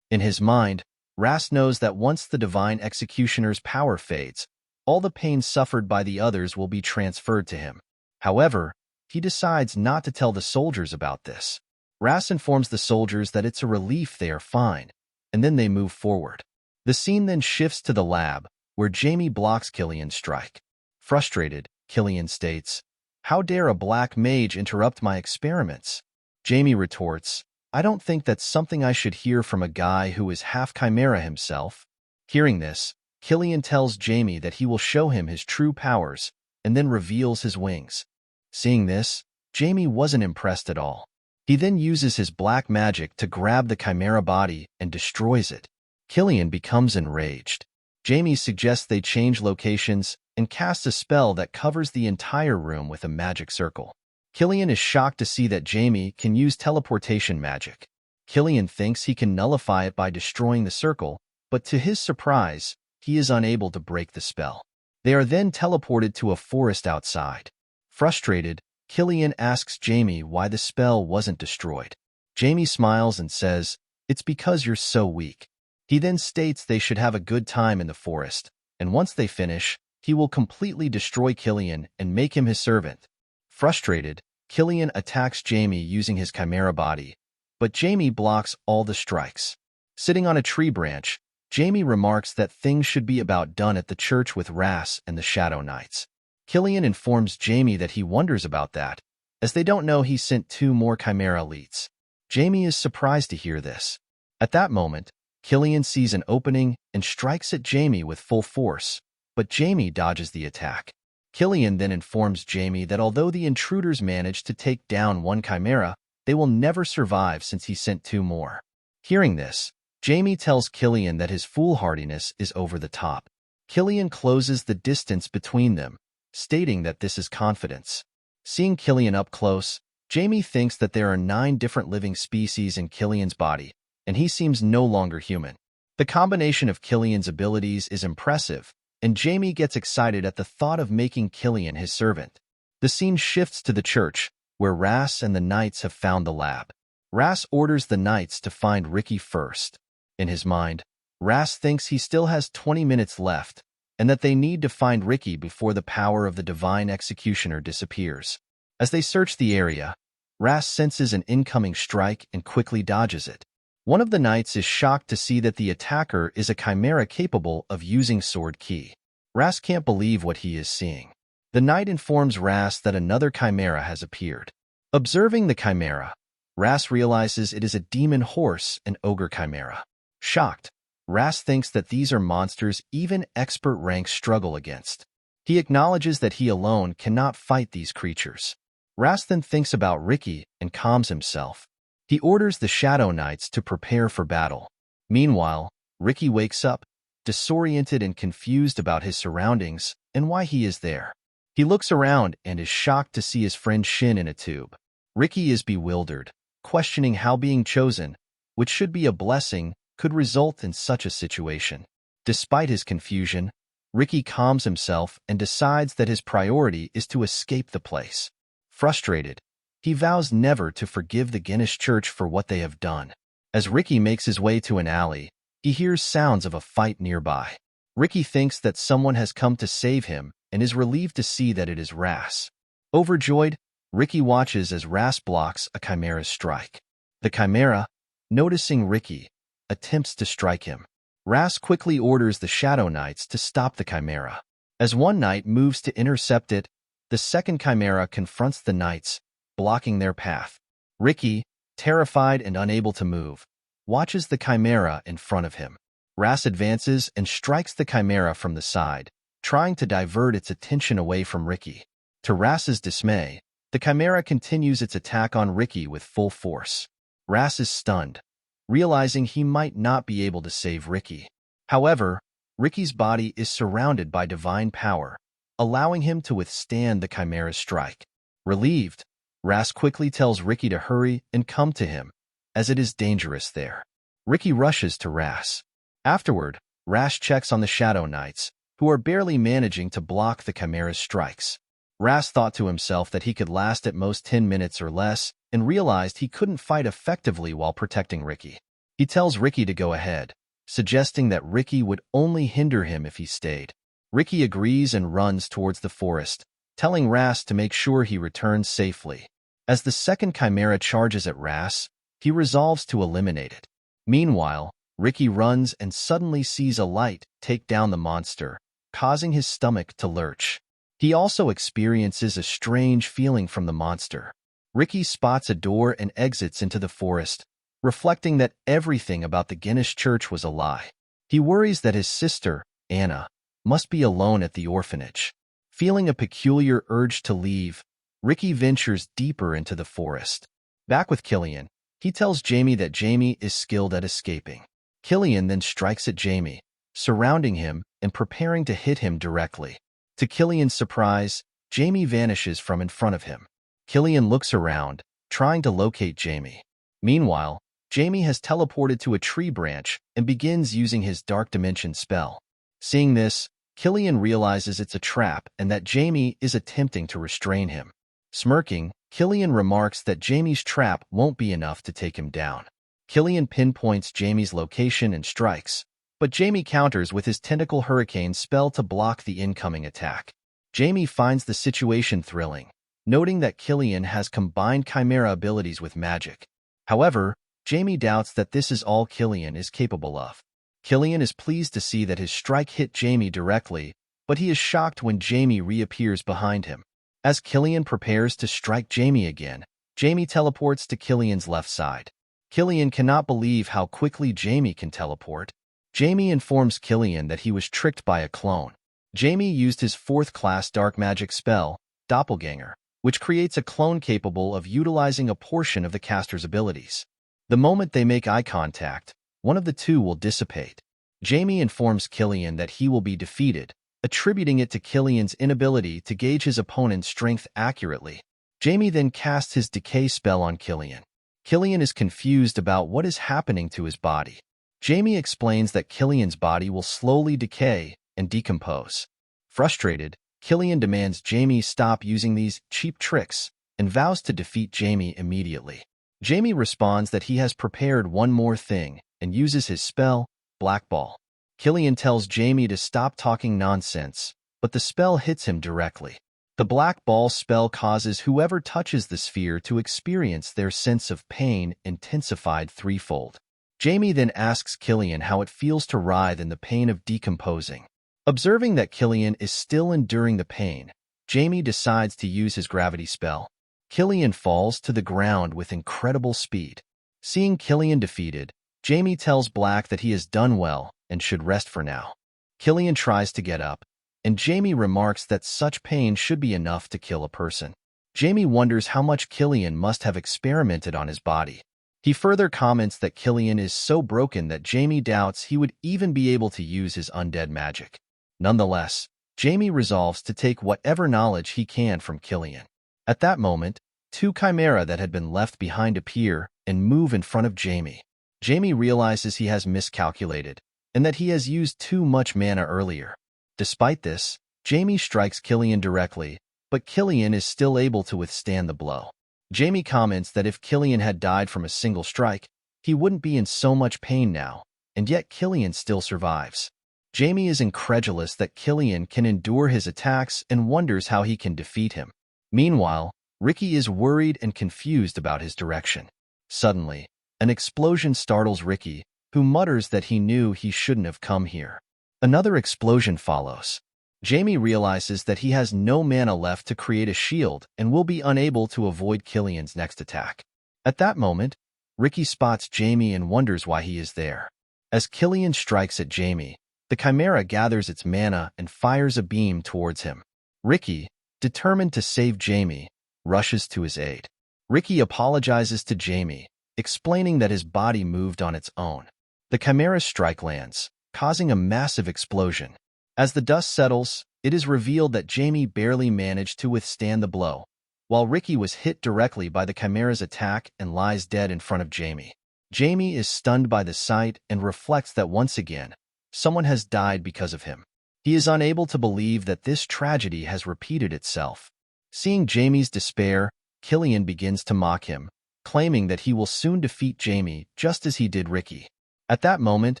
B: In his mind, Ras knows that once the divine executioner's power fades, all the pain suffered by the others will be transferred to him. However, he decides not to tell the soldiers about this. Ras informs the soldiers that it's a relief they are fine, and then they move forward. The scene then shifts to the lab, where Jamie blocks Killian's strike. Frustrated, Killian states, "How dare a black mage interrupt my experiments?" Jamie retorts, "I don't think that's something I should hear from a guy who is half chimera himself." Hearing this, Killian tells Jamie that he will show him his true powers, and then reveals his wings. Seeing this, Jamie wasn't impressed at all. He then uses his black magic to grab the chimera body and destroys it. Killian becomes enraged. Jamie suggests they change locations and cast a spell that covers the entire room with a magic circle. Killian is shocked to see that Jamie can use teleportation magic. Killian thinks he can nullify it by destroying the circle, but to his surprise, he is unable to break the spell. They are then teleported to a forest outside. Frustrated, Killian asks Jamie why the spell wasn't destroyed. Jamie smiles and says, "It's because you're so weak." He then states they should have a good time in the forest, and once they finish, he will completely destroy Killian and make him his servant. Frustrated, Killian attacks Jamie using his chimera body, but Jamie blocks all the strikes. Sitting on a tree branch, Jamie remarks that things should be about done at the church with Ras and the Shadow Knights. Killian informs Jamie that he wonders about that, as they don't know he sent 2 more chimera elites. Jamie is surprised to hear this. At that moment, Killian sees an opening and strikes at Jamie with full force, but Jamie dodges the attack. Killian then informs Jamie that although the intruders managed to take down 1 chimera, they will never survive since he sent 2 more. Hearing this, Jamie tells Killian that his foolhardiness is over the top. Killian closes the distance between them, stating that this is confidence. Seeing Killian up close, Jamie thinks that there are 9 different living species in Killian's body, and he seems no longer human. The combination of Killian's abilities is impressive, and Jamie gets excited at the thought of making Killian his servant. The scene shifts to the church, where Ras and the knights have found the lab. Ras orders the knights to find Ricky first. In his mind, Ras thinks he still has 20 minutes left, and that they need to find Ricky before the power of the divine executioner disappears. As they search the area, Ras senses an incoming strike and quickly dodges it. One of the knights is shocked to see that the attacker is a chimera capable of using sword ki. Ras can't believe what he is seeing. The knight informs Ras that another chimera has appeared. Observing the chimera, Ras realizes it is a demon horse and ogre chimera. Shocked, Ras thinks that these are monsters even expert ranks struggle against. He acknowledges that he alone cannot fight these creatures. Ras then thinks about Ricky and calms himself. He orders the Shadow Knights to prepare for battle. Meanwhile, Ricky wakes up, disoriented and confused about his surroundings and why he is there. He looks around and is shocked to see his friend Shin in a tube. Ricky is bewildered, questioning how being chosen, which should be a blessing, could result in such a situation. Despite his confusion, Ricky calms himself and decides that his priority is to escape the place. Frustrated, he vows never to forgive the Guinness Church for what they have done. As Ricky makes his way to an alley, he hears sounds of a fight nearby. Ricky thinks that someone has come to save him and is relieved to see that it is Ras. Overjoyed, Ricky watches as Ras blocks a chimera's strike. The chimera, noticing Ricky, attempts to strike him. Ras quickly orders the Shadow Knights to stop the chimera. As one knight moves to intercept it, the second chimera confronts the knights, blocking their path. Ricky, terrified and unable to move, watches the chimera in front of him. Ras advances and strikes the chimera from the side, trying to divert its attention away from Ricky. To Ras's dismay, the chimera continues its attack on Ricky with full force. Ras is stunned, realizing he might not be able to save Ricky. However, Ricky's body is surrounded by divine power, allowing him to withstand the chimera's strike. Relieved, Ras quickly tells Ricky to hurry and come to him, as it is dangerous there. Ricky rushes to Ras. Afterward, Ras checks on the Shadow Knights, who are barely managing to block the chimera's strikes. Ras thought to himself that he could last at most 10 minutes or less, and realized he couldn't fight effectively while protecting Ricky. He tells Ricky to go ahead, suggesting that Ricky would only hinder him if he stayed. Ricky agrees and runs towards the forest, telling Ras to make sure he returns safely. As the second chimera charges at Ras, he resolves to eliminate it. Meanwhile, Ricky runs and suddenly sees a light take down the monster, causing his stomach to lurch. He also experiences a strange feeling from the monster. Ricky spots a door and exits into the forest, reflecting that everything about the Guinness Church was a lie. He worries that his sister, Anna, must be alone at the orphanage. Feeling a peculiar urge to leave, Ricky ventures deeper into the forest. Back with Killian, he tells Jamie that Jamie is skilled at escaping. Killian then strikes at Jamie, surrounding him and preparing to hit him directly. To Killian's surprise, Jamie vanishes from in front of him. Killian looks around, trying to locate Jamie. Meanwhile, Jamie has teleported to a tree branch and begins using his Dark Dimension spell. Seeing this, Killian realizes it's a trap and that Jamie is attempting to restrain him. Smirking, Killian remarks that Jamie's trap won't be enough to take him down. Killian pinpoints Jamie's location and strikes, but Jamie counters with his Tentacle Hurricane spell to block the incoming attack. Jamie finds the situation thrilling, noting that Killian has combined Chimera abilities with magic. However, Jamie doubts that this is all Killian is capable of. Killian is pleased to see that his strike hit Jamie directly, but he is shocked when Jamie reappears behind him. As Killian prepares to strike Jamie again, Jamie teleports to Killian's left side. Killian cannot believe how quickly Jamie can teleport. Jamie informs Killian that he was tricked by a clone. Jamie used his 4th-class dark magic spell, Doppelganger, which creates a clone capable of utilizing a portion of the caster's abilities. The moment they make eye contact, one of the two will dissipate. Jamie informs Killian that he will be defeated, attributing it to Killian's inability to gauge his opponent's strength accurately. Jamie then casts his decay spell on Killian. Killian is confused about what is happening to his body. Jamie explains that Killian's body will slowly decay and decompose. Frustrated, Killian demands Jamie stop using these cheap tricks and vows to defeat Jamie immediately. Jamie responds that he has prepared one more thing and uses his spell, Black Ball. Killian tells Jamie to stop talking nonsense, but the spell hits him directly. The Black Ball spell causes whoever touches the sphere to experience their sense of pain intensified threefold. Jamie then asks Killian how it feels to writhe in the pain of decomposing. Observing that Killian is still enduring the pain, Jamie decides to use his gravity spell. Killian falls to the ground with incredible speed. Seeing Killian defeated, Jamie tells Black that he has done well and should rest for now. Killian tries to get up, and Jamie remarks that such pain should be enough to kill a person. Jamie wonders how much Killian must have experimented on his body. He further comments that Killian is so broken that Jamie doubts he would even be able to use his undead magic. Nonetheless, Jamie resolves to take whatever knowledge he can from Killian. At that moment, 2 Chimera that had been left behind appear and move in front of Jamie. Jamie realizes he has miscalculated, and that he has used too much mana earlier. Despite this, Jamie strikes Killian directly, but Killian is still able to withstand the blow. Jamie comments that if Killian had died from a single strike, he wouldn't be in so much pain now, and yet Killian still survives. Jamie is incredulous that Killian can endure his attacks and wonders how he can defeat him. Meanwhile, Ricky is worried and confused about his direction. Suddenly, an explosion startles Ricky, who mutters that he knew he shouldn't have come here. Another explosion follows. Jamie realizes that he has no mana left to create a shield and will be unable to avoid Killian's next attack. At that moment, Ricky spots Jamie and wonders why he is there. As Killian strikes at Jamie, the Chimera gathers its mana and fires a beam towards him. Ricky, determined to save Jamie, rushes to his aid. Ricky apologizes to Jamie, explaining that his body moved on its own. The Chimera's strike lands, causing a massive explosion. As the dust settles, it is revealed that Jamie barely managed to withstand the blow, while Ricky was hit directly by the Chimera's attack and lies dead in front of Jamie. Jamie is stunned by the sight and reflects that once again, someone has died because of him. He is unable to believe that this tragedy has repeated itself. Seeing Jamie's despair, Killian begins to mock him, claiming that he will soon defeat Jamie just as he did Ricky. At that moment,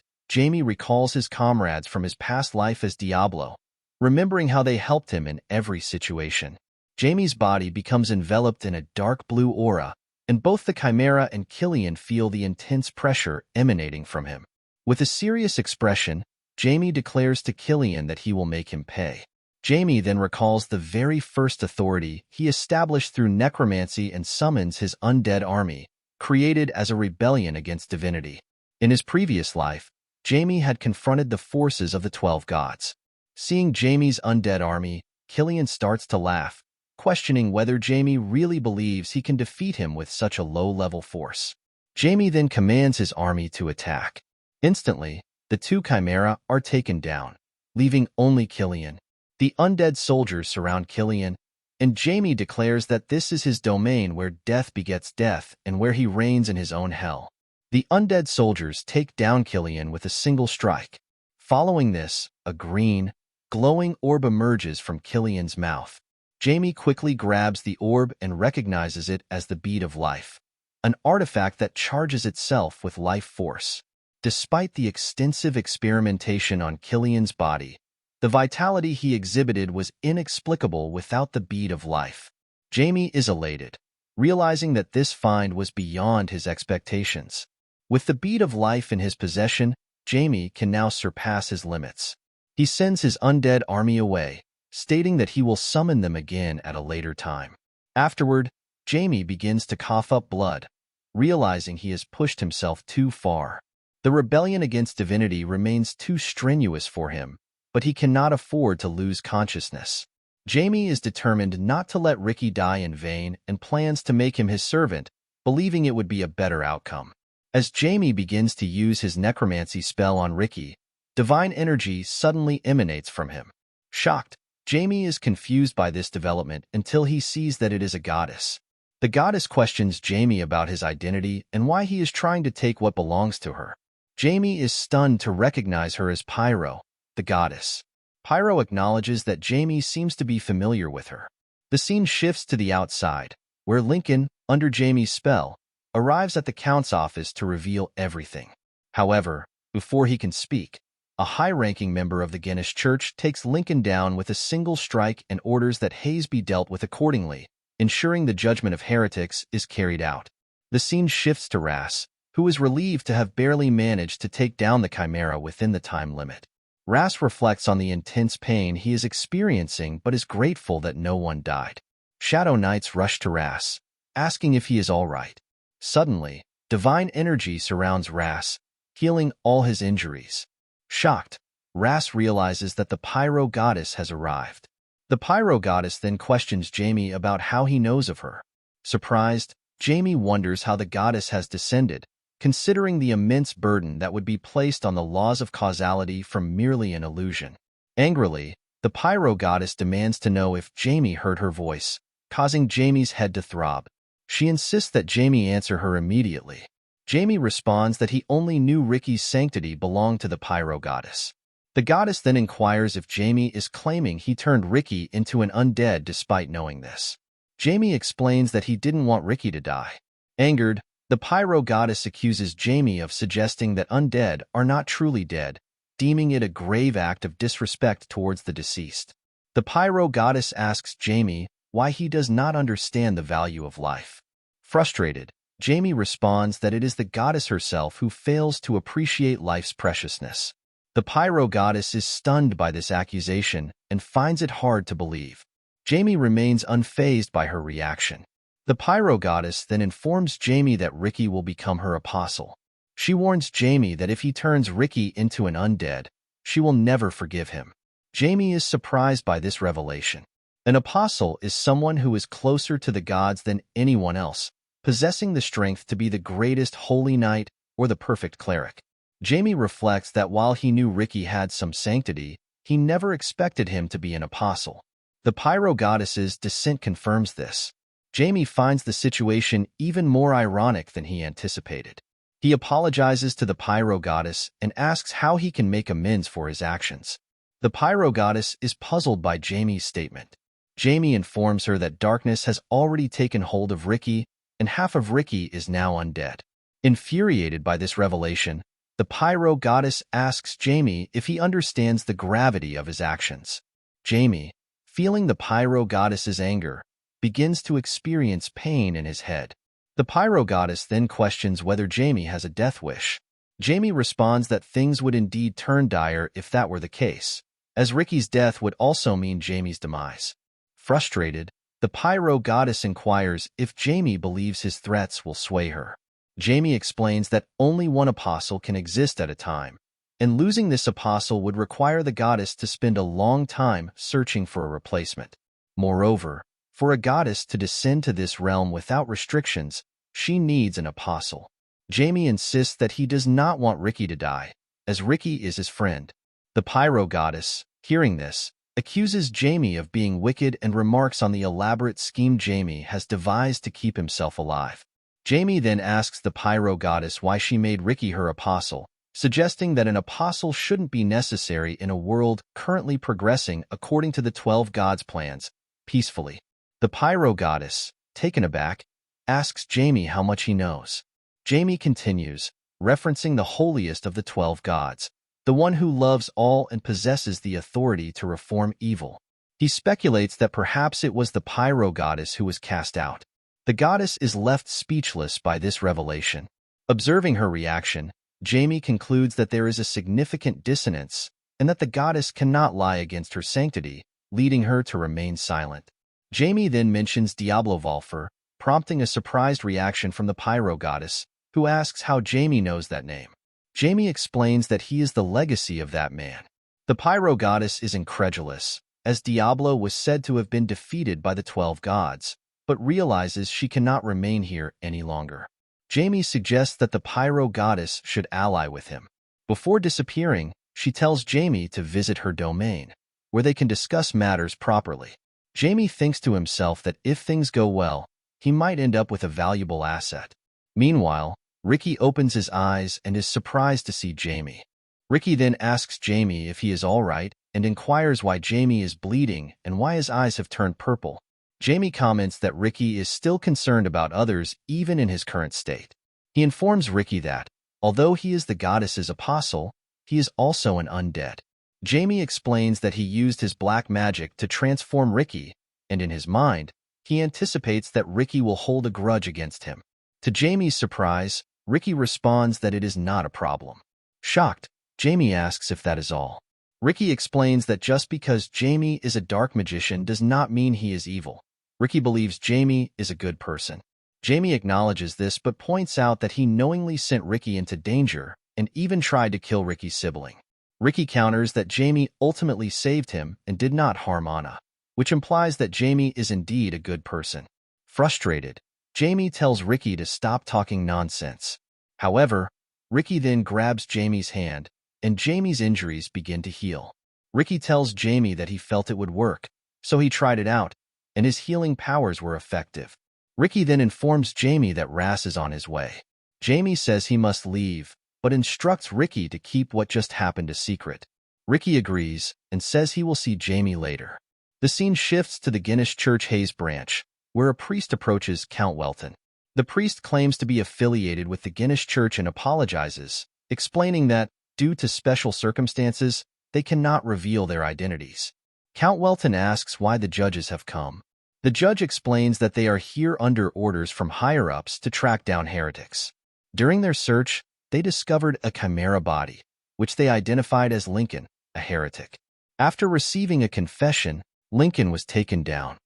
B: Jamie recalls his comrades from his past life as Diablo, remembering how they helped him in every situation. Jamie's body becomes enveloped in a dark blue aura, and both the Chimera and Killian feel the intense pressure emanating from him. With a serious expression, Jamie declares to Killian that he will make him pay. Jamie then recalls the very first authority he established through necromancy and summons his undead army, created as a rebellion against divinity. In his previous life, Jamie had confronted the forces of the 12 gods. Seeing Jamie's undead army, Killian starts to laugh, questioning whether Jamie really believes he can defeat him with such a low-level force. Jamie then commands his army to attack. Instantly, The two chimera are taken down, leaving only Killian. The undead soldiers surround Killian, and Jamie declares that this is his domain where death begets death and where he reigns in his own hell. The undead soldiers take down Killian with a single strike. Following this, a green, glowing orb emerges from Killian's mouth. Jamie quickly grabs the orb and recognizes it as the bead of life, an artifact that charges itself with life force. Despite the extensive experimentation on Killian's body, the vitality he exhibited was inexplicable without the bead of life. Jamie is elated, realizing that this find was beyond his expectations. With the bead of life in his possession, Jamie can now surpass his limits. He sends his undead army away, stating that he will summon them again at a later time. Afterward, Jamie begins to cough up blood, realizing he has pushed himself too far. The rebellion against divinity remains too strenuous for him, but he cannot afford to lose consciousness. Jamie is determined not to let Ricky die in vain and plans to make him his servant, believing it would be a better outcome. As Jamie begins to use his necromancy spell on Ricky, divine energy suddenly emanates from him. Shocked, Jamie is confused by this development until he sees that it is a goddess. The goddess questions Jamie about his identity and why he is trying to take what belongs to her. Jamie is stunned to recognize her as Pyro, the goddess. Pyro acknowledges that Jamie seems to be familiar with her. The scene shifts to the outside, where Lincoln, under Jamie's spell, arrives at the Count's office to reveal everything. However, before he can speak, a high-ranking member of the Guinness Church takes Lincoln down with a single strike and orders that Hayes be dealt with accordingly, ensuring the judgment of heretics is carried out. The scene shifts to Ras, who is relieved to have barely managed to take down the Chimera within the time limit. Ras reflects on the intense pain he is experiencing but is grateful that no one died. Shadow Knights rush to Ras, asking if he is all right. Suddenly, divine energy surrounds Ras, healing all his injuries. Shocked, Ras realizes that the Pyro Goddess has arrived. The Pyro Goddess then questions Jamie about how he knows of her. Surprised, Jamie wonders how the goddess has descended, considering the immense burden that would be placed on the laws of causality from merely an illusion. Angrily, the Pyro Goddess demands to know if Jamie heard her voice, causing Jamie's head to throb. She insists that Jamie answer her immediately. Jamie responds that he only knew Ricky's sanctity belonged to the Pyro Goddess. The goddess then inquires if Jamie is claiming he turned Ricky into an undead despite knowing this. Jamie explains that he didn't want Ricky to die. Angered, the Pyro Goddess accuses Jamie of suggesting that undead are not truly dead, deeming it a grave act of disrespect towards the deceased. The Pyro Goddess asks Jamie why he does not understand the value of life. Frustrated, Jamie responds that it is the goddess herself who fails to appreciate life's preciousness. The Pyro Goddess is stunned by this accusation and finds it hard to believe. Jamie remains unfazed by her reaction. The Pyro Goddess then informs Jamie that Ricky will become her apostle. She warns Jamie that if he turns Ricky into an undead, she will never forgive him. Jamie is surprised by this revelation. An apostle is someone who is closer to the gods than anyone else, possessing the strength to be the greatest holy knight or the perfect cleric. Jamie reflects that while he knew Ricky had some sanctity, he never expected him to be an apostle. The Pyro Goddess's descent confirms this. Jamie finds the situation even more ironic than he anticipated. He apologizes to the Pyro Goddess and asks how he can make amends for his actions. The Pyro Goddess is puzzled by Jamie's statement. Jamie informs her that darkness has already taken hold of Ricky, and half of Ricky is now undead. Infuriated by this revelation, the Pyro Goddess asks Jamie if he understands the gravity of his actions. Jamie, feeling the Pyro Goddess's anger, begins to experience pain in his head. The Pyro Goddess then questions whether Jamie has a death wish. Jamie responds that things would indeed turn dire if that were the case, as Ricky's death would also mean Jamie's demise. Frustrated, the Pyro Goddess inquires if Jamie believes his threats will sway her. Jamie explains that only one apostle can exist at a time, and losing this apostle would require the goddess to spend a long time searching for a replacement. Moreover, for a goddess to descend to this realm without restrictions, she needs an apostle. Jamie insists that he does not want Ricky to die, as Ricky is his friend. The pyro goddess, hearing this, accuses Jamie of being wicked and remarks on the elaborate scheme Jamie has devised to keep himself alive. Jamie then asks the pyro goddess why she made Ricky her apostle, suggesting that an apostle shouldn't be necessary in a world currently progressing according to the 12 gods' plans, peacefully. The pyro goddess, taken aback, asks Jamie how much he knows. Jamie continues, referencing the holiest of the 12 gods, the one who loves all and possesses the authority to reform evil. He speculates that perhaps it was the pyro goddess who was cast out. The goddess is left speechless by this revelation. Observing her reaction, Jamie concludes that there is a significant dissonance and that the goddess cannot lie against her sanctity, leading her to remain silent. Jamie then mentions Diablo Volfir, prompting a surprised reaction from the pyro goddess, who asks how Jamie knows that name. Jamie explains that he is the legacy of that man. The pyro goddess is incredulous, as Diablo was said to have been defeated by the 12 gods, but realizes she cannot remain here any longer. Jamie suggests that the pyro goddess should ally with him. Before disappearing, she tells Jamie to visit her domain, where they can discuss matters properly. Jamie thinks to himself that if things go well, he might end up with a valuable asset. Meanwhile, Ricky opens his eyes and is surprised to see Jamie. Ricky then asks Jamie if he is all right and inquires why Jamie is bleeding and why his eyes have turned purple. Jamie comments that Ricky is still concerned about others even in his current state. He informs Ricky that, although he is the goddess's apostle, he is also an undead. Jamie explains that he used his black magic to transform Ricky, and in his mind, he anticipates that Ricky will hold a grudge against him. To Jamie's surprise, Ricky responds that it is not a problem. Shocked, Jamie asks if that is all. Ricky explains that just because Jamie is a dark magician does not mean he is evil. Ricky believes Jamie is a good person. Jamie acknowledges this but points out that he knowingly sent Ricky into danger and even tried to kill Ricky's sibling. Ricky counters that Jamie ultimately saved him and did not harm Anna, which implies that Jamie is indeed a good person. Frustrated, Jamie tells Ricky to stop talking nonsense. However, Ricky then grabs Jamie's hand, and Jamie's injuries begin to heal. Ricky tells Jamie that he felt it would work, so he tried it out, and his healing powers were effective. Ricky then informs Jamie that Ras is on his way. Jamie says he must leave, but instructs Ricky to keep what just happened a secret. Ricky agrees and says he will see Jamie later. The scene shifts to the Guinness Church Hayes branch, where a priest approaches Count Welton. The priest claims to be affiliated with the Guinness Church and apologizes, explaining that, due to special circumstances, they cannot reveal their identities. Count Welton asks why the judges have come. The judge explains that they are here under orders from higher-ups to track down heretics. During their search, they discovered a chimera body, which they identified as Lincoln, a heretic. After receiving a confession, Lincoln was taken down.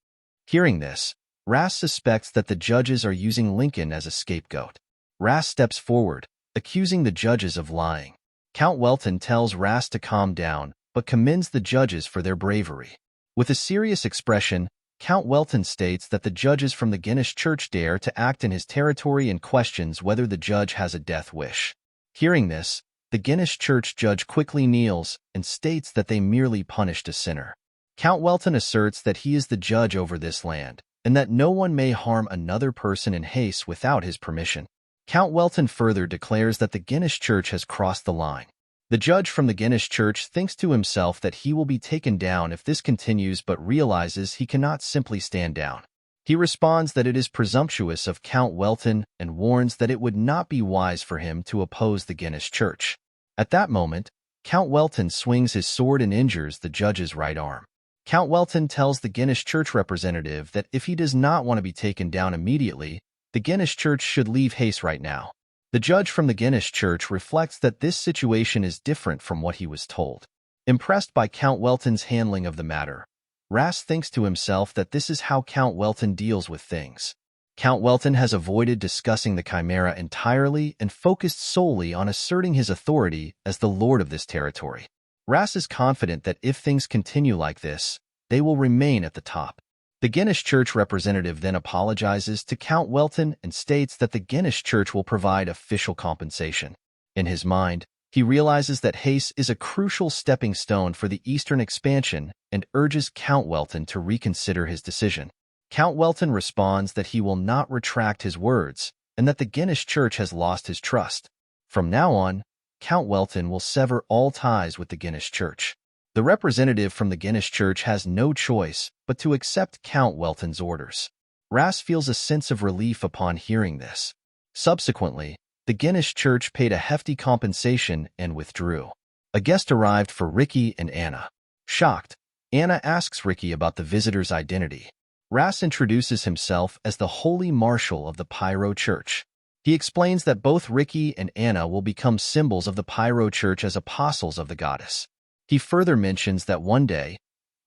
B: Hearing this, Ras suspects that the judges are using Lincoln as a scapegoat. Ras steps forward, accusing the judges of lying. Count Welton tells Ras to calm down, but commends the judges for their bravery. With a serious expression, Count Welton states that the judges from the Guinness Church dare to act in his territory and questions whether the judge has a death wish. Hearing this, the Guinness Church judge quickly kneels and states that they merely punished a sinner. Count Welton asserts that he is the judge over this land, and that no one may harm another person in haste without his permission. Count Welton further declares that the Guinness Church has crossed the line. The judge from the Guinness Church thinks to himself that he will be taken down if this continues but realizes he cannot simply stand down. He responds that it is presumptuous of Count Welton and warns that it would not be wise for him to oppose the Guinness Church. At that moment, Count Welton swings his sword and injures the judge's right arm. Count Welton tells the Guinness Church representative that if he does not want to be taken down immediately, the Guinness Church should leave haste right now. The judge from the Guinness Church reflects that this situation is different from what he was told. Impressed by Count Welton's handling of the matter, Ras thinks to himself that this is how Count Welton deals with things. Count Welton has avoided discussing the Chimera entirely and focused solely on asserting his authority as the lord of this territory. Ras is confident that if things continue like this, they will remain at the top. The Guinness Church representative then apologizes to Count Welton and states that the Guinness Church will provide official compensation. In his mind, He realizes that haste is a crucial stepping stone for the Eastern expansion and urges Count Welton to reconsider his decision. Count Welton responds that he will not retract his words and that the Guinness Church has lost his trust. From now on, Count Welton will sever all ties with the Guinness Church. The representative from the Guinness Church has no choice but to accept Count Welton's orders. Ras feels a sense of relief upon hearing this. Subsequently, the Guinness Church paid a hefty compensation and withdrew. A guest arrived for Ricky and Anna. Shocked, Anna asks Ricky about the visitor's identity. Ras introduces himself as the Holy Marshal of the Pyro Church. He explains that both Ricky and Anna will become symbols of the Pyro Church as apostles of the goddess. He further mentions that one day,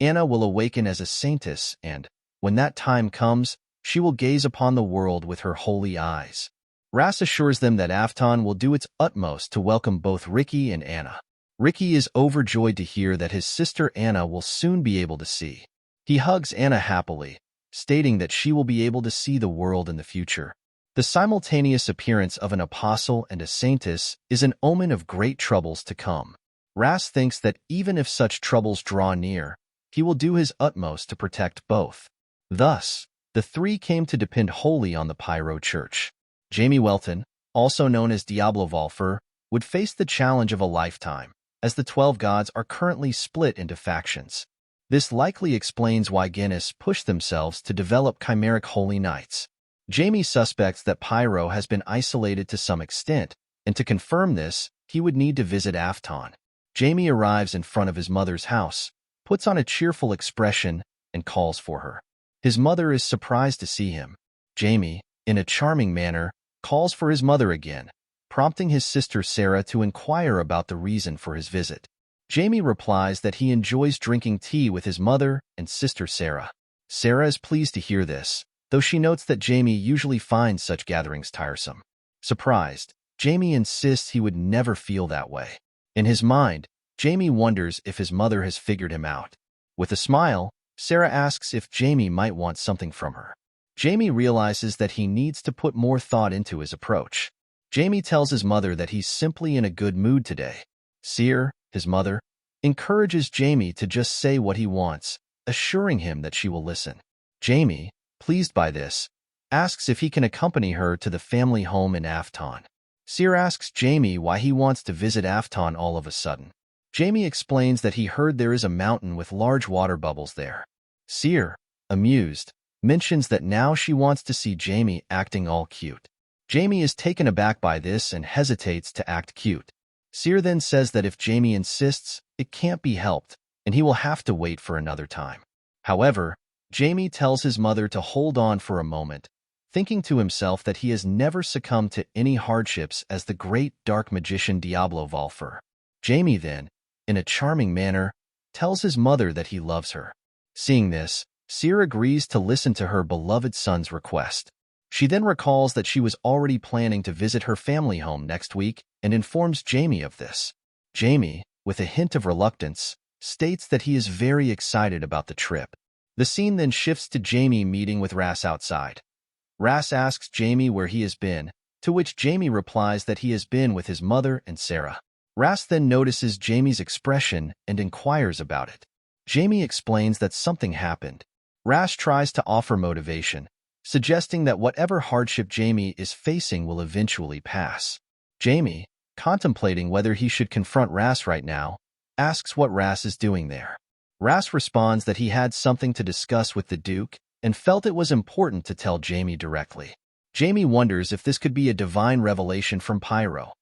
B: Anna will awaken as a saintess and, when that time comes, she will gaze upon the world with her holy eyes. Ras assures them that Afton will do its utmost to welcome both Ricky and Anna. Ricky is overjoyed to hear that his sister Anna will soon be able to see. He hugs Anna happily, stating that she will be able to see the world in the future. The simultaneous appearance of an apostle and a saintess is an omen of great troubles to come. Ras thinks that even if such troubles draw near, he will do his utmost to protect both. Thus, the three came to depend wholly on the Pyro Church. Jamie Welton, also known as Diablo Volfir, would face the challenge of a lifetime, as the 12 gods are currently split into factions. This likely explains why Guinness pushed themselves to develop chimeric holy knights. Jamie suspects that Pyro has been isolated to some extent, and to confirm this, he would need to visit Afton. Jamie arrives in front of his mother's house, puts on a cheerful expression, and calls for her. His mother is surprised to see him. Jamie, in a charming manner, calls for his mother again, prompting his sister Sarah to inquire about the reason for his visit. Jamie replies that he enjoys drinking tea with his mother and sister Sarah. Sarah is pleased to hear this, though she notes that Jamie usually finds such gatherings tiresome. Surprised, Jamie insists he would never feel that way. In his mind, Jamie wonders if his mother has figured him out. With a smile, Sarah asks if Jamie might want something from her. Jamie realizes that he needs to put more thought into his approach. Jamie tells his mother that he's simply in a good mood today. Seer, his mother, encourages Jamie to just say what he wants, assuring him that she will listen. Jamie, pleased by this, asks if he can accompany her to the family home in Afton. Seer asks Jamie why he wants to visit Afton all of a sudden. Jamie explains that he heard there is a mountain with large water bubbles there. Seer, amused, mentions that now she wants to see Jamie acting all cute. Jamie is taken aback by this and hesitates to act cute. Seer then says that if Jamie insists, it can't be helped, and he will have to wait for another time. However, Jamie tells his mother to hold on for a moment, thinking to himself that he has never succumbed to any hardships as the great dark magician Diablo Volfir. Jamie then, in a charming manner, tells his mother that he loves her. Seeing this, Seer agrees to listen to her beloved son's request. She then recalls that she was already planning to visit her family home next week and informs Jamie of this. Jamie, with a hint of reluctance, states that he is very excited about the trip. The scene then shifts to Jamie meeting with Ras outside. Ras asks Jamie where he has been, to which Jamie replies that he has been with his mother and Sarah. Ras then notices Jamie's expression and inquires about it. Jamie explains that something happened. Ras tries to offer motivation, suggesting that whatever hardship Jamie is facing will eventually pass. Jamie, contemplating whether he should confront Ras right now, asks what Ras is doing there. Ras responds that he had something to discuss with the Duke and felt it was important to tell Jamie directly. Jamie wonders if this could be a divine revelation from Pyro.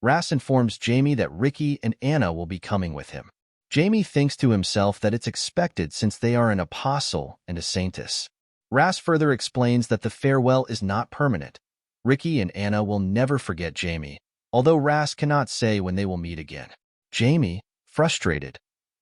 B: Ras informs Jamie that Ricky and Anna will be coming with him. Jamie thinks to himself that it's expected since they are an apostle and a saintess. Ras further explains that the farewell is not permanent. Ricky and Anna will never forget Jamie, although Ras cannot say when they will meet again. Jamie, frustrated,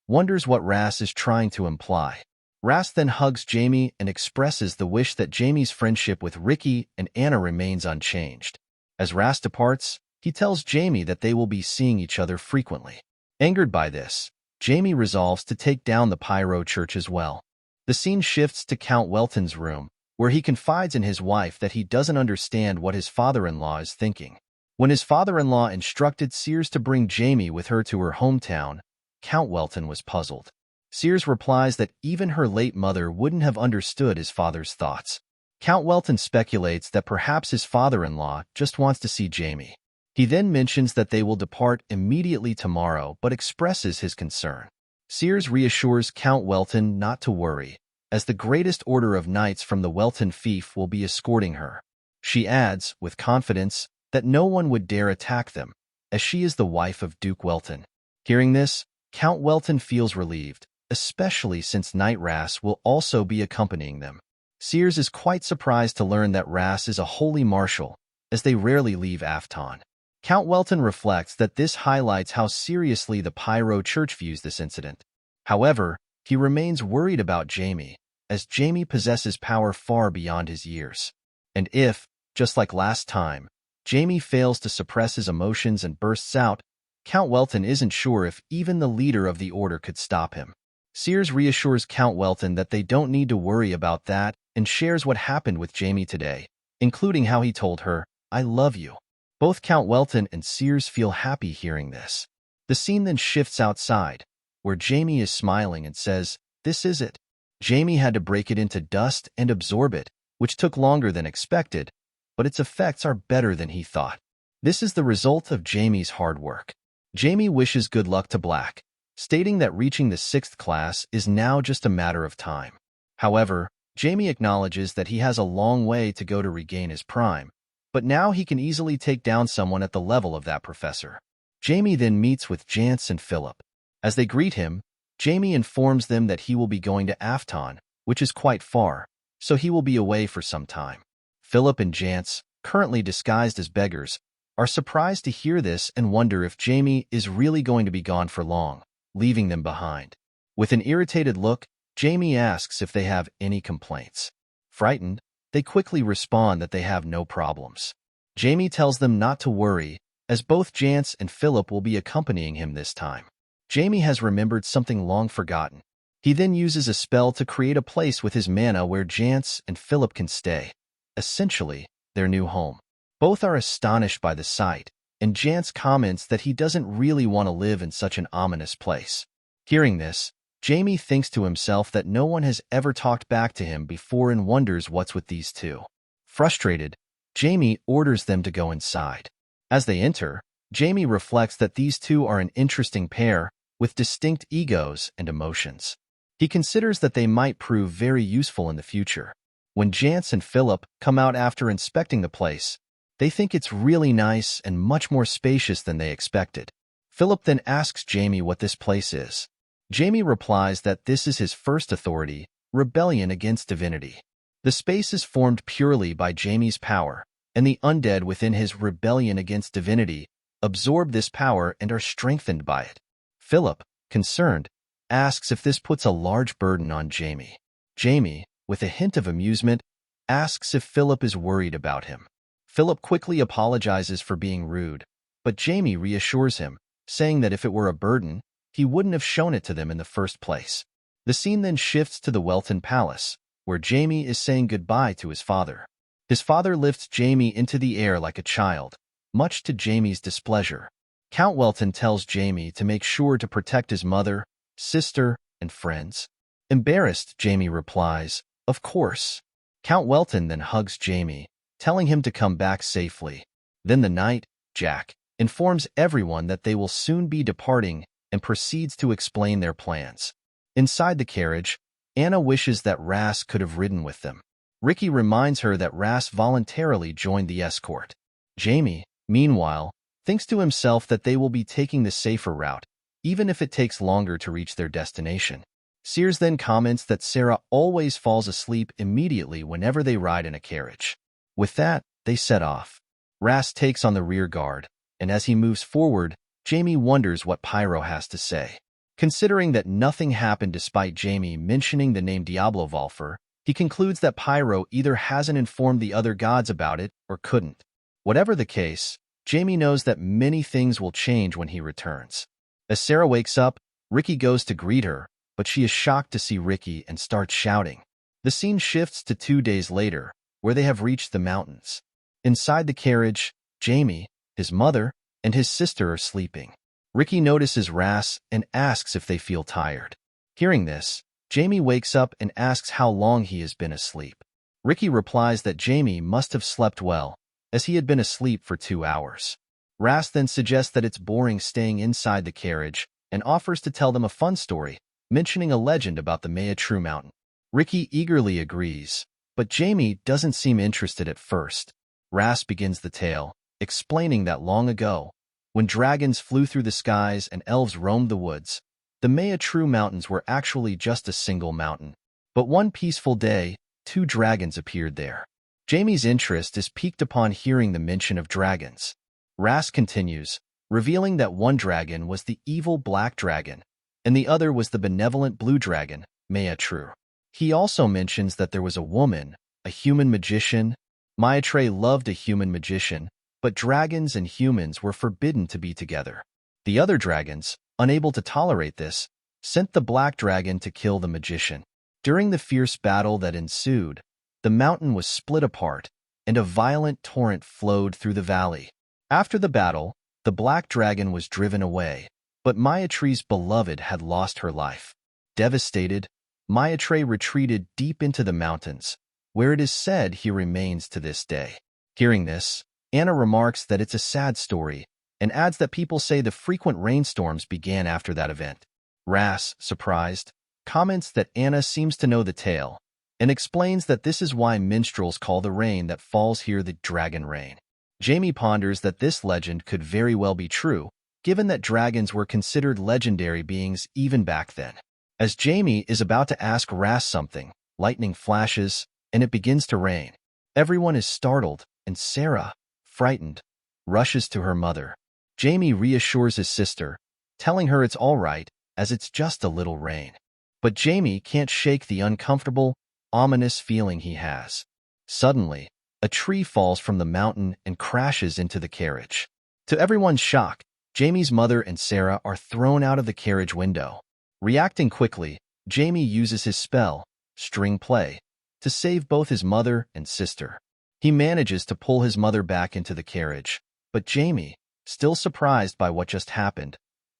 B: wonders what Ras is trying to imply. Ras then hugs Jamie and expresses the wish that Jamie's friendship with Ricky and Anna remains unchanged. As Ras departs, he tells Jamie that they will be seeing each other frequently. Angered by this, Jamie resolves to take down the Pyro Church as well. The scene shifts to Count Welton's room, where he confides in his wife that he doesn't understand what his father-in-law is thinking. When his father-in-law instructed Sears to bring Jamie with her to her hometown, Count Welton was puzzled. Sears replies that even her late mother wouldn't have understood his father's thoughts. Count Welton speculates that perhaps his father-in-law just wants to see Jamie. He then mentions that they will depart immediately tomorrow but expresses his concern. Sears reassures Count Welton not to worry, as the greatest order of knights from the Welton fief will be escorting her. She adds, with confidence, that no one would dare attack them, as she is the wife of Duke Welton. Hearing this, Count Welton feels relieved, especially since Knight Ras will also be accompanying them. Sears is quite surprised to learn that Ras is a holy marshal, as they rarely leave Afton. Count Welton reflects that this highlights how seriously the Pyro Church views this incident. However, he remains worried about Jamie, as Jamie possesses power far beyond his years. And if, just like last time, Jamie fails to suppress his emotions and bursts out, Count Welton isn't sure if even the leader of the order could stop him. Sears reassures Count Welton that they don't need to worry about that and shares what happened with Jamie today, including how he told her, "I love you." Both Count Welton and Sears feel happy hearing this. The scene then shifts outside, where Jamie is smiling and says, "This is it." Jamie had to break it into dust and absorb it, which took longer than expected, but its effects are better than he thought. This is the result of Jamie's hard work. Jamie wishes good luck to Black, stating that reaching the 6th class is now just a matter of time. However, Jamie acknowledges that he has a long way to go to regain his prime, but now he can easily take down someone at the level of that professor. Jamie then meets with Jance and Philip. As they greet him, Jamie informs them that he will be going to Afton, which is quite far, so he will be away for some time. Philip and Jance, currently disguised as beggars, are surprised to hear this and wonder if Jamie is really going to be gone for long, leaving them behind. With an irritated look, Jamie asks if they have any complaints. Frightened, they quickly respond that they have no problems. Jamie tells them not to worry, as both Jance and Philip will be accompanying him this time. Jamie has remembered something long forgotten. He then uses a spell to create a place with his mana where Jance and Philip can stay, essentially their new home. Both are astonished by the sight, and Jance comments that he doesn't really want to live in such an ominous place. Hearing this, Jamie thinks to himself that no one has ever talked back to him before and wonders what's with these two. Frustrated, Jamie orders them to go inside. As they enter, Jamie reflects that these two are an interesting pair, with distinct egos and emotions. He considers that they might prove very useful in the future. When Jance and Philip come out after inspecting the place, they think it's really nice and much more spacious than they expected. Philip then asks Jamie what this place is. Jamie replies that this is his first authority, rebellion against divinity. The space is formed purely by Jamie's power, and the undead within his rebellion against divinity absorb this power and are strengthened by it. Philip, concerned, asks if this puts a large burden on Jamie. Jamie, with a hint of amusement, asks if Philip is worried about him. Philip quickly apologizes for being rude, but Jamie reassures him, saying that if it were a burden, he wouldn't have shown it to them in the first place. The scene then shifts to the Welton Palace, where Jamie is saying goodbye to his father. His father lifts Jamie into the air like a child, much to Jamie's displeasure. Count Welton tells Jamie to make sure to protect his mother, sister, and friends. Embarrassed, Jamie replies, "Of course." Count Welton then hugs Jamie, telling him to come back safely. Then the knight, Jack, informs everyone that they will soon be departing and proceeds to explain their plans. Inside the carriage, Anna wishes that Ras could have ridden with them. Ricky reminds her that Ras voluntarily joined the escort. Jamie, meanwhile, thinks to himself that they will be taking the safer route, even if it takes longer to reach their destination. Sears then comments that Sarah always falls asleep immediately whenever they ride in a carriage. With that, they set off. Ras takes on the rear guard, and as he moves forward, Jamie wonders what Pyro has to say. Considering that nothing happened despite Jamie mentioning the name Diablo Volfir, he concludes that Pyro either hasn't informed the other gods about it or couldn't. Whatever the case, Jamie knows that many things will change when he returns. As Sarah wakes up, Ricky goes to greet her, but she is shocked to see Ricky and starts shouting. The scene shifts to 2 days later, where they have reached the mountains. Inside the carriage, Jamie, his mother, and his sister are sleeping. Ricky notices Ras and asks if they feel tired. Hearing this, Jamie wakes up and asks how long he has been asleep. Ricky replies that Jamie must have slept well, as he had been asleep for 2 hours. Ras then suggests that it's boring staying inside the carriage and offers to tell them a fun story, mentioning a legend about the Maya-True Mountain. Ricky eagerly agrees, but Jamie doesn't seem interested at first. Ras begins the tale, explaining that long ago, when dragons flew through the skies and elves roamed the woods, the Maya-True Mountains were actually just a single mountain. But one peaceful day, 2 dragons appeared there. Jamie's interest is piqued upon hearing the mention of dragons. Ras continues, revealing that one dragon was the evil black dragon, and the other was the benevolent blue dragon, Maya-True. He also mentions that there was a woman, a human magician. Maya-True loved a human magician, but dragons and humans were forbidden to be together. The other dragons, unable to tolerate this, sent the black dragon to kill the magician. During the fierce battle that ensued, the mountain was split apart, and a violent torrent flowed through the valley. After the battle, the black dragon was driven away, but Maya-True's beloved had lost her life. Devastated, Maya-True retreated deep into the mountains, where it is said he remains to this day. Hearing this, Anna remarks that it's a sad story, and adds that people say the frequent rainstorms began after that event. Ras, surprised, comments that Anna seems to know the tale, and explains that this is why minstrels call the rain that falls here the dragon rain. Jamie ponders that this legend could very well be true, given that dragons were considered legendary beings even back then. As Jamie is about to ask Ras something, lightning flashes, and it begins to rain. Everyone is startled, and Sarah, frightened, rushes to her mother. Jamie reassures his sister, telling her it's all right, as it's just a little rain. But Jamie can't shake the uncomfortable, ominous feeling he has. Suddenly, a tree falls from the mountain and crashes into the carriage. To everyone's shock, Jamie's mother and Sarah are thrown out of the carriage window. Reacting quickly, Jamie uses his spell, String Play, to save both his mother and sister. He manages to pull his mother back into the carriage, but Jamie, still surprised by what just happened,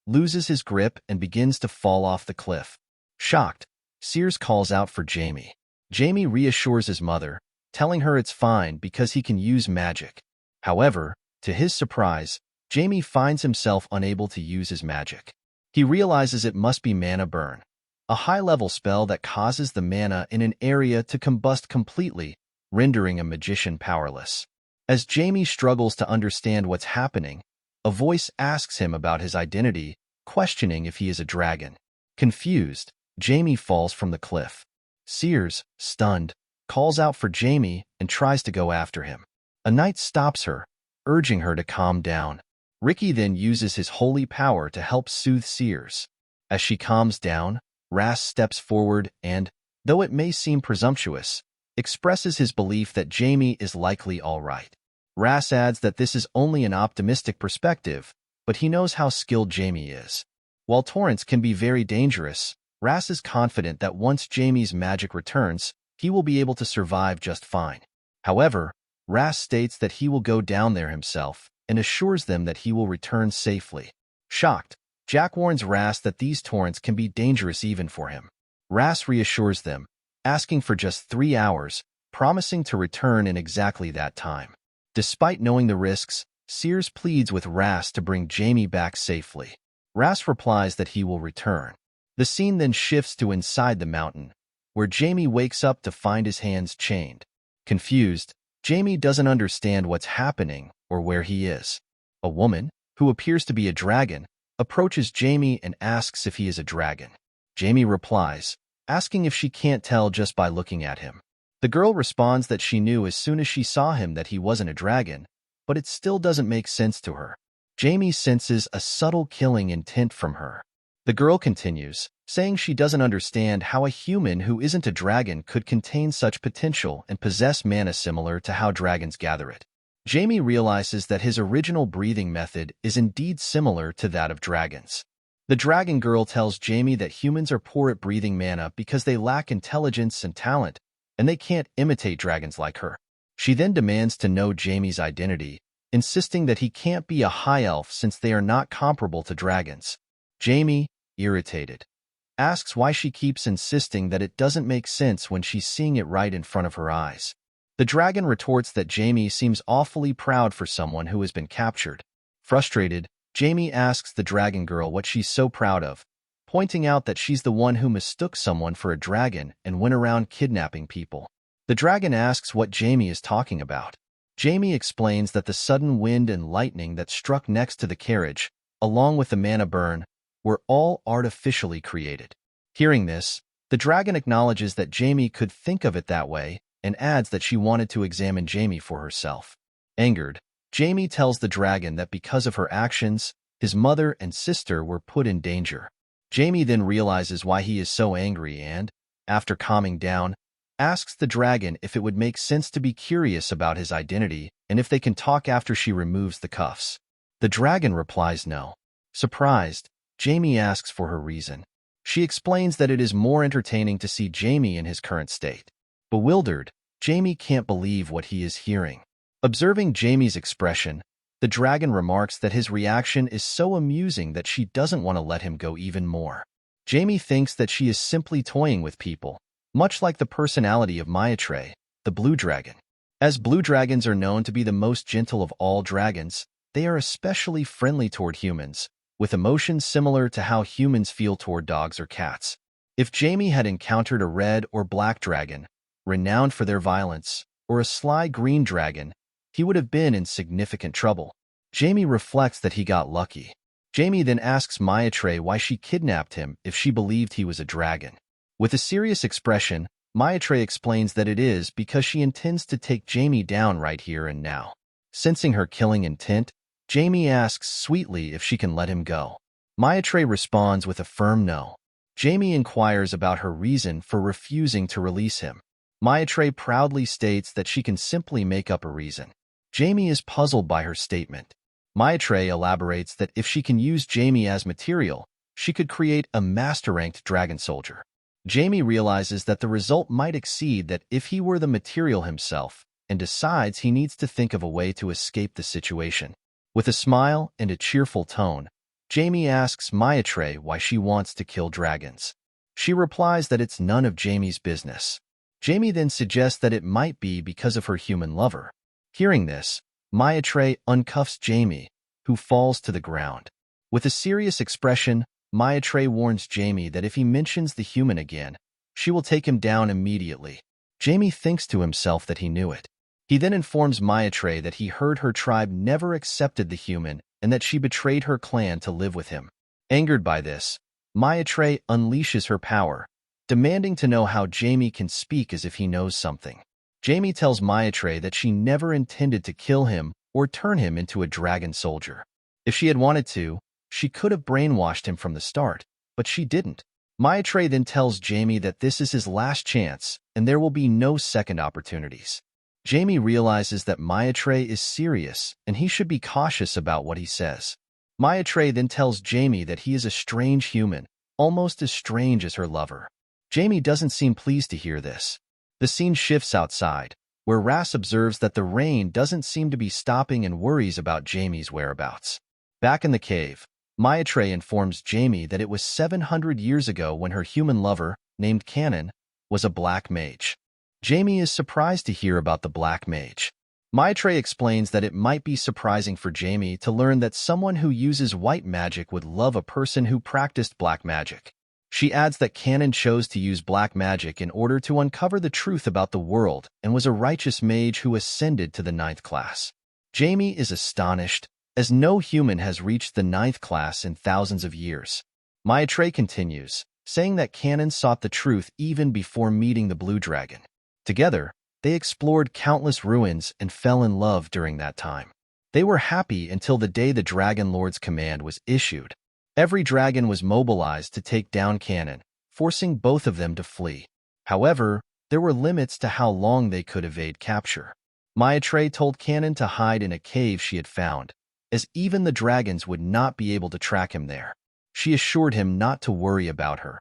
B: loses his grip and begins to fall off the cliff. Shocked, Sears calls out for Jamie. Jamie reassures his mother, telling her it's fine because he can use magic. However, to his surprise, Jamie finds himself unable to use his magic. He realizes it must be mana burn, a high-level spell that causes the mana in an area to combust completely, rendering a magician powerless. As Jamie struggles to understand what's happening, a voice asks him about his identity, questioning if he is a dragon. Confused, Jamie falls from the cliff. Sears, stunned, calls out for Jamie and tries to go after him. A knight stops her, urging her to calm down. Ricky then uses his holy power to help soothe Sears. As she calms down, Ras steps forward and, though it may seem presumptuous, expresses his belief that Jamie is likely all right. Ras adds that this is only an optimistic perspective, but he knows how skilled Jamie is. While torrents can be very dangerous, Ras is confident that once Jamie's magic returns, he will be able to survive just fine. However, Ras states that he will go down there himself and assures them that he will return safely. Shocked, Jack warns Ras that these torrents can be dangerous even for him. Ras reassures them, asking for just 3 hours, promising to return in exactly that time. Despite knowing the risks, Sears pleads with Ras to bring Jamie back safely. Ras replies that he will return. The scene then shifts to inside the mountain, where Jamie wakes up to find his hands chained. Confused, Jamie doesn't understand what's happening or where he is. A woman, who appears to be a dragon, approaches Jamie and asks if he is a dragon. Jamie replies, asking if she can't tell just by looking at him. The girl responds that she knew as soon as she saw him that he wasn't a dragon, but it still doesn't make sense to her. Jamie senses a subtle killing intent from her. The girl continues, saying she doesn't understand how a human who isn't a dragon could contain such potential and possess mana similar to how dragons gather it. Jamie realizes that his original breathing method is indeed similar to that of dragons. The dragon girl tells Jamie that humans are poor at breathing mana because they lack intelligence and talent, and they can't imitate dragons like her. She then demands to know Jamie's identity, insisting that he can't be a high elf since they are not comparable to dragons. Jamie, irritated, asks why she keeps insisting that it doesn't make sense when she's seeing it right in front of her eyes. The dragon retorts that Jamie seems awfully proud for someone who has been captured. Frustrated, Jamie asks the dragon girl what she's so proud of, pointing out that she's the one who mistook someone for a dragon and went around kidnapping people. The dragon asks what Jamie is talking about. Jamie explains that the sudden wind and lightning that struck next to the carriage, along with the mana burn, were all artificially created. Hearing this, the dragon acknowledges that Jamie could think of it that way and adds that she wanted to examine Jamie for herself. Angered, Jamie tells the dragon that because of her actions, his mother and sister were put in danger. Jamie then realizes why he is so angry and, after calming down, asks the dragon if it would make sense to be curious about his identity and if they can talk after she removes the cuffs. The dragon replies no. Surprised, Jamie asks for her reason. She explains that it is more entertaining to see Jamie in his current state. Bewildered, Jamie can't believe what he is hearing. Observing Jamie's expression, the dragon remarks that his reaction is so amusing that she doesn't want to let him go even more. Jamie thinks that she is simply toying with people, much like the personality of Maitre, the blue dragon. As blue dragons are known to be the most gentle of all dragons, they are especially friendly toward humans, with emotions similar to how humans feel toward dogs or cats. If Jamie had encountered a red or black dragon, renowned for their violence, or a sly green dragon, he would have been in significant trouble. Jamie reflects that he got lucky. Jamie then asks Maitre why she kidnapped him if she believed he was a dragon. With a serious expression, Maitre explains that it is because she intends to take Jamie down right here and now. Sensing her killing intent, Jamie asks sweetly if she can let him go. Maitre responds with a firm no. Jamie inquires about her reason for refusing to release him. Maitre proudly states that she can simply make up a reason. Jamie is puzzled by her statement. Maitre elaborates that if she can use Jamie as material, she could create a master-ranked dragon soldier. Jamie realizes that the result might exceed that if he were the material himself, and decides he needs to think of a way to escape the situation. With a smile and a cheerful tone, Jamie asks Maitre why she wants to kill dragons. She replies that it's none of Jamie's business. Jamie then suggests that it might be because of her human lover. Hearing this, Maitre uncuffs Jamie, who falls to the ground. With a serious expression, Maitre warns Jamie that if he mentions the human again, she will take him down immediately. Jamie thinks to himself that he knew it. He then informs Maitre that he heard her tribe never accepted the human and that she betrayed her clan to live with him. Angered by this, Maitre unleashes her power, demanding to know how Jamie can speak as if he knows something. Jamie tells Maitre that she never intended to kill him or turn him into a dragon soldier. If she had wanted to, she could have brainwashed him from the start, but she didn't. Maitre then tells Jamie that this is his last chance and there will be no second opportunities. Jamie realizes that Maitre is serious and he should be cautious about what he says. Maitre then tells Jamie that he is a strange human, almost as strange as her lover. Jamie doesn't seem pleased to hear this. The scene shifts outside, where Ras observes that the rain doesn't seem to be stopping and worries about Jamie's whereabouts. Back in the cave, Maitre informs Jamie that it was 700 years ago when her human lover, named Canon, was a black mage. Jamie is surprised to hear about the black mage. Maitre explains that it might be surprising for Jamie to learn that someone who uses white magic would love a person who practiced black magic. She adds that Canon chose to use black magic in order to uncover the truth about the world and was a righteous mage who ascended to the 9th class. Jamie is astonished, as no human has reached the 9th class in thousands of years. Maitre continues, saying that Canon sought the truth even before meeting the blue dragon. Together, they explored countless ruins and fell in love during that time. They were happy until the day the Dragon Lord's command was issued. Every dragon was mobilized to take down Canon, forcing both of them to flee. However, there were limits to how long they could evade capture. Maitre told Canon to hide in a cave she had found, as even the dragons would not be able to track him there. She assured him not to worry about her.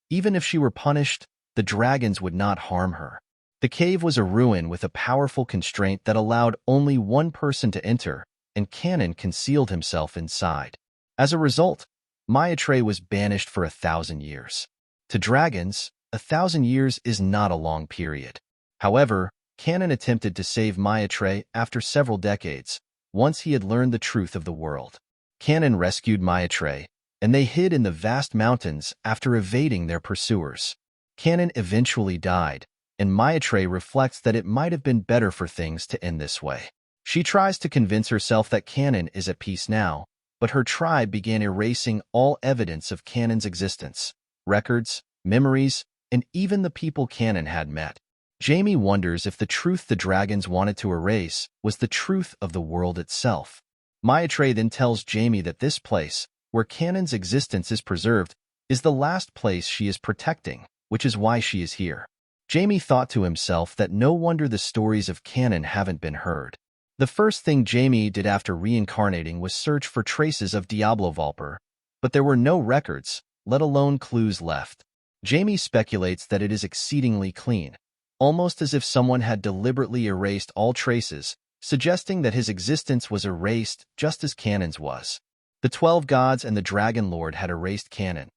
B: Even if she were punished, the dragons would not harm her. The cave was a ruin with a powerful constraint that allowed only one person to enter, and Canon concealed himself inside. As a result, Maitre was banished for 1,000 years. To dragons, 1,000 years is not a long period. However, Canon attempted to save Maitre after several decades, once he had learned the truth of the world. Canon rescued Maitre, and they hid in the vast mountains after evading their pursuers. Canon eventually died, and Maitre reflects that it might have been better for things to end this way. She tries to convince herself that Canon is at peace now, but her tribe began erasing all evidence of Canon's existence, records, memories, and even the people Canon had met. Jamie wonders if the truth the dragons wanted to erase was the truth of the world itself. Maitre then tells Jamie that this place, where Canon's existence is preserved, is the last place she is protecting, which is why she is here. Jamie thought to himself that no wonder the stories of Canon haven't been heard. The first thing Jamie did after reincarnating was search for traces of Diablo Volfir, but there were no records, let alone clues left. Jamie speculates that it is exceedingly clean, almost as if someone had deliberately erased all traces, suggesting that his existence was erased just as Canon's was. The 12 gods and the Dragon Lord had erased Canon,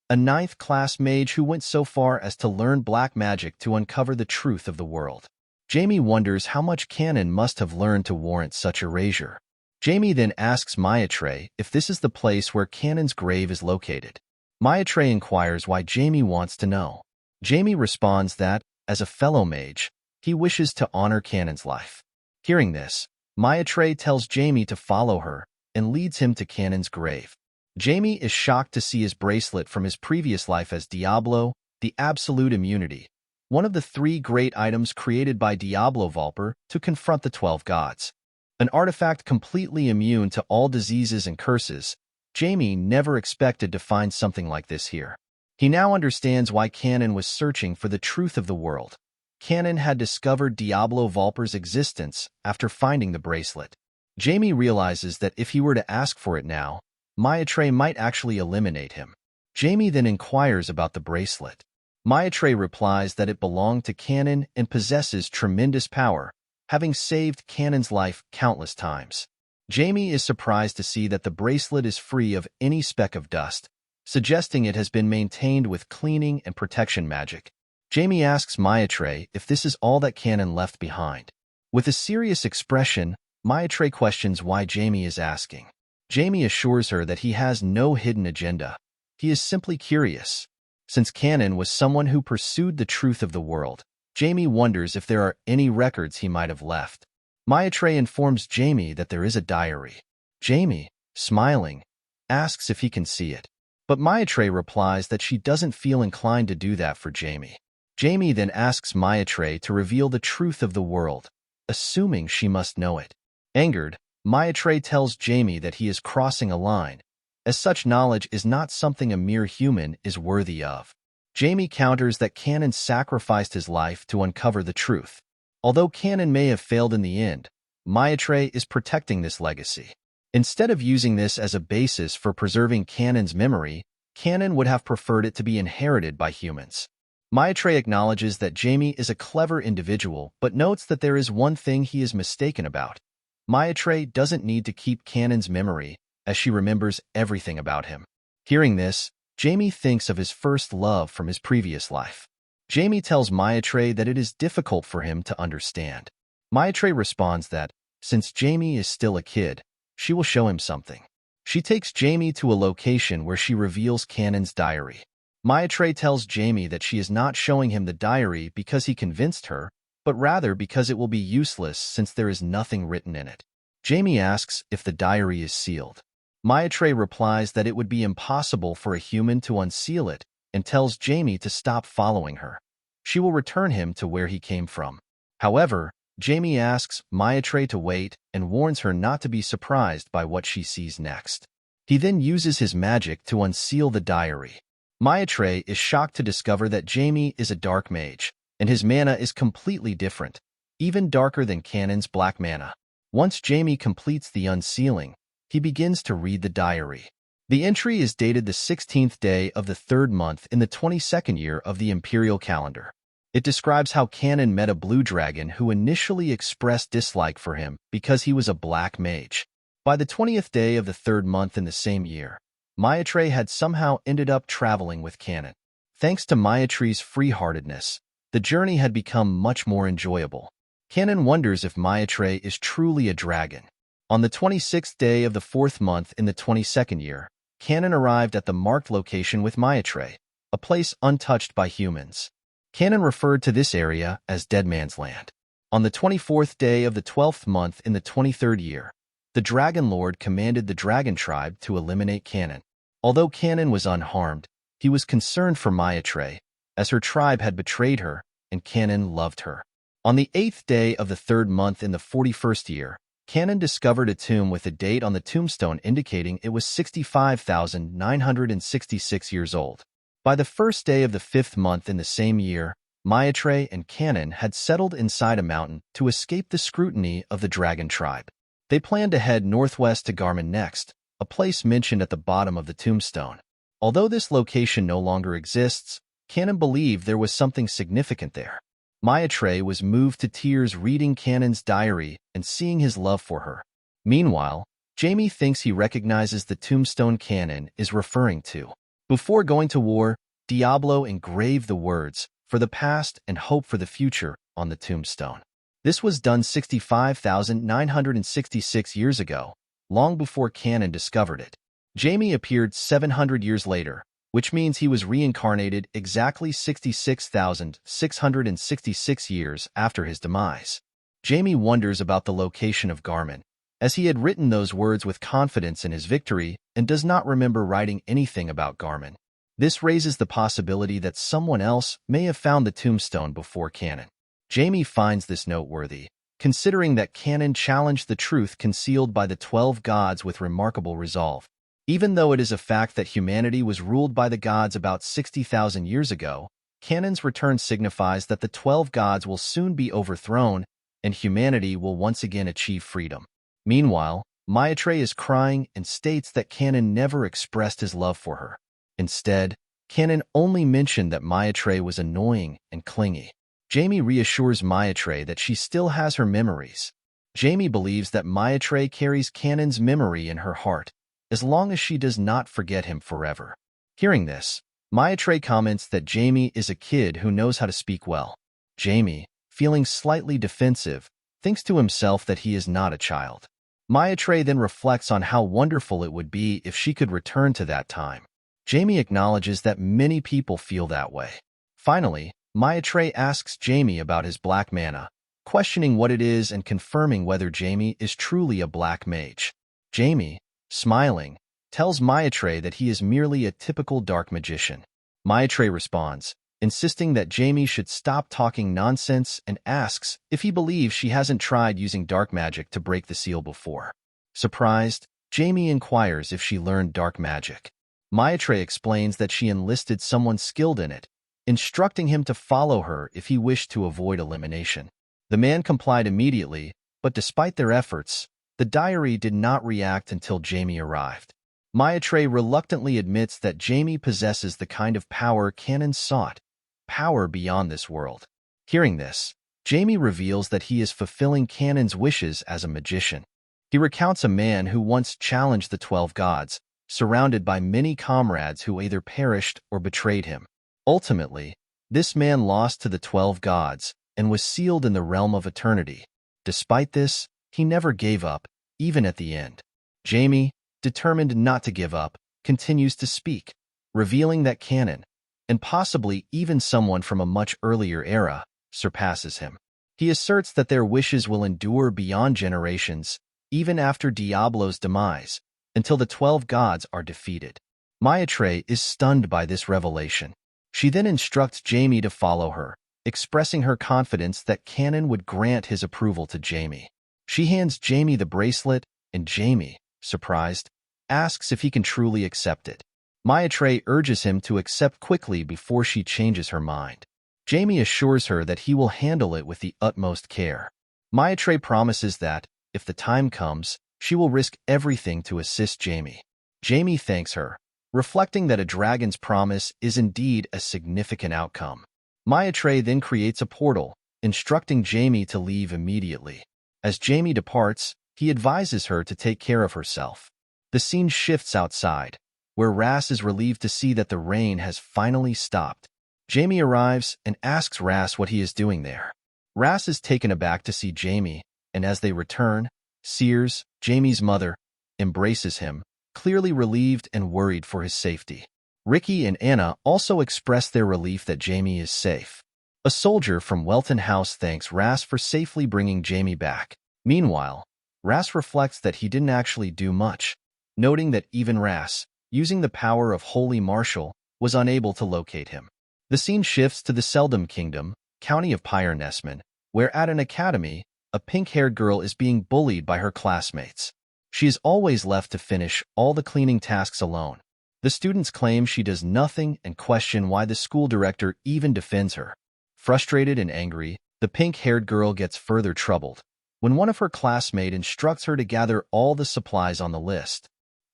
B: a 9th-class mage who went so far as to learn black magic to uncover the truth of the world. Jamie wonders how much Canon must have learned to warrant such erasure. Jamie then asks Maitre if this is the place where Canon's grave is located. Maitre inquires why Jamie wants to know. Jamie responds that, as a fellow mage, he wishes to honor Canon's life. Hearing this, Maitre tells Jamie to follow her and leads him to Canon's grave. Jamie is shocked to see his bracelet from his previous life as Diablo, the absolute immunity, one of the 3 great items created by Diablo Volfir to confront the 12 gods. An artifact completely immune to all diseases and curses, Jamie never expected to find something like this here. He now understands why Canon was searching for the truth of the world. Canon had discovered Diablo Volfir's existence after finding the bracelet. Jamie realizes that if he were to ask for it now, Maitre might actually eliminate him. Jamie then inquires about the bracelet. Maitre replies that it belonged to Canon and possesses tremendous power, having saved Canon's life countless times. Jamie is surprised to see that the bracelet is free of any speck of dust, suggesting it has been maintained with cleaning and protection magic. Jamie asks Maitre if this is all that Canon left behind. With a serious expression, Maitre questions why Jamie is asking. Jamie assures her that he has no hidden agenda. He is simply curious. Since Canon was someone who pursued the truth of the world, Jamie wonders if there are any records he might have left. Maitre informs Jamie that there is a diary. Jamie, smiling, asks if he can see it. But Maitre replies that she doesn't feel inclined to do that for Jamie. Jamie then asks Maitre to reveal the truth of the world, assuming she must know it. Angered, Maitre tells Jamie that he is crossing a line, as such knowledge is not something a mere human is worthy of. Jamie counters that Canon sacrificed his life to uncover the truth. Although Canon may have failed in the end, Maitre is protecting this legacy. Instead of using this as a basis for preserving Canon's memory, Canon would have preferred it to be inherited by humans. Maitre acknowledges that Jamie is a clever individual, but notes that there is one thing he is mistaken about. Maitre doesn't need to keep Canon's memory, as she remembers everything about him. Hearing this, Jamie thinks of his first love from his previous life. Jamie tells Maitre that it is difficult for him to understand. Maitre responds that, since Jamie is still a kid, she will show him something. She takes Jamie to a location where she reveals Canon's diary. Maitre tells Jamie that she is not showing him the diary because he convinced her, but rather because it will be useless since there is nothing written in it. Jamie asks if the diary is sealed. Maitre replies that it would be impossible for a human to unseal it and tells Jamie to stop following her. She will return him to where he came from. However, Jamie asks Maitre to wait and warns her not to be surprised by what she sees next. He then uses his magic to unseal the diary. Maitre is shocked to discover that Jamie is a dark mage, and his mana is completely different, even darker than Canon's black mana. Once Jamie completes the unsealing, he begins to read the diary. The entry is dated the 16th day of the 3rd month in the 22nd year of the imperial calendar. It describes how Canon met a blue dragon who initially expressed dislike for him because he was a black mage. By the 20th day of the third month in the same year, Maitre had somehow ended up traveling with Canon. Thanks to Maitre's free-heartedness, the journey had become much more enjoyable. Canon wonders if Maitre is truly a dragon. On the 26th day of the fourth month in the 22nd year, Canon arrived at the marked location with Maitre, a place untouched by humans. Canon referred to this area as Dead Man's Land. On the 24th day of the 12th month in the 23rd year, the Dragon Lord commanded the Dragon Tribe to eliminate Canon. Although Canon was unharmed, he was concerned for Maitre, as her tribe had betrayed her, and Canon loved her. On the 8th day of the third month in the 41st year, Canon discovered a tomb with a date on the tombstone indicating it was 65,966 years old. By the first day of the fifth month in the same year, Maitre and Canon had settled inside a mountain to escape the scrutiny of the Dragon Tribe. They planned to head northwest to Garmin next, a place mentioned at the bottom of the tombstone. Although this location no longer exists, Canon believed there was something significant there. Maitre was moved to tears reading Canon's diary and seeing his love for her. Meanwhile, Jamie thinks he recognizes the tombstone Canon is referring to. Before going to war, Diablo engraved the words, "For the past and hope for the future," on the tombstone. This was done 65,966 years ago, long before Canon discovered it. Jamie appeared 700 years later, which means he was reincarnated exactly 66,666 years after his demise. Jamie wonders about the location of Garmin, as he had written those words with confidence in his victory and does not remember writing anything about Garmin. This raises the possibility that someone else may have found the tombstone before Canon. Jamie finds this noteworthy, considering that Canon challenged the truth concealed by the 12 gods with remarkable resolve. Even though it is a fact that humanity was ruled by the gods about 60,000 years ago, Canon's return signifies that the 12 gods will soon be overthrown and humanity will once again achieve freedom. Meanwhile, Maitre is crying and states that Canon never expressed his love for her. Instead, Canon only mentioned that Maitre was annoying and clingy. Jamie reassures Maitre that she still has her memories. Jamie believes that Maitre carries Canon's memory in her heart, as long as she does not forget him forever. Hearing this, Maitre comments that Jamie is a kid who knows how to speak well. Jamie, feeling slightly defensive, thinks to himself that he is not a child. Maitre then reflects on how wonderful it would be if she could return to that time. Jamie acknowledges that many people feel that way. Finally, Maitre asks Jamie about his black mana, questioning what it is and confirming whether Jamie is truly a black mage. Jamie, smiling, tells Maitre that he is merely a typical dark magician. Maitre responds, insisting that Jamie should stop talking nonsense and asks if he believes she hasn't tried using dark magic to break the seal before. Surprised, Jamie inquires if she learned dark magic. Maitre explains that she enlisted someone skilled in it, instructing him to follow her if he wished to avoid elimination. The man complied immediately, but despite their efforts, the diary did not react until Jamie arrived. Maitre reluctantly admits that Jamie possesses the kind of power Canon sought, power beyond this world. Hearing this, Jamie reveals that he is fulfilling Canon's wishes as a magician. He recounts a man who once challenged the 12 gods, surrounded by many comrades who either perished or betrayed him. Ultimately, this man lost to the 12 gods and was sealed in the realm of eternity. Despite this, he never gave up, even at the end. Jamie, determined not to give up, continues to speak, revealing that Canon, and possibly even someone from a much earlier era, surpasses him. He asserts that their wishes will endure beyond generations, even after Diablo's demise, until the 12 gods are defeated. Maitre is stunned by this revelation. She then instructs Jamie to follow her, expressing her confidence that Canon would grant his approval to Jamie. She hands Jamie the bracelet, and Jamie, surprised, asks if he can truly accept it. Maitre urges him to accept quickly before she changes her mind. Jamie assures her that he will handle it with the utmost care. Maitre promises that, if the time comes, she will risk everything to assist Jamie. Jamie thanks her, reflecting that a dragon's promise is indeed a significant outcome. Maitre then creates a portal, instructing Jamie to leave immediately. As Jamie departs, He advises her to take care of herself. The scene shifts outside, where Ras is relieved to see that the rain has finally stopped. Jamie arrives and asks Ras what he is doing there. Ras is taken aback to see Jamie, and as they return, Sears, Jamie's mother, embraces him, clearly relieved and worried for his safety. Ricky and Anna also express their relief that Jamie is safe. A soldier from Welton House thanks Ras for safely bringing Jamie back. Meanwhile, Ras reflects that he didn't actually do much, noting that even Ras, using the power of Holy Marshal, was unable to locate him. The scene shifts to the Seldom Kingdom, county of Pyre-Nesman, where at an academy, a pink-haired girl is being bullied by her classmates. She is always left to finish all the cleaning tasks alone. The students claim she does nothing and question why the school director even defends her. Frustrated and angry, the pink-haired girl gets further troubled when one of her classmates instructs her to gather all the supplies on the list,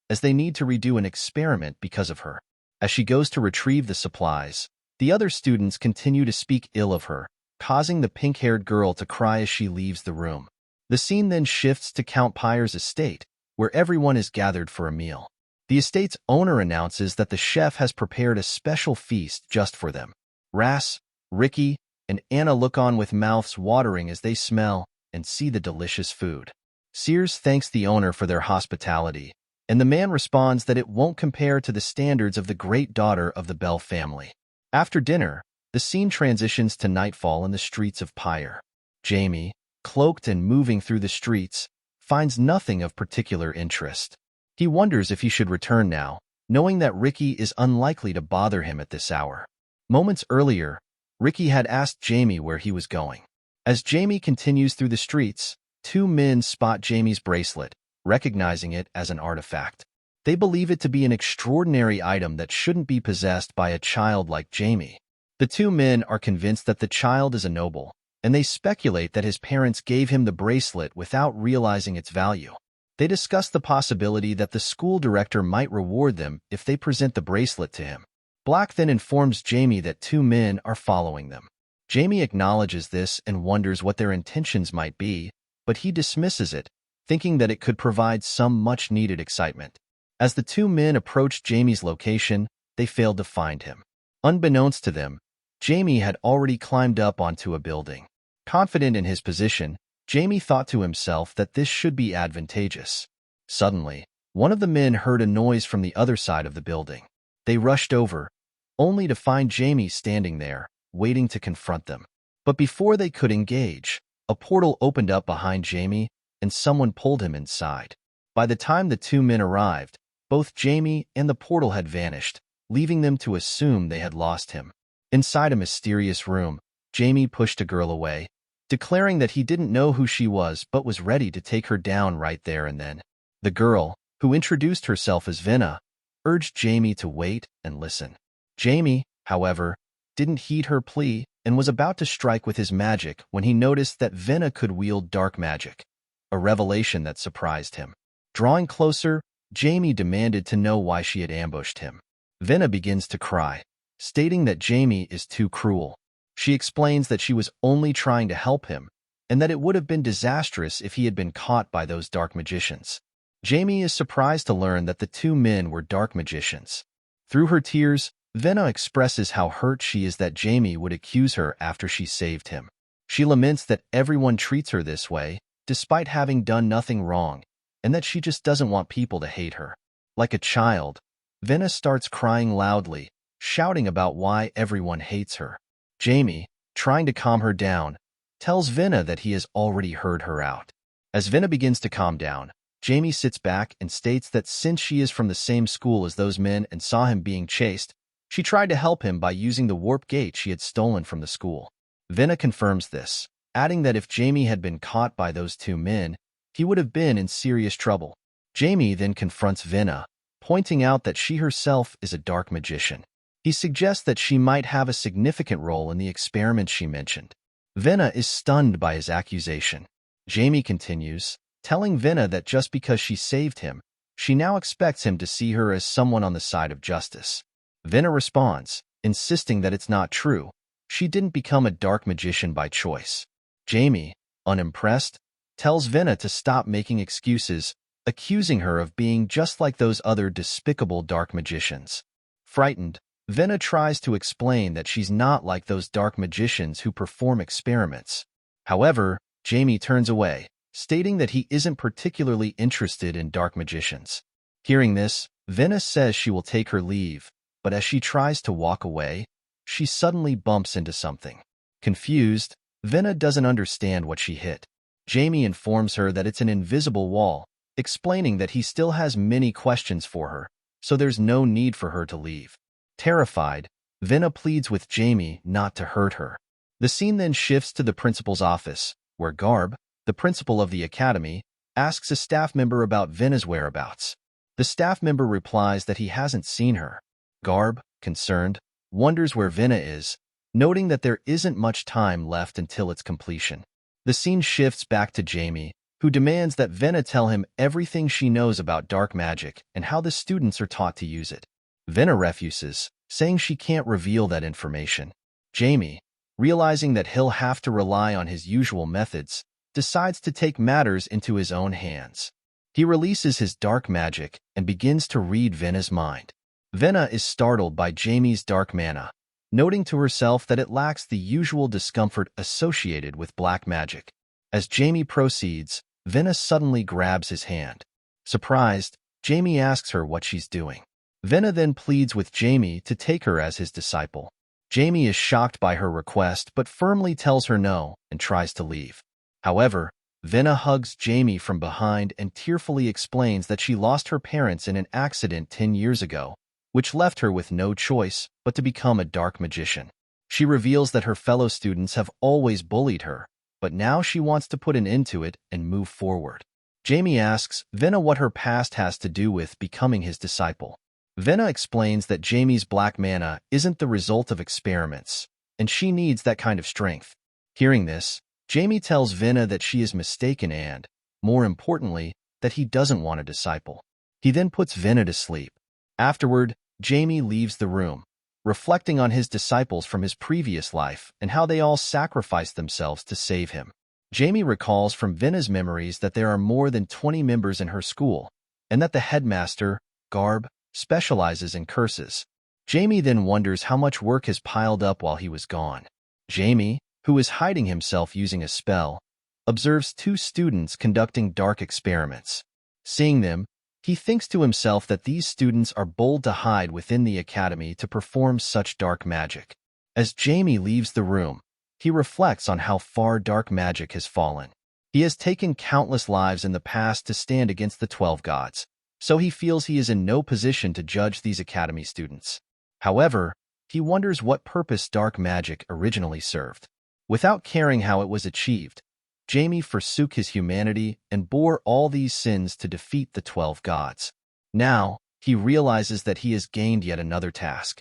B: as they need to redo an experiment because of her. As she goes to retrieve the supplies, the other students continue to speak ill of her, causing the pink-haired girl to cry as she leaves the room. The scene then shifts to Count Pyre's estate, where everyone is gathered for a meal. The estate's owner announces that the chef has prepared a special feast just for them. Ras, Ricky, and Anna look on with mouths watering as they smell and see the delicious food. Sears thanks the owner for their hospitality, and the man responds that it won't compare to the standards of the great daughter of the Bell family. After dinner, the scene transitions to nightfall in the streets of Pyre. Jamie, cloaked and moving through the streets, finds nothing of particular interest. He wonders if he should return now, knowing that Ricky is unlikely to bother him at this hour. Moments earlier, Ricky had asked Jamie where he was going. As Jamie continues through the streets, two men spot Jamie's bracelet, recognizing it as an artifact. They believe it to be an extraordinary item that shouldn't be possessed by a child like Jamie. The two men are convinced that the child is a noble, and they speculate that his parents gave him the bracelet without realizing its value. They discuss the possibility that the school director might reward them if they present the bracelet to him. Black then informs Jamie that two men are following them. Jamie acknowledges this and wonders what their intentions might be, but he dismisses it, thinking that it could provide some much-needed excitement. As the two men approach Jamie's location, they failed to find him. Unbeknownst to them, Jamie had already climbed up onto a building. Confident in his position, Jamie thought to himself that this should be advantageous. Suddenly, one of the men heard a noise from the other side of the building. They rushed over, only to find Jamie standing there, waiting to confront them. But before they could engage, a portal opened up behind Jamie, and someone pulled him inside. By the time the two men arrived, both Jamie and the portal had vanished, leaving them to assume they had lost him. Inside a mysterious room, Jamie pushed a girl away, declaring that he didn't know who she was but was ready to take her down right there and then. The girl, who introduced herself as Venna, urged Jamie to wait and listen. Jamie, however, didn't heed her plea and was about to strike with his magic when he noticed that Venna could wield dark magic, a revelation that surprised him. Drawing closer, Jamie demanded to know why she had ambushed him. Venna begins to cry, stating that Jamie is too cruel. She explains that she was only trying to help him, and that it would have been disastrous if he had been caught by those dark magicians. Jamie is surprised to learn that the two men were dark magicians. Through her tears, Venna expresses how hurt she is that Jamie would accuse her after she saved him. She laments that everyone treats her this way, despite having done nothing wrong, and that she just doesn't want people to hate her. Like a child, Venna starts crying loudly, shouting about why everyone hates her. Jamie, trying to calm her down, tells Venna that he has already heard her out. As Venna begins to calm down, Jamie sits back and states that since she is from the same school as those men and saw him being chased, she tried to help him by using the warp gate she had stolen from the school. Venna confirms this, adding that if Jamie had been caught by those two men, he would have been in serious trouble. Jamie then confronts Venna, pointing out that she herself is a dark magician. He suggests that she might have a significant role in the experiment she mentioned. Venna is stunned by his accusation. Jamie continues, telling Venna that just because she saved him, she now expects him to see her as someone on the side of justice. Venna responds, insisting that it's not true. She didn't become a dark magician by choice. Jamie, unimpressed, tells Vina to stop making excuses, accusing her of being just like those other despicable dark magicians. Frightened, Vina tries to explain that she's not like those dark magicians who perform experiments. However, Jamie turns away, stating that he isn't particularly interested in dark magicians. Hearing this, Vina says she will take her leave, but as she tries to walk away, she suddenly bumps into something. Confused, Vina doesn't understand what she hit. Jamie informs her that it's an invisible wall, explaining that he still has many questions for her, so there's no need for her to leave. Terrified, Vina pleads with Jamie not to hurt her. The scene then shifts to the principal's office, where Garb, the principal of the academy, asks a staff member about Vina's whereabouts. The staff member replies that he hasn't seen her. Garb, concerned, wonders where Vina is, noting that there isn't much time left until its completion. The scene shifts back to Jamie, who demands that Vina tell him everything she knows about dark magic and how the students are taught to use it. Vina refuses, saying she can't reveal that information. Jamie, realizing that he'll have to rely on his usual methods, decides to take matters into his own hands. He releases his dark magic and begins to read Vina's mind. Vina is startled by Jamie's dark mana, noting to herself that it lacks the usual discomfort associated with black magic. As Jamie proceeds, Vina suddenly grabs his hand. Surprised, Jamie asks her what she's doing. Vina then pleads with Jamie to take her as his disciple. Jamie is shocked by her request but firmly tells her no and tries to leave. However, Vina hugs Jamie from behind and tearfully explains that she lost her parents in an accident 10 years ago, which left her with no choice but to become a dark magician. She reveals that her fellow students have always bullied her, but now she wants to put an end to it and move forward. Jamie asks Vina what her past has to do with becoming his disciple. Vina explains that Jamie's black mana isn't the result of experiments, and she needs that kind of strength. Hearing this, Jamie tells Vina that she is mistaken and, more importantly, that he doesn't want a disciple. He then puts Vina to sleep. Afterward, Jamie leaves the room, reflecting on his disciples from his previous life and how they all sacrificed themselves to save him. Jamie recalls from Vina's memories that there are more than 20 members in her school, and that the headmaster, Garb, specializes in curses. Jamie then wonders how much work has piled up while he was gone. Jamie, who is hiding himself using a spell, observes 2 students conducting dark experiments. Seeing them, he thinks to himself that these students are bold to hide within the academy to perform such dark magic. As Jamie leaves the room, he reflects on how far dark magic has fallen. He has taken countless lives in the past to stand against the 12 gods, so he feels he is in no position to judge these academy students. However, he wonders what purpose dark magic originally served. Without caring how it was achieved, Jamie forsook his humanity and bore all these sins to defeat the 12 gods. Now, he realizes that he has gained yet another task.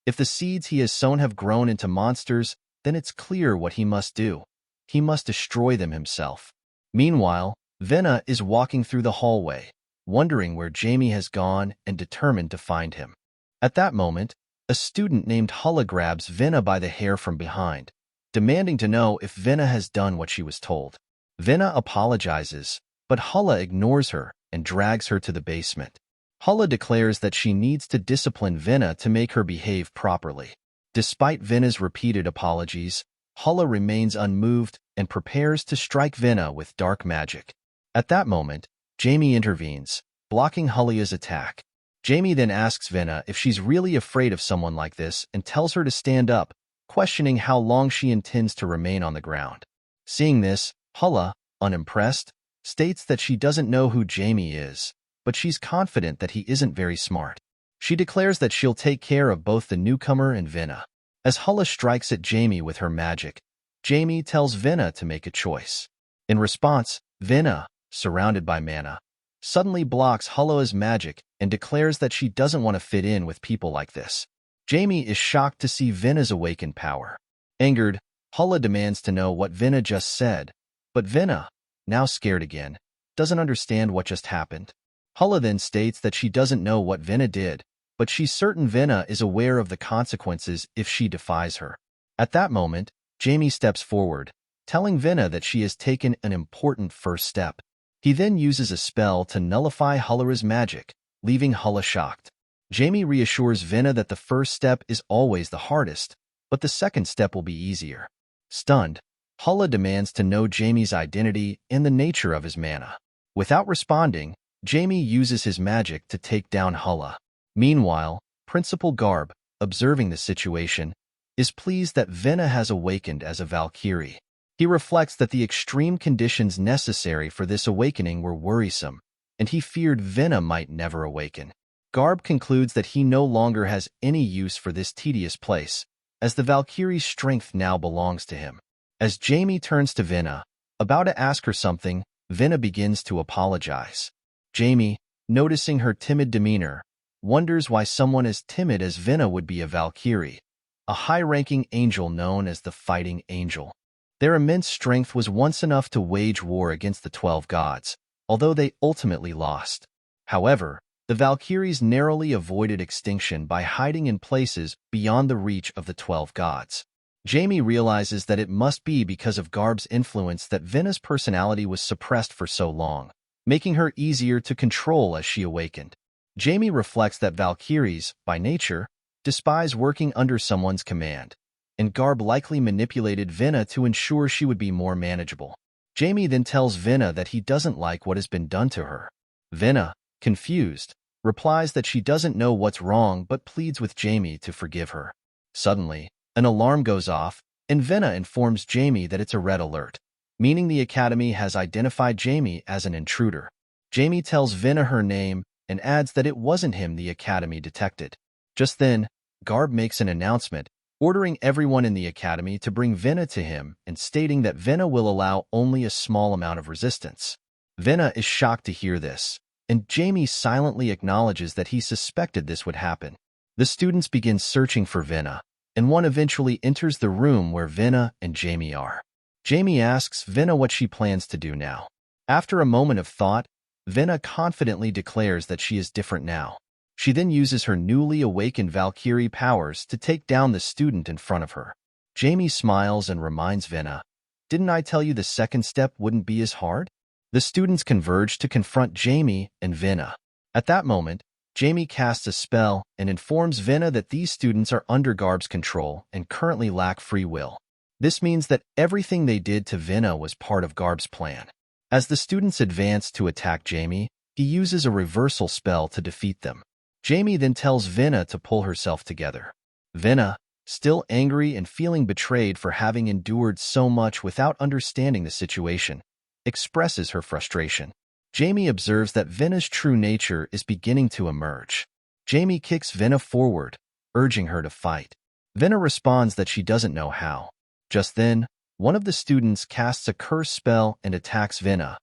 B: If the seeds he has sown have grown into monsters, then it's clear what he must do. He must destroy them himself. Meanwhile, Vina is walking through the hallway, wondering where Jamie has gone and determined to find him. At that moment, a student named Hulla grabs Vina by the hair from behind, demanding to know if Vina has done what she was told. Vina apologizes, but Hulla ignores her and drags her to the basement. Hulla declares that she needs to discipline Vina to make her behave properly. Despite Vina's repeated apologies, Hulla remains unmoved and prepares to strike Vina with dark magic. At that moment, Jamie intervenes, blocking Hulla's attack. Jamie then asks Vina if she's really afraid of someone like this and tells her to stand up, questioning how long she intends to remain on the ground. Seeing this, Hulla, unimpressed, states that she doesn't know who Jamie is, but she's confident that he isn't very smart. She declares that she'll take care of both the newcomer and Vina. As Hulla strikes at Jamie with her magic, Jamie tells Vina to make a choice. In response, Vina, surrounded by mana, suddenly blocks Hulla's magic and declares that she doesn't want to fit in with people like this. Jamie is shocked to see Vina's awakened power. Angered, Hulla demands to know what Vina just said, but Vina, now scared again, doesn't understand what just happened. Hulla then states that she doesn't know what Vina did, but she's certain Vina is aware of the consequences if she defies her. At that moment, Jamie steps forward, telling Vinna that she has taken an important first step. He then uses a spell to nullify Hullara's magic, leaving Hulla shocked. Jamie reassures Vinna that the first step is always the hardest, but the second step will be easier. Stunned, Hulla demands to know Jamie's identity and the nature of his mana. Without responding, Jamie uses his magic to take down Hulla. Meanwhile, Principal Garb, observing the situation, is pleased that Vinna has awakened as a Valkyrie. He reflects that the extreme conditions necessary for this awakening were worrisome, and he feared Vinna might never awaken. Garb concludes that he no longer has any use for this tedious place, as the Valkyrie's strength now belongs to him. As Jamie turns to Vinna, about to ask her something, Vinna begins to apologize. Jamie, noticing her timid demeanor, wonders why someone as timid as Vinna would be a Valkyrie, a high-ranking angel known as the Fighting Angel. Their immense strength was once enough to wage war against the 12 gods, although they ultimately lost. However, the Valkyries narrowly avoided extinction by hiding in places beyond the reach of the 12 gods. Jamie realizes that it must be because of Garb's influence that Vinna's personality was suppressed for so long, making her easier to control as she awakened. Jamie reflects that Valkyries, by nature, despise working under someone's command, and Garb likely manipulated Vinna to ensure she would be more manageable. Jamie then tells Vinna that he doesn't like what has been done to her. Vinna, confused, replies that she doesn't know what's wrong but pleads with Jamie to forgive her. Suddenly, an alarm goes off, and Vinna informs Jamie that it's a red alert, meaning the Academy has identified Jamie as an intruder. Jamie tells Vinna her name and adds that it wasn't him the Academy detected. Just then, Garb makes an announcement, ordering everyone in the Academy to bring Vinna to him and stating that Vinna will allow only a small amount of resistance. Vinna is shocked to hear this, and Jamie silently acknowledges that he suspected this would happen. The students begin searching for Vinna, and one eventually enters the room where Vinna and Jamie are. Jamie asks Vinna what she plans to do now. After a moment of thought, Vinna confidently declares that she is different now. She then uses her newly awakened Valkyrie powers to take down the student in front of her. Jamie smiles and reminds Vinna, "Didn't I tell you the second step wouldn't be as hard?" The students converge to confront Jamie and Vinna. At that moment, Jamie casts a spell and informs Vinna that these students are under Garb's control and currently lack free will. This means that everything they did to Vinna was part of Garb's plan. As the students advance to attack Jamie, he uses a reversal spell to defeat them. Jamie then tells Vinna to pull herself together. Vinna, still angry and feeling betrayed for having endured so much without understanding the situation, expresses her frustration. Jamie observes that Vinna's true nature is beginning to emerge. Jamie kicks Vinna forward, urging her to fight. Vinna responds that she doesn't know how. Just then, one of the students casts a curse spell and attacks Vinna,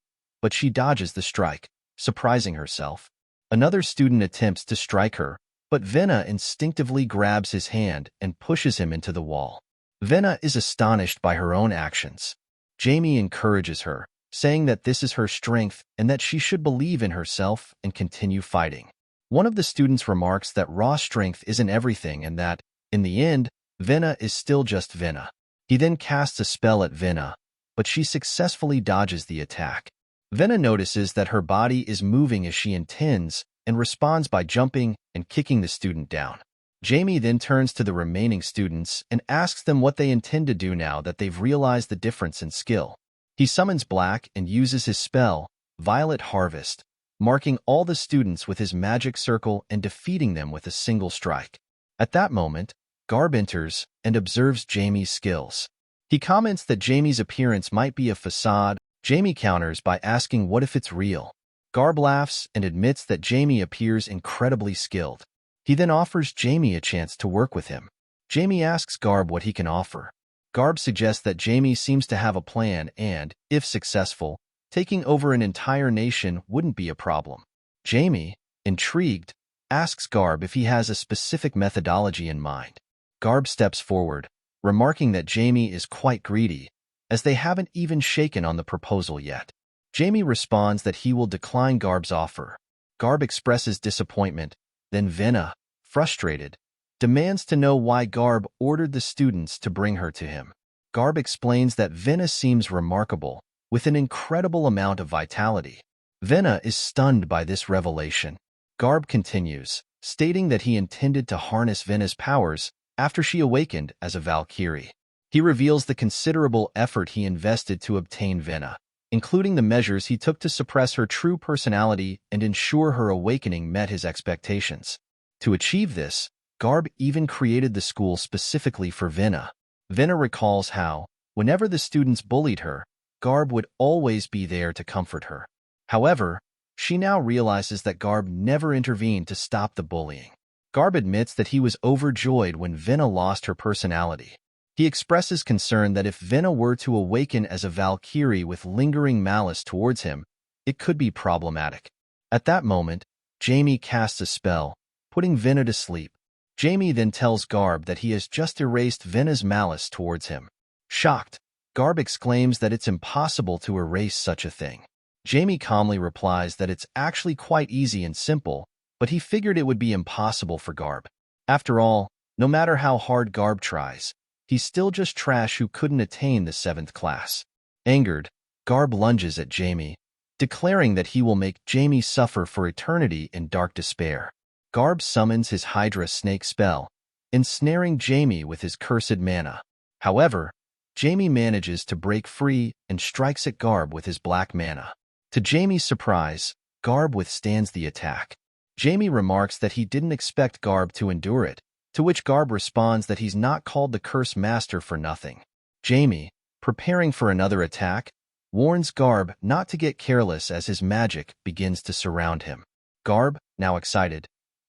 B: but she dodges the strike, surprising herself. Another student attempts to strike her, but Vinna instinctively grabs his hand and pushes him into the wall. Vinna is astonished by her own actions. Jamie encourages her, saying that this is her strength and that she should believe in herself and continue fighting. One of the students remarks that raw strength isn't everything and that, in the end, Vinna is still just Vinna. He then casts a spell at Vinna, but she successfully dodges the attack. Vinna notices that her body is moving as she intends and responds by jumping and kicking the student down. Jamie then turns to the remaining students and asks them what they intend to do now that they've realized the difference in skill. He summons Black and uses his spell, Violet Harvest, marking all the students with his magic circle and defeating them with a single strike. At that moment, Garb enters and observes Jamie's skills. He comments that Jamie's appearance might be a facade. Jamie counters by asking what if it's real. Garb laughs and admits that Jamie appears incredibly skilled. He then offers Jamie a chance to work with him. Jamie asks Garb what he can offer. Garb suggests that Jamie seems to have a plan and, if successful, taking over an entire nation wouldn't be a problem. Jamie, intrigued, asks Garb if he has a specific methodology in mind. Garb steps forward, remarking that Jamie is quite greedy, as they haven't even shaken on the proposal yet. Jamie responds that he will decline Garb's offer. Garb expresses disappointment, then Vinna, frustrated, demands to know why Garb ordered the students to bring her to him. Garb explains that Vina seems remarkable, with an incredible amount of vitality. Vina is stunned by this revelation. Garb continues, stating that he intended to harness Vina's powers after she awakened as a Valkyrie. He reveals the considerable effort he invested to obtain Vina, including the measures he took to suppress her true personality and ensure her awakening met his expectations. To achieve this, Garb even created the school specifically for Vina. Vina recalls how, whenever the students bullied her, Garb would always be there to comfort her. However, she now realizes that Garb never intervened to stop the bullying. Garb admits that he was overjoyed when Vina lost her personality. He expresses concern that if Vina were to awaken as a Valkyrie with lingering malice towards him, it could be problematic. At that moment, Jamie casts a spell, putting Vina to sleep. Jamie then tells Garb that he has just erased Vina's malice towards him. Shocked, Garb exclaims that it's impossible to erase such a thing. Jamie calmly replies that it's actually quite easy and simple, but he figured it would be impossible for Garb. After all, no matter how hard Garb tries, he's still just trash who couldn't attain the 7th class. Angered, Garb lunges at Jamie, declaring that he will make Jamie suffer for eternity in dark despair. Garb summons his Hydra snake spell, ensnaring Jamie with his cursed mana. However, Jamie manages to break free and strikes at Garb with his black mana. To Jamie's surprise, Garb withstands the attack. Jamie remarks that he didn't expect Garb to endure it, to which Garb responds that he's not called the Curse Master for nothing. Jamie, preparing for another attack, warns Garb not to get careless as his magic begins to surround him. Garb, now excited,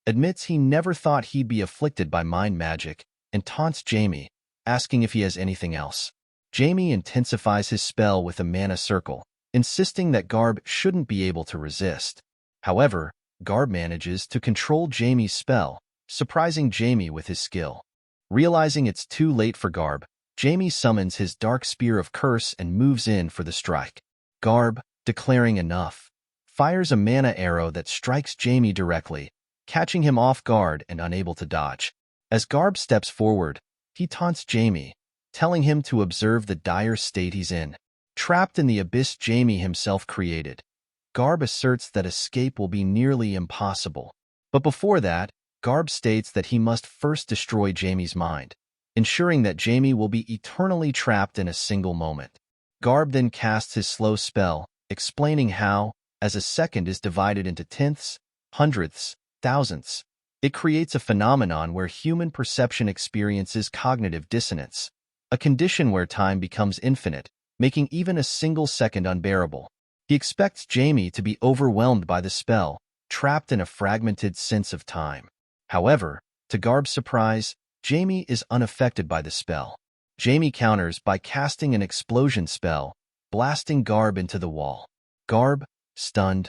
B: admits he never thought he'd be afflicted by mind magic and taunts Jamie, asking if he has anything else. Jamie intensifies his spell with a mana circle, insisting that Garb shouldn't be able to resist. However, Garb manages to control Jamie's spell, surprising Jamie with his skill. Realizing it's too late for Garb, Jamie summons his Dark Spear of Curse and moves in for the strike. Garb, declaring enough, fires a mana arrow that strikes Jamie directly, catching him off guard and unable to dodge. As Garb steps forward, he taunts Jamie, telling him to observe the dire state he's in. Trapped in the abyss Jamie himself created, Garb asserts that escape will be nearly impossible. But before that, Garb states that he must first destroy Jamie's mind, ensuring that Jamie will be eternally trapped in a single moment. Garb then casts his slow spell, explaining how, as a second is divided into tenths, hundredths, thousandths, it creates a phenomenon where human perception experiences cognitive dissonance, a condition where time becomes infinite, making even a single second unbearable. He expects Jamie to be overwhelmed by the spell, trapped in a fragmented sense of time. However, to Garb's surprise, Jamie is unaffected by the spell. Jamie counters by casting an explosion spell, blasting Garb into the wall. Garb, stunned,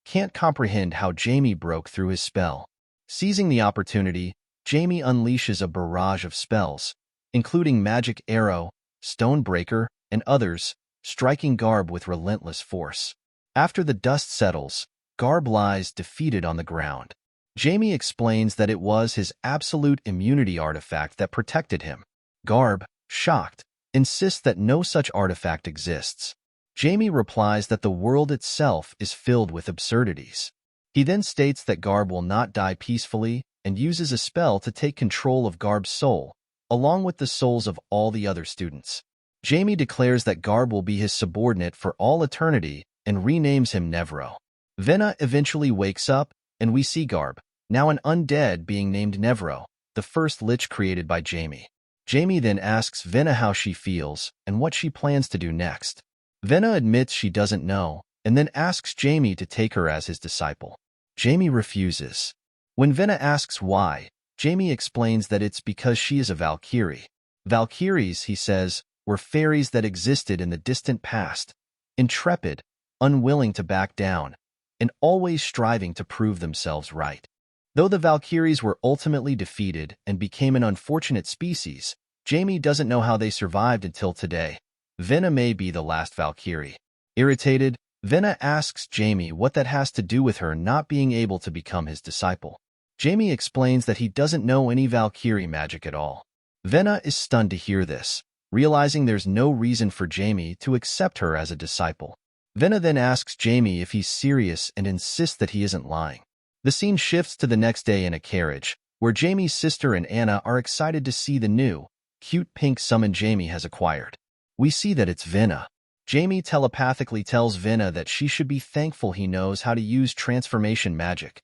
B: can't comprehend how Jamie broke through his spell. Seizing the opportunity, Jamie unleashes a barrage of spells, including Magic Arrow, Stonebreaker, and others, striking Garb with relentless force. After the dust settles, Garb lies defeated on the ground. Jamie explains that it was his absolute immunity artifact that protected him. Garb, shocked, insists that no such artifact exists. Jamie replies that the world itself is filled with absurdities. He then states that Garb will not die peacefully and uses a spell to take control of Garb's soul, along with the souls of all the other students. Jamie declares that Garb will be his subordinate for all eternity and renames him Nevro. Vina eventually wakes up, and we see Garb, now an undead, being named Nevro, the first lich created by Jamie. Jamie then asks Vina how she feels and what she plans to do next. Vina admits she doesn't know, and then asks Jamie to take her as his disciple. Jamie refuses. When Vina asks why, Jamie explains that it's because she is a Valkyrie. Valkyries, he says, were fairies that existed in the distant past, intrepid, unwilling to back down, and always striving to prove themselves right. Though the Valkyries were ultimately defeated and became an unfortunate species, Jamie doesn't know how they survived until today. Vina may be the last Valkyrie. Irritated, Vina asks Jamie what that has to do with her not being able to become his disciple. Jamie explains that he doesn't know any Valkyrie magic at all. Vina is stunned to hear this, realizing there's no reason for Jamie to accept her as a disciple. Venna then asks Jamie if he's serious and insists that he isn't lying. The scene shifts to the next day in a carriage, where Jamie's sister and Anna are excited to see the new, cute pink summon Jamie has acquired. We see that it's Venna. Jamie telepathically tells Venna that she should be thankful he knows how to use transformation magic.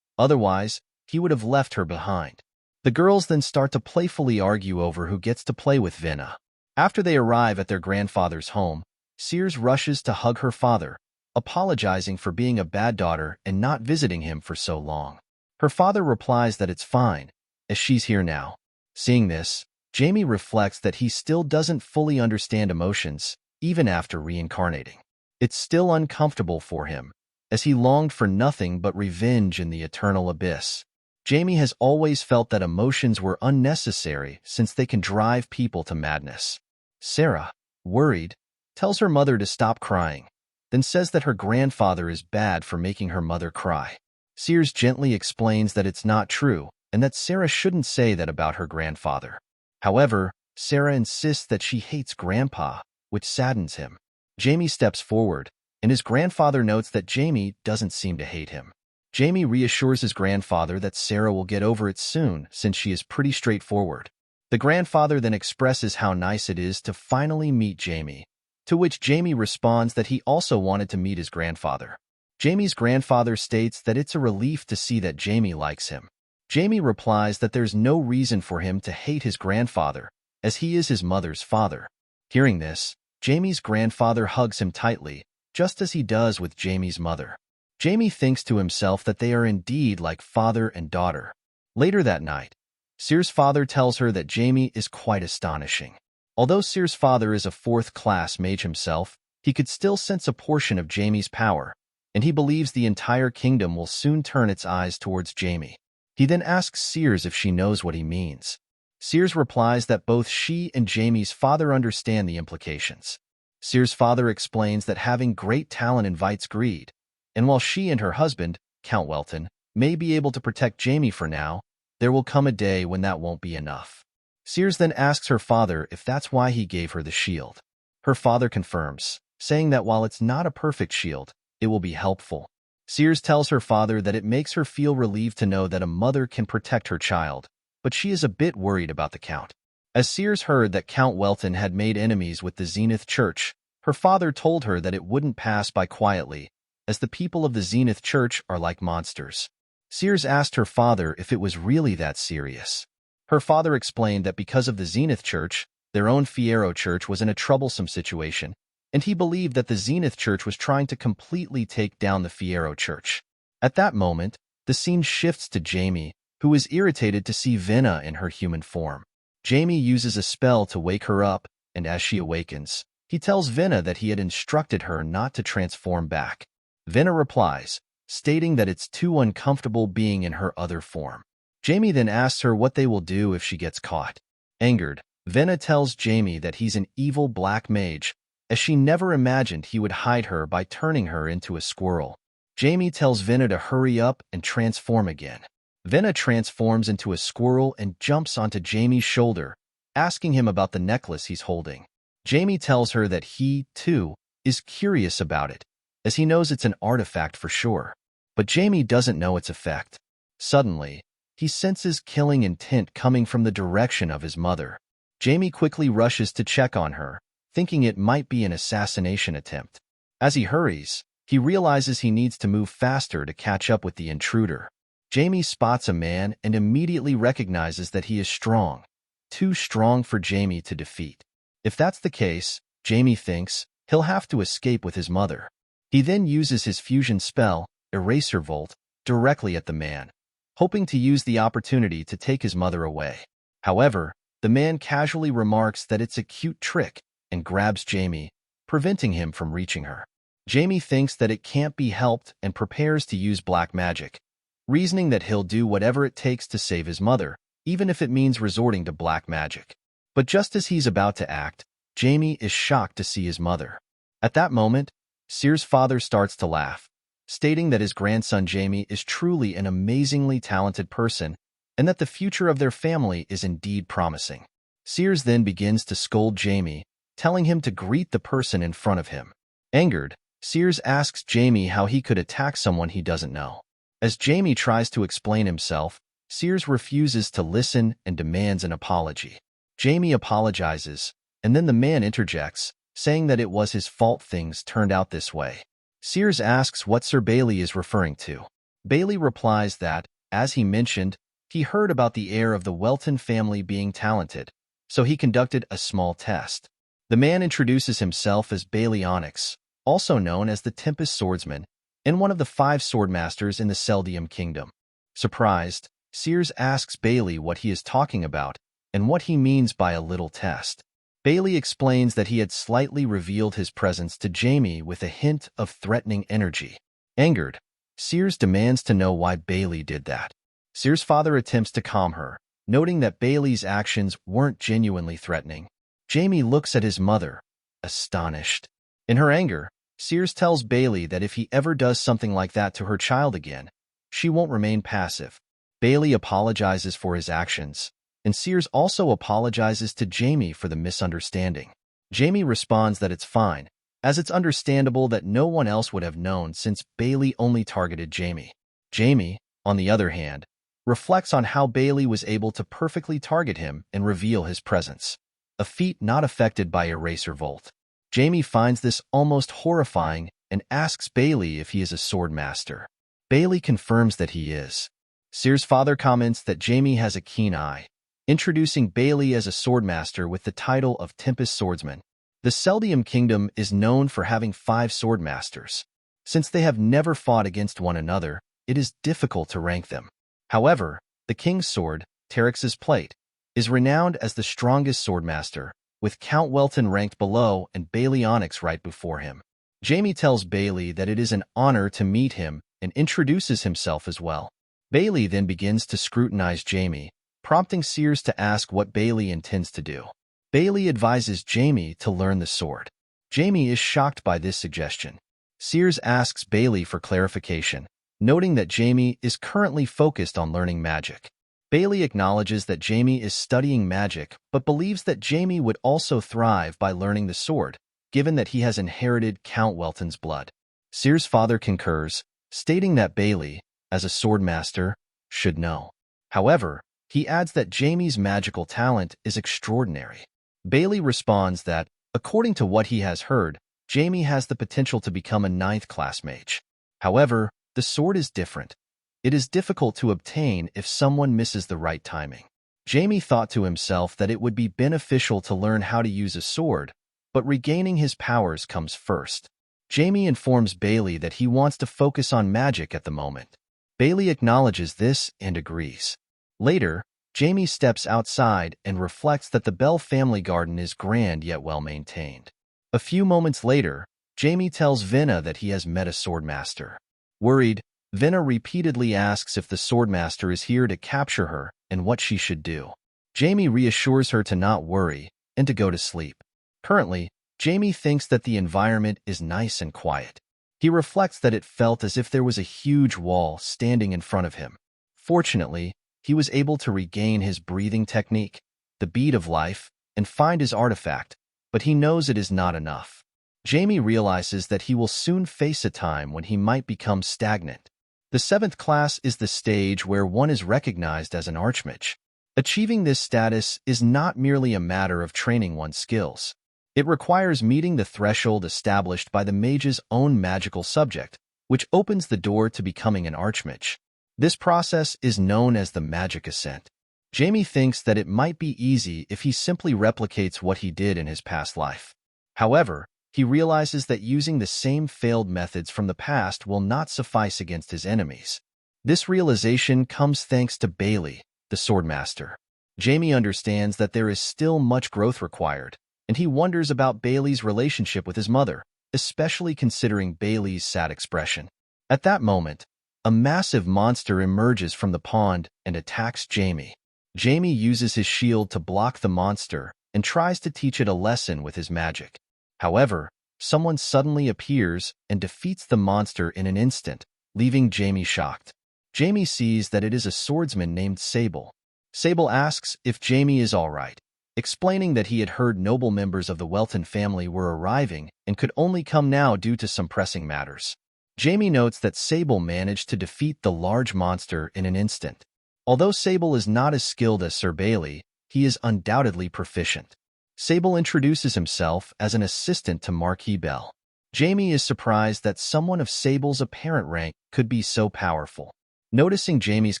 B: Otherwise, he would have left her behind. The girls then start to playfully argue over who gets to play with Venna. After they arrive at their grandfather's home, Sears rushes to hug her father, apologizing for being a bad daughter and not visiting him for so long. Her father replies that it's fine, as she's here now. Seeing this, Jamie reflects that he still doesn't fully understand emotions, even after reincarnating. It's still uncomfortable for him, as he longed for nothing but revenge in the eternal abyss. Jamie has always felt that emotions were unnecessary since they can drive people to madness. Sarah, worried, tells her mother to stop crying, then says that her grandfather is bad for making her mother cry. Sears gently explains that it's not true and that Sarah shouldn't say that about her grandfather. However, Sarah insists that she hates Grandpa, which saddens him. Jamie steps forward, and his grandfather notes that Jamie doesn't seem to hate him. Jamie reassures his grandfather that Sarah will get over it soon since she is pretty straightforward. The grandfather then expresses how nice it is to finally meet Jamie, to which Jamie responds that he also wanted to meet his grandfather. Jamie's grandfather states that it's a relief to see that Jamie likes him. Jamie replies that there's no reason for him to hate his grandfather, as he is his mother's father. Hearing this, Jamie's grandfather hugs him tightly, just as he does with Jamie's mother. Jamie thinks to himself that they are indeed like father and daughter. Later that night, Sears' father tells her that Jamie is quite astonishing. Although Sears' father is a fourth-class mage himself, he could still sense a portion of Jamie's power, and he believes the entire kingdom will soon turn its eyes towards Jamie. He then asks Sears if she knows what he means. Sears replies that both she and Jamie's father understand the implications. Sears' father explains that having great talent invites greed, and while she and her husband, Count Welton, may be able to protect Jamie for now, there will come a day when that won't be enough. Sears then asks her father if that's why he gave her the shield. Her father confirms, saying that while it's not a perfect shield, it will be helpful. Sears tells her father that it makes her feel relieved to know that a mother can protect her child, but she is a bit worried about the Count. As Sears heard that Count Welton had made enemies with the Zenith Church, her father told her that it wouldn't pass by quietly, as the people of the Zenith Church are like monsters. Sears asked her father if it was really that serious. Her father explained that because of the Zenith Church, their own Fiero Church was in a troublesome situation, and he believed that the Zenith Church was trying to completely take down the Fiero Church. At that moment, the scene shifts to Jamie, who is irritated to see Venna in her human form. Jamie uses a spell to wake her up, and as she awakens, he tells Venna that he had instructed her not to transform back. Venna replies, stating that it's too uncomfortable being in her other form. Jamie then asks her what they will do if she gets caught. Angered, Venna tells Jamie that he's an evil black mage, as she never imagined he would hide her by turning her into a squirrel. Jamie tells Venna to hurry up and transform again. Venna transforms into a squirrel and jumps onto Jamie's shoulder, asking him about the necklace he's holding. Jamie tells her that he, too, is curious about it, as he knows it's an artifact for sure. But Jamie doesn't know its effect. Suddenly, he senses killing intent coming from the direction of his mother. Jamie quickly rushes to check on her, thinking it might be an assassination attempt. As he hurries, he realizes he needs to move faster to catch up with the intruder. Jamie spots a man and immediately recognizes that he is strong, too strong for Jamie to defeat. If that's the case, Jamie thinks he'll have to escape with his mother. He then uses his fusion spell, Eraser Volt, directly at the man, hoping to use the opportunity to take his mother away. However, the man casually remarks that it's a cute trick and grabs Jamie, preventing him from reaching her. Jamie thinks that it can't be helped and prepares to use black magic, reasoning that he'll do whatever it takes to save his mother, even if it means resorting to black magic. But just as he's about to act, Jamie is shocked to see his mother. At that moment, Sears' father starts to laugh, stating that his grandson Jamie is truly an amazingly talented person and that the future of their family is indeed promising. Sears then begins to scold Jamie, telling him to greet the person in front of him. Angered, Sears asks Jamie how he could attack someone he doesn't know. As Jamie tries to explain himself, Sears refuses to listen and demands an apology. Jamie apologizes, and then the man interjects, saying that it was his fault things turned out this way. Sears asks what Sir Bailey is referring to. Bailey replies that, as he mentioned, he heard about the heir of the Welton family being talented, so he conducted a small test. The man introduces himself as Bailey Onyx, also known as the Tempest Swordsman, and one of the 5 swordmasters in the Seldium Kingdom. Surprised, Sears asks Bailey what he is talking about and what he means by a little test. Bailey explains that he had slightly revealed his presence to Jamie with a hint of threatening energy. Angered, Sears demands to know why Bailey did that. Sears' father attempts to calm her, noting that Bailey's actions weren't genuinely threatening. Jamie looks at his mother, astonished. In her anger, Sears tells Bailey that if he ever does something like that to her child again, she won't remain passive. Bailey apologizes for his actions, and Sears also apologizes to Jamie for the misunderstanding. Jamie responds that it's fine, as it's understandable that no one else would have known since Bailey only targeted Jamie. Jamie, on the other hand, reflects on how Bailey was able to perfectly target him and reveal his presence, a feat not affected by Eraser Volt. Jamie finds this almost horrifying and asks Bailey if he is a sword master. Bailey confirms that he is. Sears' father comments that Jamie has a keen eye, introducing Bailey as a swordmaster with the title of Tempest Swordsman. The Seldium Kingdom is known for having 5 swordmasters. Since they have never fought against one another, it is difficult to rank them. However, the king's sword, Terex's plate, is renowned as the strongest swordmaster, with Count Welton ranked below and Bailey Onyx right before him. Jamie tells Bailey that it is an honor to meet him and introduces himself as well. Bailey then begins to scrutinize Jamie, prompting Sears to ask what Bailey intends to do. Bailey advises Jamie to learn the sword. Jamie is shocked by this suggestion. Sears asks Bailey for clarification, noting that Jamie is currently focused on learning magic. Bailey acknowledges that Jamie is studying magic, but believes that Jamie would also thrive by learning the sword, given that he has inherited Count Welton's blood. Sears' father concurs, stating that Bailey, as a swordmaster, should know. However, he adds that Jamie's magical talent is extraordinary. Bailey responds that, according to what he has heard, Jamie has the potential to become a 9th-class mage. However, the sword is different. It is difficult to obtain if someone misses the right timing. Jamie thought to himself that it would be beneficial to learn how to use a sword, but regaining his powers comes first. Jamie informs Bailey that he wants to focus on magic at the moment. Bailey acknowledges this and agrees. Later, Jamie steps outside and reflects that the Bell family garden is grand yet well-maintained. A few moments later, Jamie tells Venna that he has met a swordmaster. Worried, Venna repeatedly asks if the swordmaster is here to capture her and what she should do. Jamie reassures her to not worry and to go to sleep. Currently, Jamie thinks that the environment is nice and quiet. He reflects that it felt as if there was a huge wall standing in front of him. Fortunately, he was able to regain his breathing technique, the beat of life, and find his artifact, but he knows it is not enough. Jamie realizes that he will soon face a time when he might become stagnant. The 7th class is the stage where one is recognized as an archmage. Achieving this status is not merely a matter of training one's skills. It requires meeting the threshold established by the mage's own magical subject, which opens the door to becoming an archmage. This process is known as the magic ascent. Jamie thinks that it might be easy if he simply replicates what he did in his past life. However, he realizes that using the same failed methods from the past will not suffice against his enemies. This realization comes thanks to Bailey, the swordmaster. Jamie understands that there is still much growth required, and he wonders about Bailey's relationship with his mother, especially considering Bailey's sad expression. At that moment, a massive monster emerges from the pond and attacks Jamie. Jamie uses his shield to block the monster and tries to teach it a lesson with his magic. However, someone suddenly appears and defeats the monster in an instant, leaving Jamie shocked. Jamie sees that it is a swordsman named Sable. Sable asks if Jamie is all right, explaining that he had heard noble members of the Welton family were arriving and could only come now due to some pressing matters. Jamie notes that Sable managed to defeat the large monster in an instant. Although Sable is not as skilled as Sir Bailey, he is undoubtedly proficient. Sable introduces himself as an assistant to Marquis Bell. Jamie is surprised that someone of Sable's apparent rank could be so powerful. Noticing Jamie's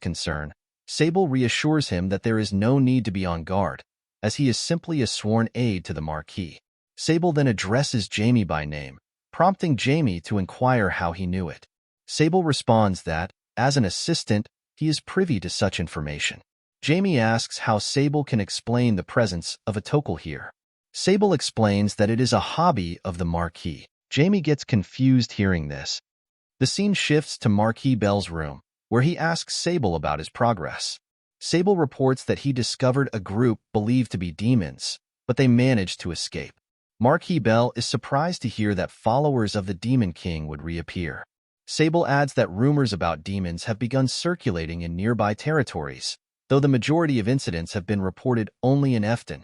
B: concern, Sable reassures him that there is no need to be on guard, as he is simply a sworn aide to the Marquis. Sable then addresses Jamie by name, prompting Jamie to inquire how he knew it. Sable responds that, as an assistant, he is privy to such information. Jamie asks how Sable can explain the presence of a tokel here. Sable explains that it is a hobby of the Marquis. Jamie gets confused hearing this. The scene shifts to Marquis Bell's room, where he asks Sable about his progress. Sable reports that he discovered a group believed to be demons, but they managed to escape. Marquis Bell is surprised to hear that followers of the Demon King would reappear. Sable adds that rumors about demons have begun circulating in nearby territories, though the majority of incidents have been reported only in Efton.